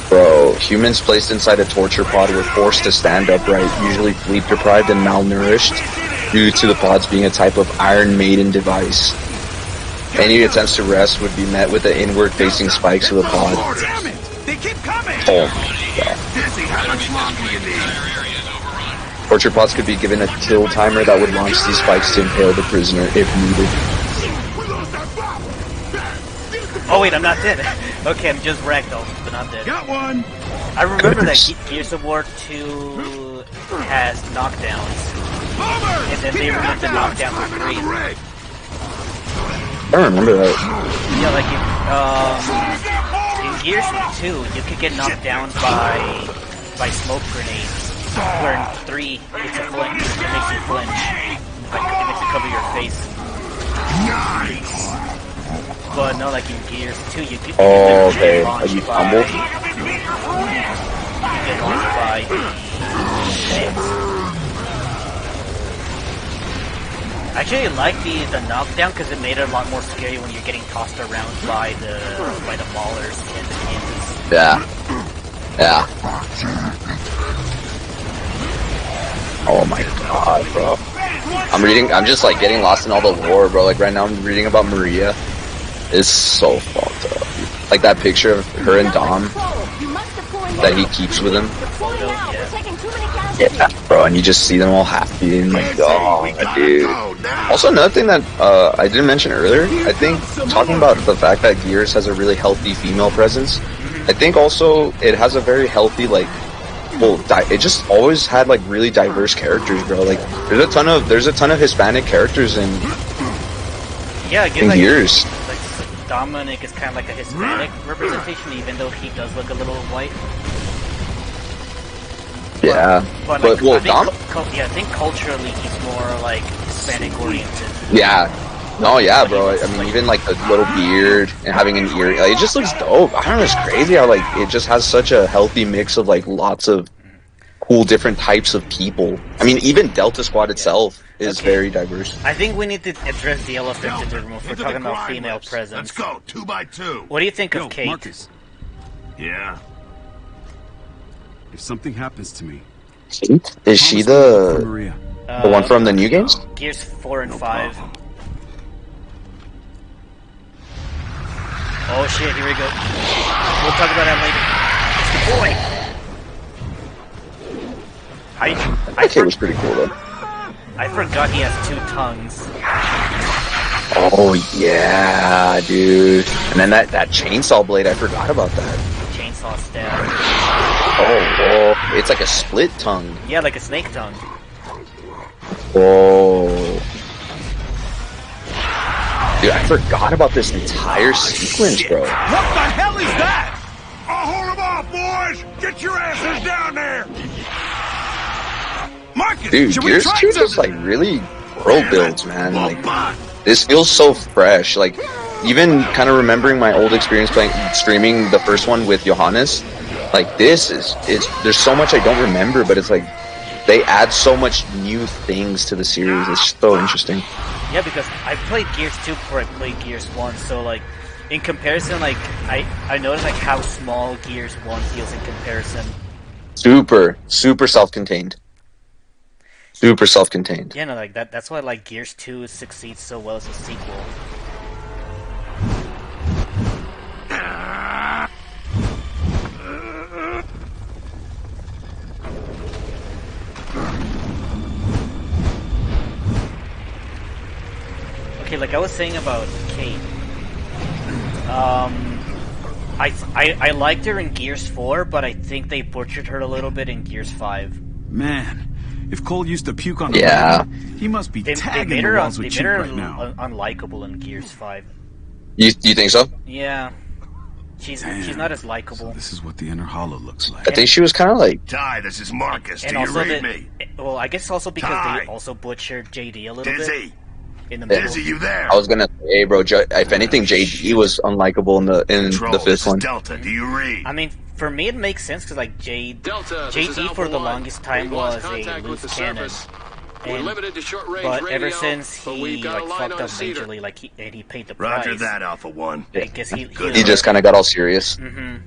Bro, humans placed inside a torture pod were forced to stand upright, usually sleep deprived and malnourished, due to the pods being a type of Iron Maiden device. Any attempts to rest would be met with the inward-facing spikes of the pod. Damn it! They keep coming! Oh my god. Torture pods could be given a kill timer that would launch these spikes to impale the prisoner if needed. Oh wait, I'm not dead. Okay, I'm just ragdolled, but I'm dead. Got one! I remember that Gears of War 2 has knockdowns. And then they removed the knockdown for free. I don't remember that. Yeah, like in Gears 2, you could get knocked down by smoke grenades. Where in 3, it's a flinch. It makes you flinch. Like, it makes you cover your face. Nice. But no, like in Gears 2, you could okay. Are you fumble? You get launched by shit. I actually like the knockdown because it made it a lot more scary when you're getting tossed around by the maulers and the cannons. Yeah. Oh my god, bro. I'm just like getting lost in all the lore, bro. Like right now I'm reading about Maria. It's so fucked up. Like that picture of her and Dom that he keeps with him. Yeah, bro, and you just see them all happy and like, oh, dude. Also, another thing that I didn't mention earlier, I think, talking about the fact that Gears has a really healthy female presence, I think also it has a very healthy like. Well, it just always had like really diverse characters, bro. Like there's a ton of Hispanic characters in Gears. Like Dominic is kind of like a Hispanic representation, even though he does look a little white. Yeah, but well, I think culturally he's more like Hispanic oriented. Yeah. No, yeah, bro. I mean, even like the little beard and having an ear, like, it just looks dope. I don't know, it's crazy how like it just has such a healthy mix of like lots of cool different types of people. I mean, even Delta Squad itself is very diverse. I think we need to address the elephant in the room if we're talking about female presence. Let's go, 2 by 2. What do you think of Kate? Marcus. Yeah. If something happens to me, Kate? Is she the one from the new games? Gears 4 and 5. Oh shit, here we go. We'll talk about that later. It's the boy! That kid was pretty cool though. I forgot he has 2 tongues. Oh yeah, dude. And then that chainsaw blade, I forgot about that. Chainsaw stab. Oh, it's like a split tongue. Yeah, like a snake tongue. Oh. Dude, I forgot about this entire sequence, bro. What the hell is that? I'll hold them off, boys! Get your asses down there! Marcus, dude, Gears 2 just like really world builds, man. Like, this feels so fresh. Like, even kind of remembering my old experience streaming the first one with Johannes, like there's so much I don't remember, but it's like they add so much new things to the series. It's so interesting. Yeah, because I played Gears 2 before I played Gears 1, so like in comparison, like I noticed like how small Gears 1 feels in comparison. Super self-contained. Super self-contained. Yeah, no, like that's why like Gears 2 succeeds so well as a sequel. Okay, like I was saying about Kate, I liked her in Gears 4, but I think they butchered her a little bit in Gears 5. Man, if Cole used to puke on the road, he must be tagging the walls with cheek right now. Unlikable in Gears 5. You think so? Yeah. She's not as likable. So this is what the inner hollow looks like. I think she was kind of like... Ty, this is Marcus. Do you read me? Well, I guess also because they also butchered JD a little bit. In the middle. Dizzy, you there? I was gonna say, bro, if anything, JD was unlikable in the fifth one. Delta, do you read? I mean, for me it makes sense because like JD for the longest time was a loose cannon. But ever since he like fucked up majorly, like he paid the price. Roger that, Alpha 1. I guess he just kind of got all serious. Mm-hmm.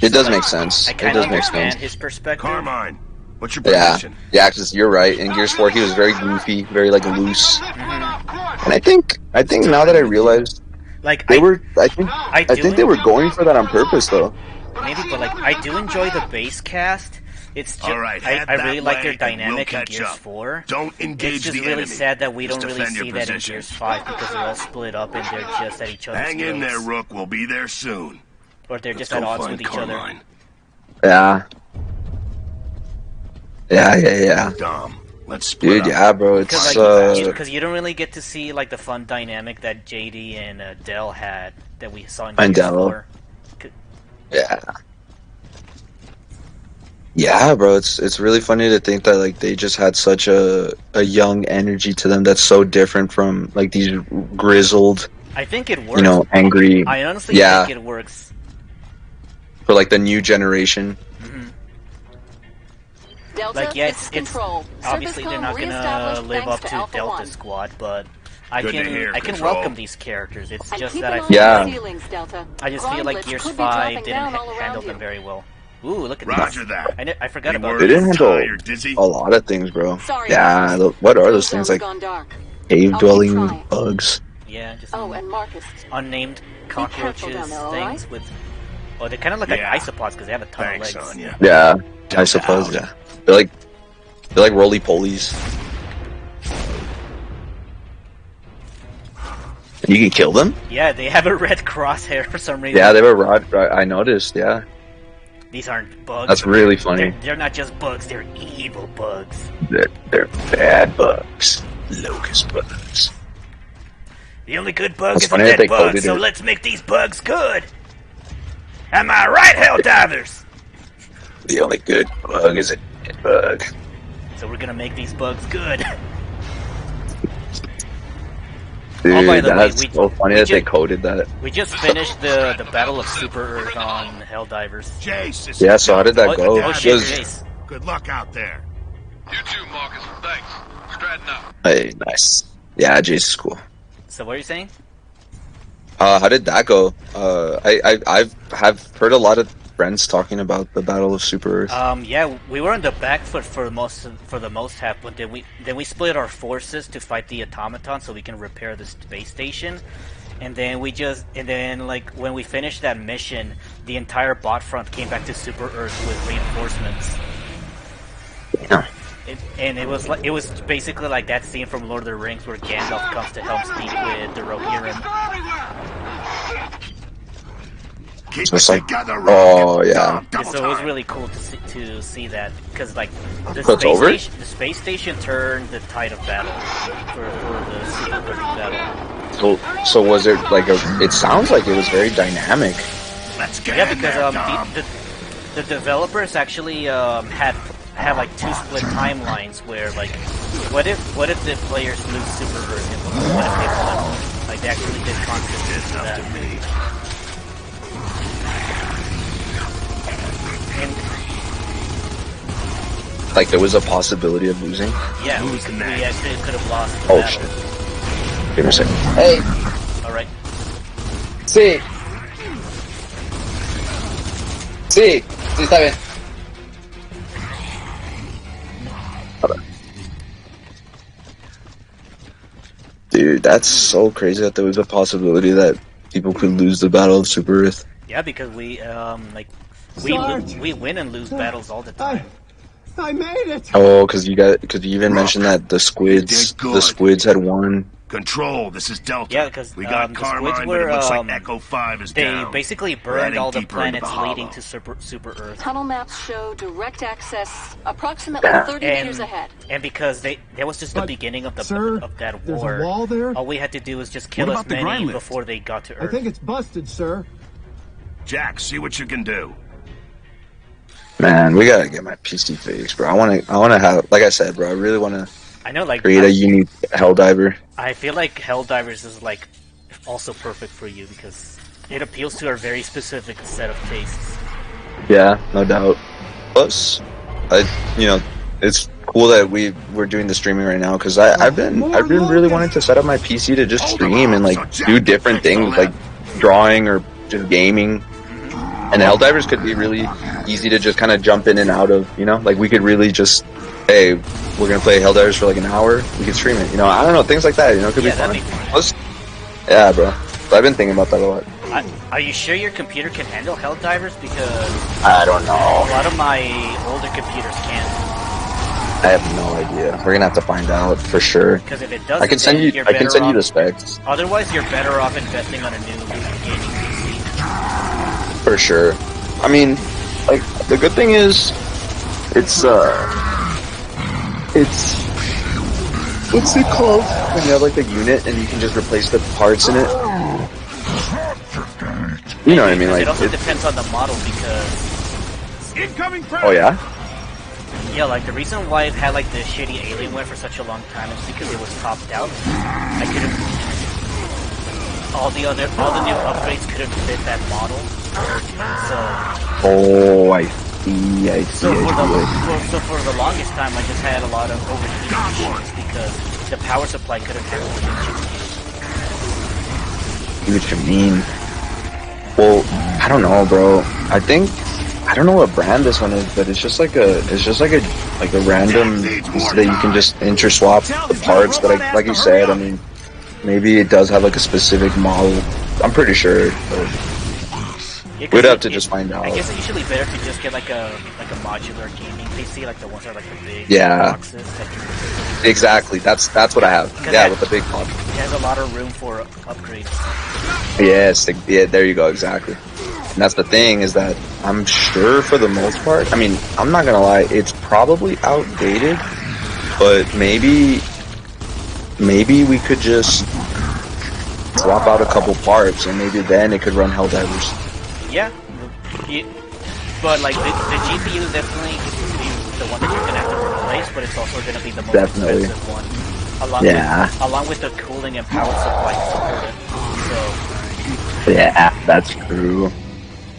It does make sense. I kind of understand his perspective. Carmine, what's your position? Yeah, because you're right. In Gears 4, he was very goofy, very like loose. And I think now that I realized, like I think they were going for that on purpose, though. Maybe, but like I do enjoy the base cast. It's just, I really like their dynamic in Gears 4. Don't engage it's just the really enemy. Sad that we Just don't really defend your see that in position. Gears 5 because they're all split up and they're just at each other's Hang in throats. there, Rook. We'll be there soon. Or they're just at odds with each other. Yeah. Yeah. Dom, let's split Dude, up. yeah, bro. It's because you don't really get to see like the fun dynamic that JD and Dell had that we saw in Gears 4. Yeah. Yeah, bro, it's really funny to think that like they just had such a young energy to them that's so different from like these grizzled, I think it works. You know, angry. I honestly think it works for like the new generation. Delta, like it's control. Obviously they're not gonna live up to Delta Squad, but I can welcome these characters. It's just that I just feel like Gears 5 didn't handle them very well. Ooh, look at Roger that. I forgot about They didn't handle a lot of things, bro. Yeah, what are those things like cave-dwelling bugs? Yeah, just and Marcus. Unnamed cockroaches things with. Oh, they're kind of like isopods because they have a ton of legs. Yeah, I suppose. Yeah, they're like roly polies. You can kill them? Yeah, they have a red crosshair for some reason. Yeah, they were rod. I noticed. Yeah. These aren't bugs. That's really funny. They're not just bugs. They're evil bugs. They're bad bugs. Locust bugs. The only good bug That's is funny a that they dead bug, coded so it. let's make these bugs good. Am I right, Helldivers? The only good bug is a dead bug. So we're gonna make these bugs good. Dude, Oh, by the way, that's so funny that they just- coded that. We just finished the Battle of Super Earth on Helldivers. Jace, this Yeah, is so how did that Oh, go? oh shit, Because- Jace. Good luck out there. You too, Marcus. Thanks. Stratton up. Hey, nice. Yeah, Jace is cool. So what are you saying? How did that go? I've heard a lot of friends talking about the Battle of Super Earth. Yeah, we were on the back foot for the most half, but then we split our forces to fight the automaton so we can repair the space station. And then like when we finished that mission, the entire bot front came back to Super Earth with reinforcements. Yeah. It was basically like that scene from Lord of the Rings where Gandalf comes to Helm's Deep with the Rohirrim. Keep So it's it like, together, oh Rocket. yeah. Double So it was time. really cool to see that because like the So it's over? the space station turned the tide of battle for the Super Earth battle. So was it like it sounds like it was very dynamic. Let's get Yeah, in because there, Dom. the developers actually had like two split timelines where like what if the players lose Super Earth and what if they won? Like they actually did concept It's to up that. to me. And Like there was a possibility of losing. yeah, Who's we next? actually could have lost the Oh battle. shit. Give me a second. Hey, All right. sí. Sí, sí está bien. Dude, that's so crazy that there was a possibility that people could lose the Battle of Super Earth. Yeah, because we Sarge! we win and lose battles all the time. I made it! Oh, because you even mentioned that the squids, did good. the squids had won. Control, this is Delta. Yeah, because we got the squids Carmine, were, but it looks like Echo 5 is they down. basically We're burned heading all the deeper into planets the leading hollow. to Super Earth. Tunnel maps show direct access approximately 30 meters ahead. And because that was just the But, beginning of sir, of that there's a war. wall there? All we had to do was just kill What as about the many grind lift? before they got to I Earth. think it's busted, sir. Jack, see what you can do. Man, we gotta get my PC fixed, bro. I wanna have, like I said, bro. I really wanna I know, like create a unique Helldiver. I feel like Helldivers is like also perfect for you because it appeals to our very specific set of tastes. Yeah, no doubt. Plus, it's cool that we're doing the streaming right now because I've been really wanting to set up my PC to just stream and like do different things like drawing or just gaming. And Helldivers could be really easy to just kind of jump in and out of, like we could really just, hey, we're gonna play Helldivers for like an hour, we could stream it, I don't know, things like that, could be fun. Plus, yeah, bro. So I've been thinking about that a lot. Are you sure your computer can handle Helldivers? Because I don't know. a lot of my older computers can't. I have no idea. We're gonna have to find out for sure. Because if it doesn't, I can send you. you're I can better send you off- the specs Otherwise, you're better off investing on a new gaming PC. for sure. I mean, like the good thing is, it's what's it called? When you have like the unit and you can just replace the parts in it. You know what I mean? Like It also depends on the model because Incoming oh yeah. yeah, like the reason why it had like the shitty Alienware for such a long time is because it was topped out. I couldn't. All the new upgrades couldn't fit that model. So. Oh, I see. So for the longest time, I just had a lot of overheating issues because the power supply couldn't handle the See what you mean. Well, I don't know, bro. I don't know what brand this one is, but it's just like a random piece that you can just interswap the parts. But like you said, I mean, maybe it does have like a specific model. I'm pretty sure. But we'd have to just find out. I guess it's usually better to just get like a modular gaming PC, like the ones that are like the big Yeah. boxes that you Exactly. That's what I have. Yeah, with the big pump. It has a lot of room for upgrades. Yes. Yeah. There you go. Exactly. And that's the thing is that I'm sure for the most part. I mean, I'm not gonna lie. It's probably outdated, but maybe we could just swap out a couple parts, and maybe then it could run Helldivers. Yeah. But like the GPU is definitely the one that you're gonna have to replace, but it's also gonna be the most expensive one. Along with the cooling and power supply to support it. So yeah, that's true.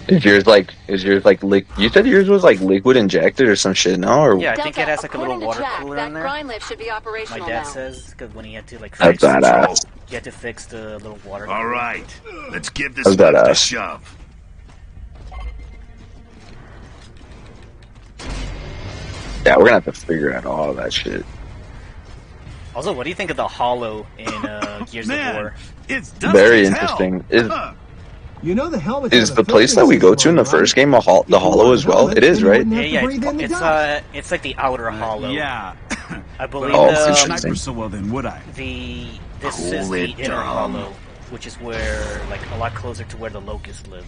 Is yours like you said yours was like liquid injected or some shit, no? Or yeah, I think it has like a little water cooler in there. Should be operational My dad now. says because when he had to like that's badass. You had to fix the little water All cooler. right, let's give this lift a shove. Yeah, we're gonna have to figure out all that shit. Also, what do you think of the Hollow in Gears of War? It's very interesting. You know the helmet is the place that we go to in the first game the Hollow as well? It is, right? Yeah, it's like the outer Hollow. Yeah. I believe. Sniper so well, then would I? This is the inner Hollow, which is where like a lot closer to where the Locusts live.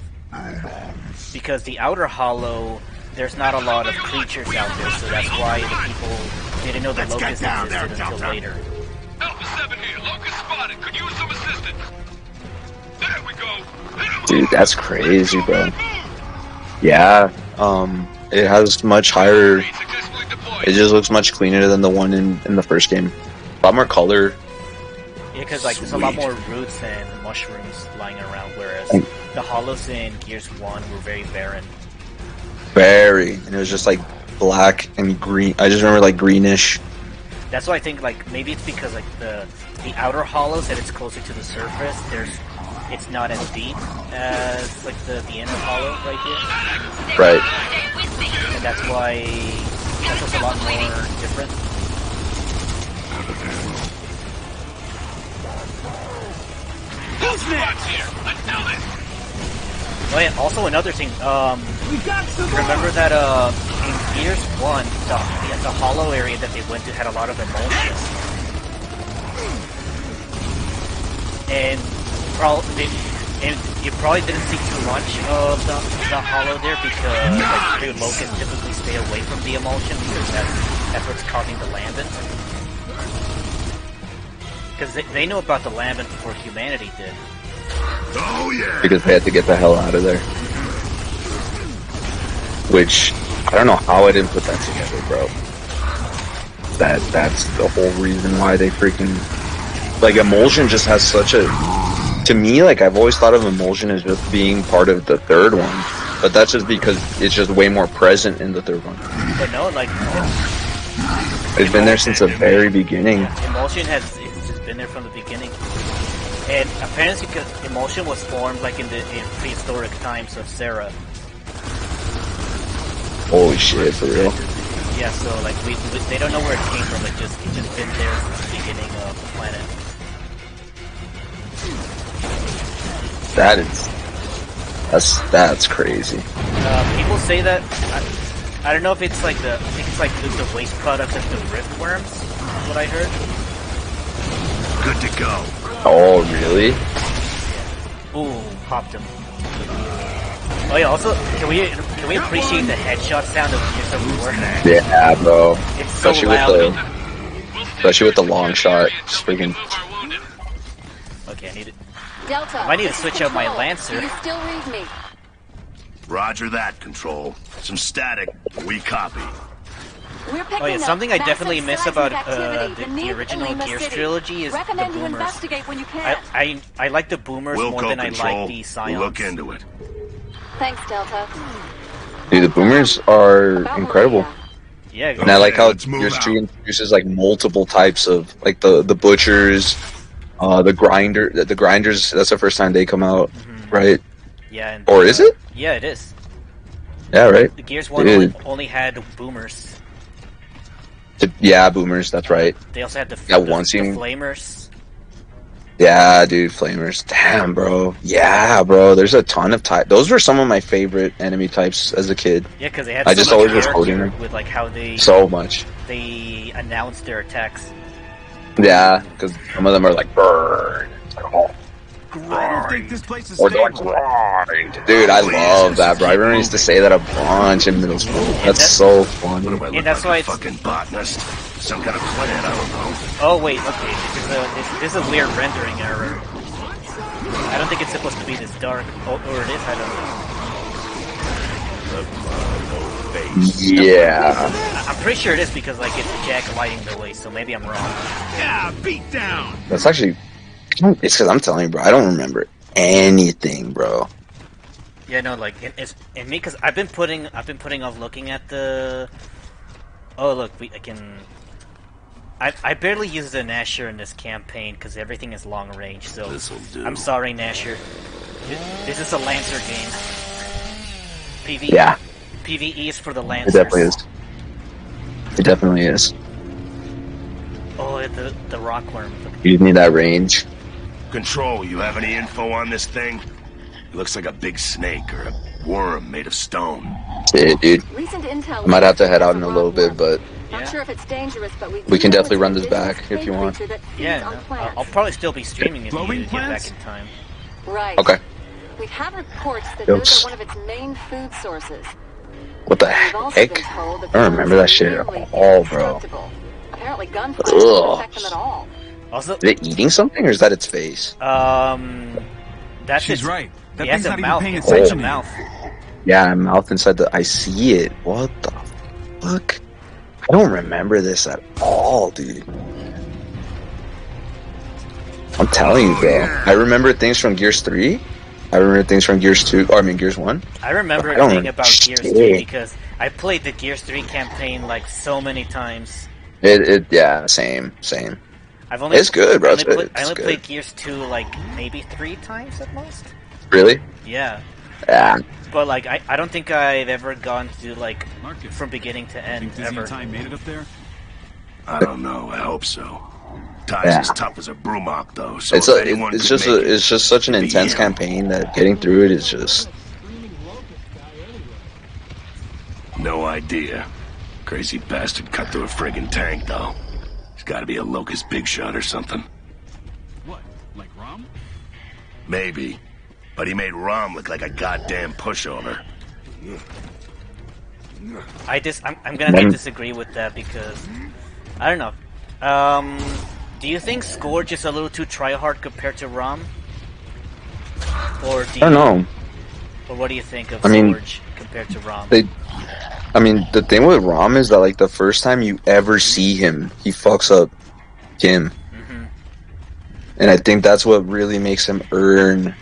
Because the outer Hollow, there's not a lot of creatures out there, so that's why the people didn't know the Locusts existed until later. Alpha 7 here. Locust spotted. Could use some assistance. There we go. Dude, that's crazy, bro. Yeah, it has much higher. It just looks much cleaner than the one in the first game. A lot more color. Yeah, because like there's a lot more roots and mushrooms lying around, whereas the Hollows in Gears 1 were very barren. Very, and it was just like black and green. I just remember like greenish. That's why I think like maybe it's because like the outer Hollows that it's closer to the surface. It's not as deep as like the inner Hollow right here. Right. And that's why that's just a lot more different. Who's next here? Let's do this. Oh yeah, also another thing, remember that in Gears 1, the Hollow area that they went to had a lot of emulsion. And you probably didn't see too much of the Hollow there because like, the Locusts typically stay away from the emulsion because that's what's causing the lambent. Because they knew about the lambent before humanity did. Oh yeah! Because they had to get the hell out of there. Which, I don't know how I didn't put that together, bro. That's the whole reason why they freaking... Like, emulsion just has such a... To me, like, I've always thought of emulsion as just being part of the third one. But that's just because it's just way more present in the third one. But no, like... It's been there since the very beginning. Emulsion it's just been there from the beginning. And apparently, because emulsion was formed like in prehistoric times of Sarah. Holy shit, for real? Yeah, so like they don't know where it came from. It's just been there since the beginning of the planet. That's crazy. People say that I don't know if it's like I think it's like the waste products of the rift worms. Is what I heard. Good to go. Oh, really? Ooh, popped him. Oh yeah, also, can we appreciate the headshot sound of Gears of War? Yeah, bro. It's so loud. Especially with the long shot. Just freaking... Okay, I need it. Delta, I might need to switch out my Lancer. Do you still read me? Roger that, Control. Some static. We copy. Oh yeah, something I definitely miss about the original Gears trilogy is the boomers. I like the boomers more than I like the Scions. We'll look into it. Thanks, Delta. Dude, the boomers are incredible. Yeah, and I like how Gears 3 introduces like multiple types of like the butchers, the grinders. That's the first time they come out, right? Yeah. And or is it? Yeah, it is. Yeah, right. The Gears 1 only had boomers. Yeah, boomers. That's right. They also had the flamers. Yeah, dude, flamers. Damn, bro. Yeah, bro. There's a ton of types. Those were some of my favorite enemy types as a kid. Yeah, because they had. I just always was quoting them with like how they so much. They announced their attacks. Yeah, because some of them are like burn. It's like, oh. I don't think this place is Or they're stable. like grind. Dude, I love that, bro. I remember I used to say that a bunch in middle school. That's so funny. And that's why it's fucking botanist. Some kind of plant, I don't know. Oh wait, okay. This is a weird rendering error. I don't think it's supposed to be this dark, or it is. I don't know. Yeah. I'm pretty sure it is because like it's Jack lighting the way, so maybe I'm wrong. Yeah, beat down. That's actually. It's because I'm telling you, bro. I don't remember anything, bro. Yeah, no, like it's me because I've been putting off looking at the. Oh look, I can. I barely use the Nasher in this campaign because everything is long range. So I'm sorry, Nasher. This is a Lancer game. PvE. Yeah. PvE is for the Lancers. It definitely is. It definitely is. Oh, the rockworm. You need that range. Control, you have any info on this thing? It looks like a big snake or a worm made of stone. Yeah, dude. Recent intel I might have to head out in a little bit, but Not sure if it's dangerous, but we can definitely run this back if you want. Yeah, no, I'll probably still be streaming if you get back in time. Right. Okay. We've had reports that Yokes. those are one of its main food sources. What the We've also heck? been told that I don't remember that shit at all, bro. Apparently gunfire doesn't Ugh. affect them at all. Also, Is it eating something or is that its face? That's She's its, right. That he has thing's a not even mouth. paying It's like a attention. mouth. Yeah, mouth inside the. I see it. What the fuck? I don't remember this at all, dude. I'm telling you, bro. I remember things from Gears 3. I remember things from Gears 2. Or I mean, Gears 1. I remember I don't everything about Gears shit. 3 because I played the Gears 3 campaign like so many times. Yeah, same. It's good, bro. It's good. I only It's good. played Gears 2 like maybe 3 times at most. Really? Yeah. Yeah. But like I don't think I've ever gone to like from beginning to end Think Dizzy ever. and Ty made it up there? I don't know. I hope so. Ty's Yeah. as tough as a broomock, though. So It's if anyone could make it, it's just such an it'd be intense him. campaign that getting through it is just. No idea. Crazy bastard cut through a friggin' tank, though. He's got to be a locust big shot or something. What? Like Rom? Maybe. But he made Rom look like a goddamn pushover. I'm gonna have to disagree with that because I don't know. Do you think Scourge is a little too tryhard compared to Rom? Or do you, I don't know. Or what do you think of I Scourge compared to Rom? The thing with Rom is that like the first time you ever see him, he fucks up Kim, and I think that's what really makes him earn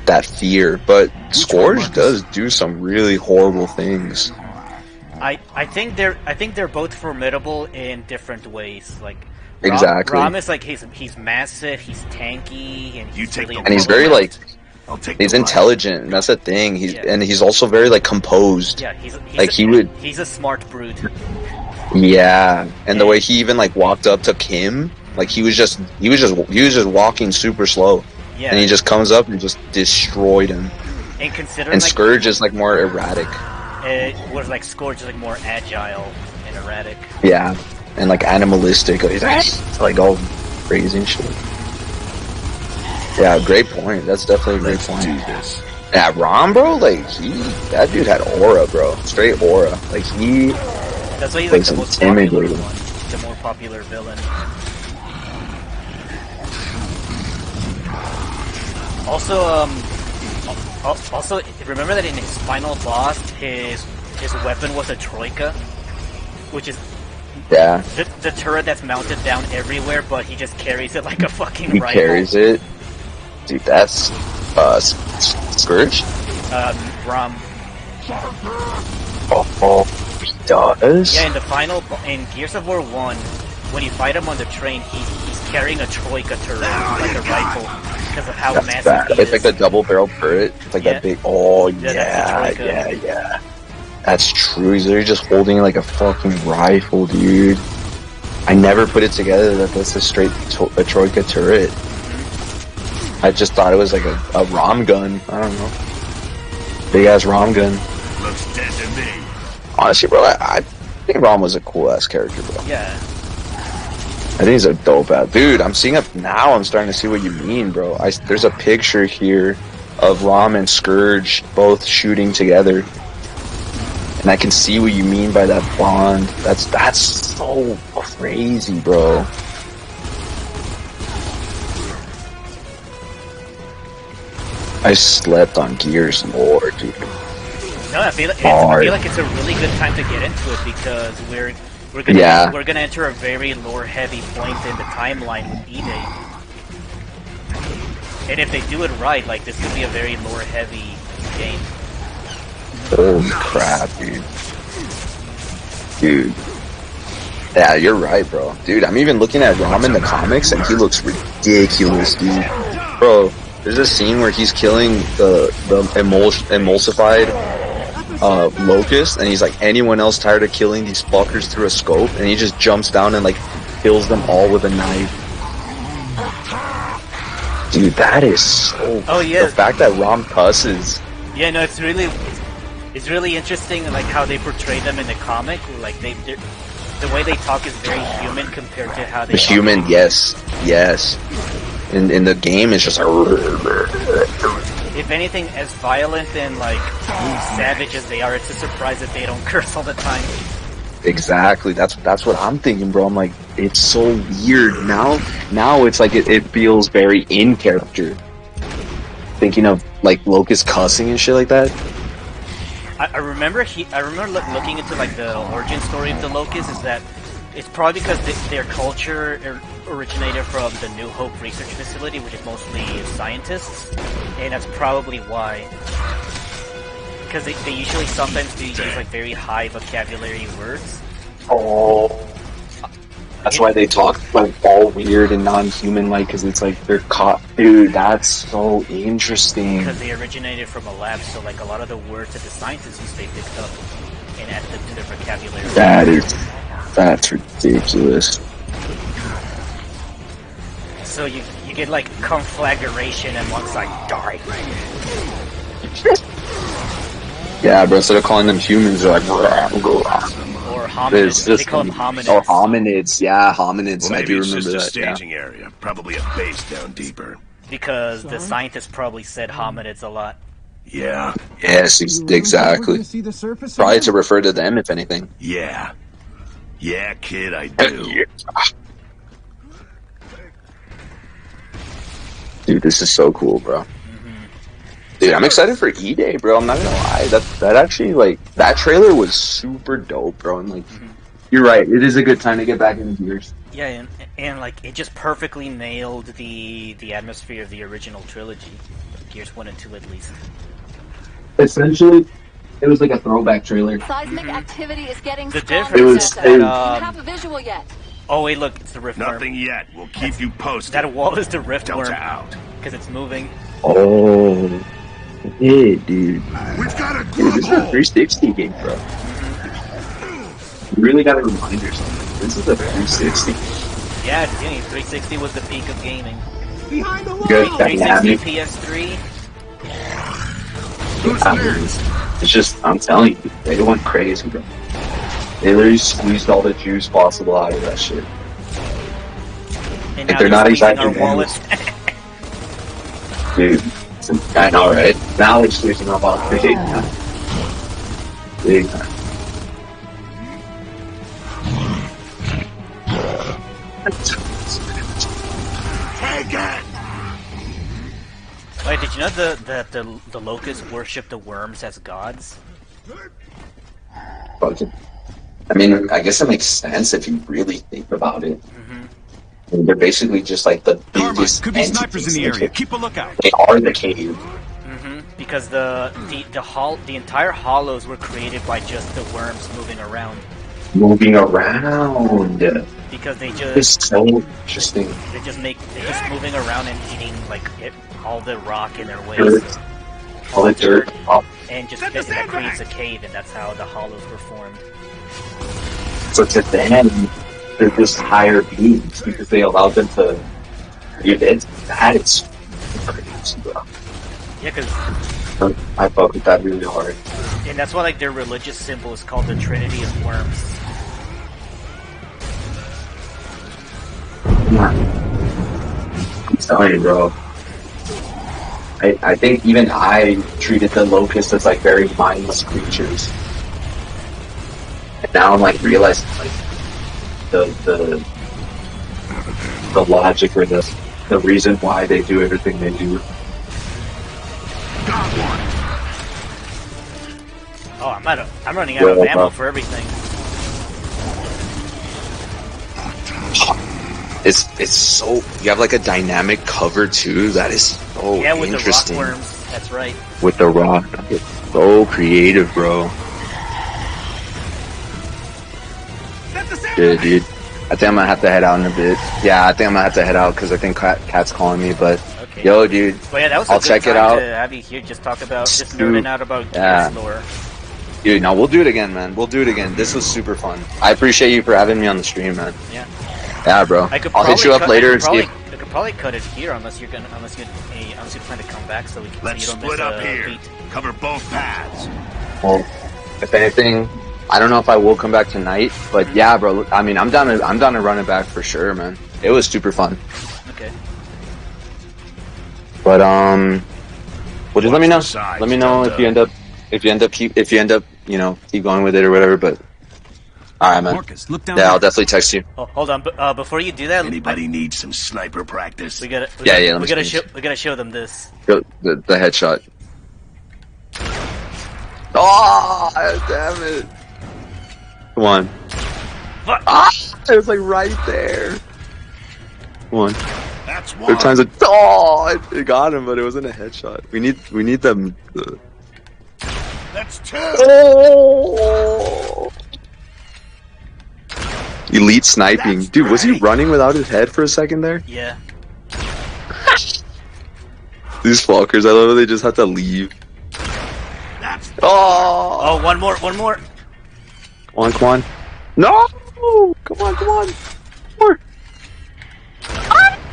that fear. But Scourge does do some really horrible things. I think they're both formidable in different ways. Like Exactly. Rom is like he's massive, he's tanky, and he's really And he's very like he's the intelligent. And that's the thing. He's also very like composed. Yeah, he's like he's a smart brute. Yeah, and the way he even like walked up to Kim, like he was just walking super slow. Yeah. And he just comes up and just destroyed him. And considering And like, Scourge is like more erratic. was like Scourge is like more agile and erratic. Yeah, and like animalistic, like all crazy and shit. Yeah, great point. That's definitely a great point. Yeah, Rom, bro, like that dude had aura, bro. Straight aura. Like That's why he's like the most popular intimidating. one, the more popular villain. Also, remember that in his final boss, his weapon was a troika, which is the turret that's mounted down everywhere, but he just carries it like a fucking He rifle. carries it. Dude, that's Scourge? Rom. Oh, he does? Yeah, in Gears of War 1, when you fight him on the train, he's carrying a troika turret, like a rifle, because of how That's massive bad. he It's is. like the double barrel turret. It's like that big. Oh Yeah, that's the troika. yeah. That's true. He's literally just holding like a fucking rifle, dude. I never put it together that that's a straight a troika turret. I just thought it was like a Rom gun. I don't know. Big ass Rom gun. Looks dead to me. Honestly, bro, I think Rom was a cool ass character, bro. Yeah. I think he's a dope ass dude. I'm seeing it now. I'm starting to see what you mean, bro. There's a picture here of Rom and Scourge both shooting together, and I can see what you mean by that bond. That's so crazy, bro. I slept on Gears more, dude. No, I feel like it's a really good time to get into it because we're gonna enter a very lore-heavy point in the timeline with E-Day. And if they do it right, like, this could be a very lore-heavy game. Holy crap, dude. Dude. Yeah, you're right, bro. Dude, I'm even looking at Rom in the comics, and he looks ridiculous, dude. Bro, there's a scene where he's killing the emulsified Locust, and he's like, anyone else tired of killing these fuckers through a scope? And he just jumps down and, like, kills them all with a knife. Dude, that is so... Oh, yeah. The fact that Rom cusses. Yeah, no, it's really interesting, like, how they portray them in the comic. Like, the way they talk is very human compared to how they talk. Human, yes. In the game, it's just like... If anything, as violent and, like, savage as they are, it's a surprise that they don't curse all the time. Exactly. That's what I'm thinking, bro. I'm like, it's so weird. Now it's like it feels very in character. Thinking of, like, Locust cussing and shit like that. I remember looking into, like, the origin story of the Locust, is that it's probably because their culture originated from the New Hope research facility, which is mostly scientists, and that's probably why. Because they usually sometimes do use, like, very high vocabulary words. Oh. That's why they talk, like, all weird and non-human, like, because it's like they're caught. Dude, that's so interesting. Because they originated from a lab, so, like, a lot of the words that the scientists use, they picked up and added them to their vocabulary. That's ridiculous. So you get, like, conflagration and one side die. Yeah, bro, instead of calling them humans, they're like... Or hominids. They call them hominids. Oh, hominids. Yeah, hominids. Well, I do remember just that. a staging area. Probably a base down deeper. Because the scientists probably said hominids a lot. Yeah. Yes, exactly. Probably to refer to them, if anything. Yeah. Yeah, kid, I do. Dude, this is so cool, bro. Dude, I'm excited for E-Day, bro. I'm not gonna lie. That actually, like, that trailer was super dope, bro. And, like, you're right. It is a good time to get back into Gears. Yeah, and like, it just perfectly nailed the atmosphere of the original trilogy. Gears 1 and 2, at least. Essentially, it was like a throwback trailer. Seismic activity is getting the stronger. difference Do you have a visual yet? Oh wait, look, it's the rift worm. Nothing yet. We'll keep you posted. That wall is the rift Delta worm. out. Because it's moving. Oh, hey, dude. We've got a Dude, this is a 360 game, bro. You really gotta remind yourself. This is a 360. Yeah, 360 was the peak of gaming. Behind the wall. 360, PS3. It's just, I'm telling you, they went crazy, bro. They literally squeezed all the juice possible out of that shit. And like, now they're not squeezing exactly our wallets. Dude, I know, right? Now they're squeezing our wallets big time. Big time. Take it! Wait, did you know that the locusts worship the worms as gods? I mean, I guess it makes sense if you really think about it. I mean, they're basically just like the biggest could be snipers in the area. Keep a lookout. They are the cave. Because the entire hollows were created by just the worms moving around. Because they just... It's so interesting. They're just moving around and eating, like, all the rock in their way. All the dirt. And just that creates a cave, and that's how the hollows were formed. So to them, they're just higher beings because they allowed them to create it. That is crazy, bro. Yeah, because... I fuck with that really hard. And that's why, like, their religious symbol is called the Trinity of Worms. I'm telling you, bro. I think even I treated the locusts as like very mindless creatures. And now I'm like realizing like the logic or the reason why they do everything they do. Got one. Oh, I'm running out of ammo for everything. It's so you have like a dynamic cover too. That is so interesting. With the rock worms, that's right. With the rock, it's so creative, bro. Yeah, dude. I think I'm gonna have to head out in a bit. Yeah, I think I'm gonna have to head out because I think Cat's calling me. But okay. Yo, dude, well, yeah, that was I'll check it out. To have you here, just nerding out about Gears lore. Dude, no, we'll do it again, man. We'll do it again. This was super fun. I appreciate you for having me on the stream, man. Yeah. Yeah, bro. I'll hit you up later and see. I could probably cut it here unless you plan to come back so we can. Let's split up here. Cover both paths. Well, if anything, I don't know if I will come back tonight, but yeah, bro. I mean, I'm down to run it back for sure, man. It was super fun. Okay. But well, just let me know. Let me know if you end up, you know, keep going with it or whatever. But all right, man. Marcus, look down yeah, there. I'll definitely text you. Oh, hold on, but before you do that, anybody needs some sniper practice? We gotta show them this. The headshot. Oh, damn it! Come on. Fuck. Ah, it was like right there. Come on. That's one. There are times it got him, but it wasn't a headshot. We need them. That's two. Oh. Elite sniping, dude. Was he running without his head for a second there? Yeah. These fuckers, I love how they just have to leave. That's oh, one more. Come on. No! Come on. More.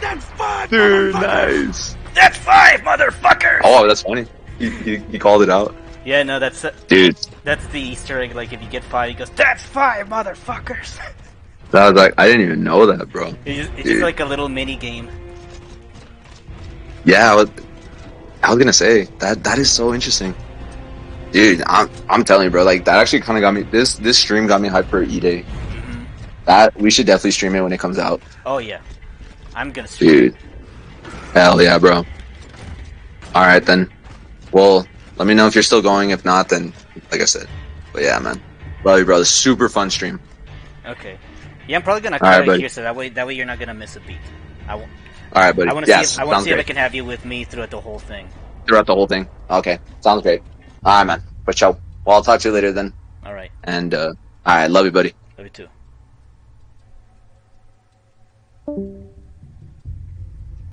That's five, dude, nice. That's 5, motherfuckers! Oh, that's funny. He called it out. Yeah, no, that's dude. That's the Easter egg. Like if you get 5, he goes, "That's 5, motherfuckers." That was like I didn't even know that, bro. It's just like a little mini game. Yeah, I was gonna say that is so interesting, dude. I'm telling you, bro. Like that actually kind of got me. This stream got me hyped for E-Day. Mm-hmm. That we should definitely stream it when it comes out. Oh yeah, I'm gonna stream it. Dude, hell yeah, bro. All right then. Well, let me know if you're still going. If not, then like I said. But yeah, man. Love you, brother. Super fun stream. Okay. Yeah, I'm probably gonna cut it here so that way you're not gonna miss a beat. I won't. All right, buddy. I want to see if I can have you with me throughout the whole thing. Throughout the whole thing. Okay, sounds great. All right, man. But well, I'll talk to you later then. All right. And all right, love you, buddy. Love you too.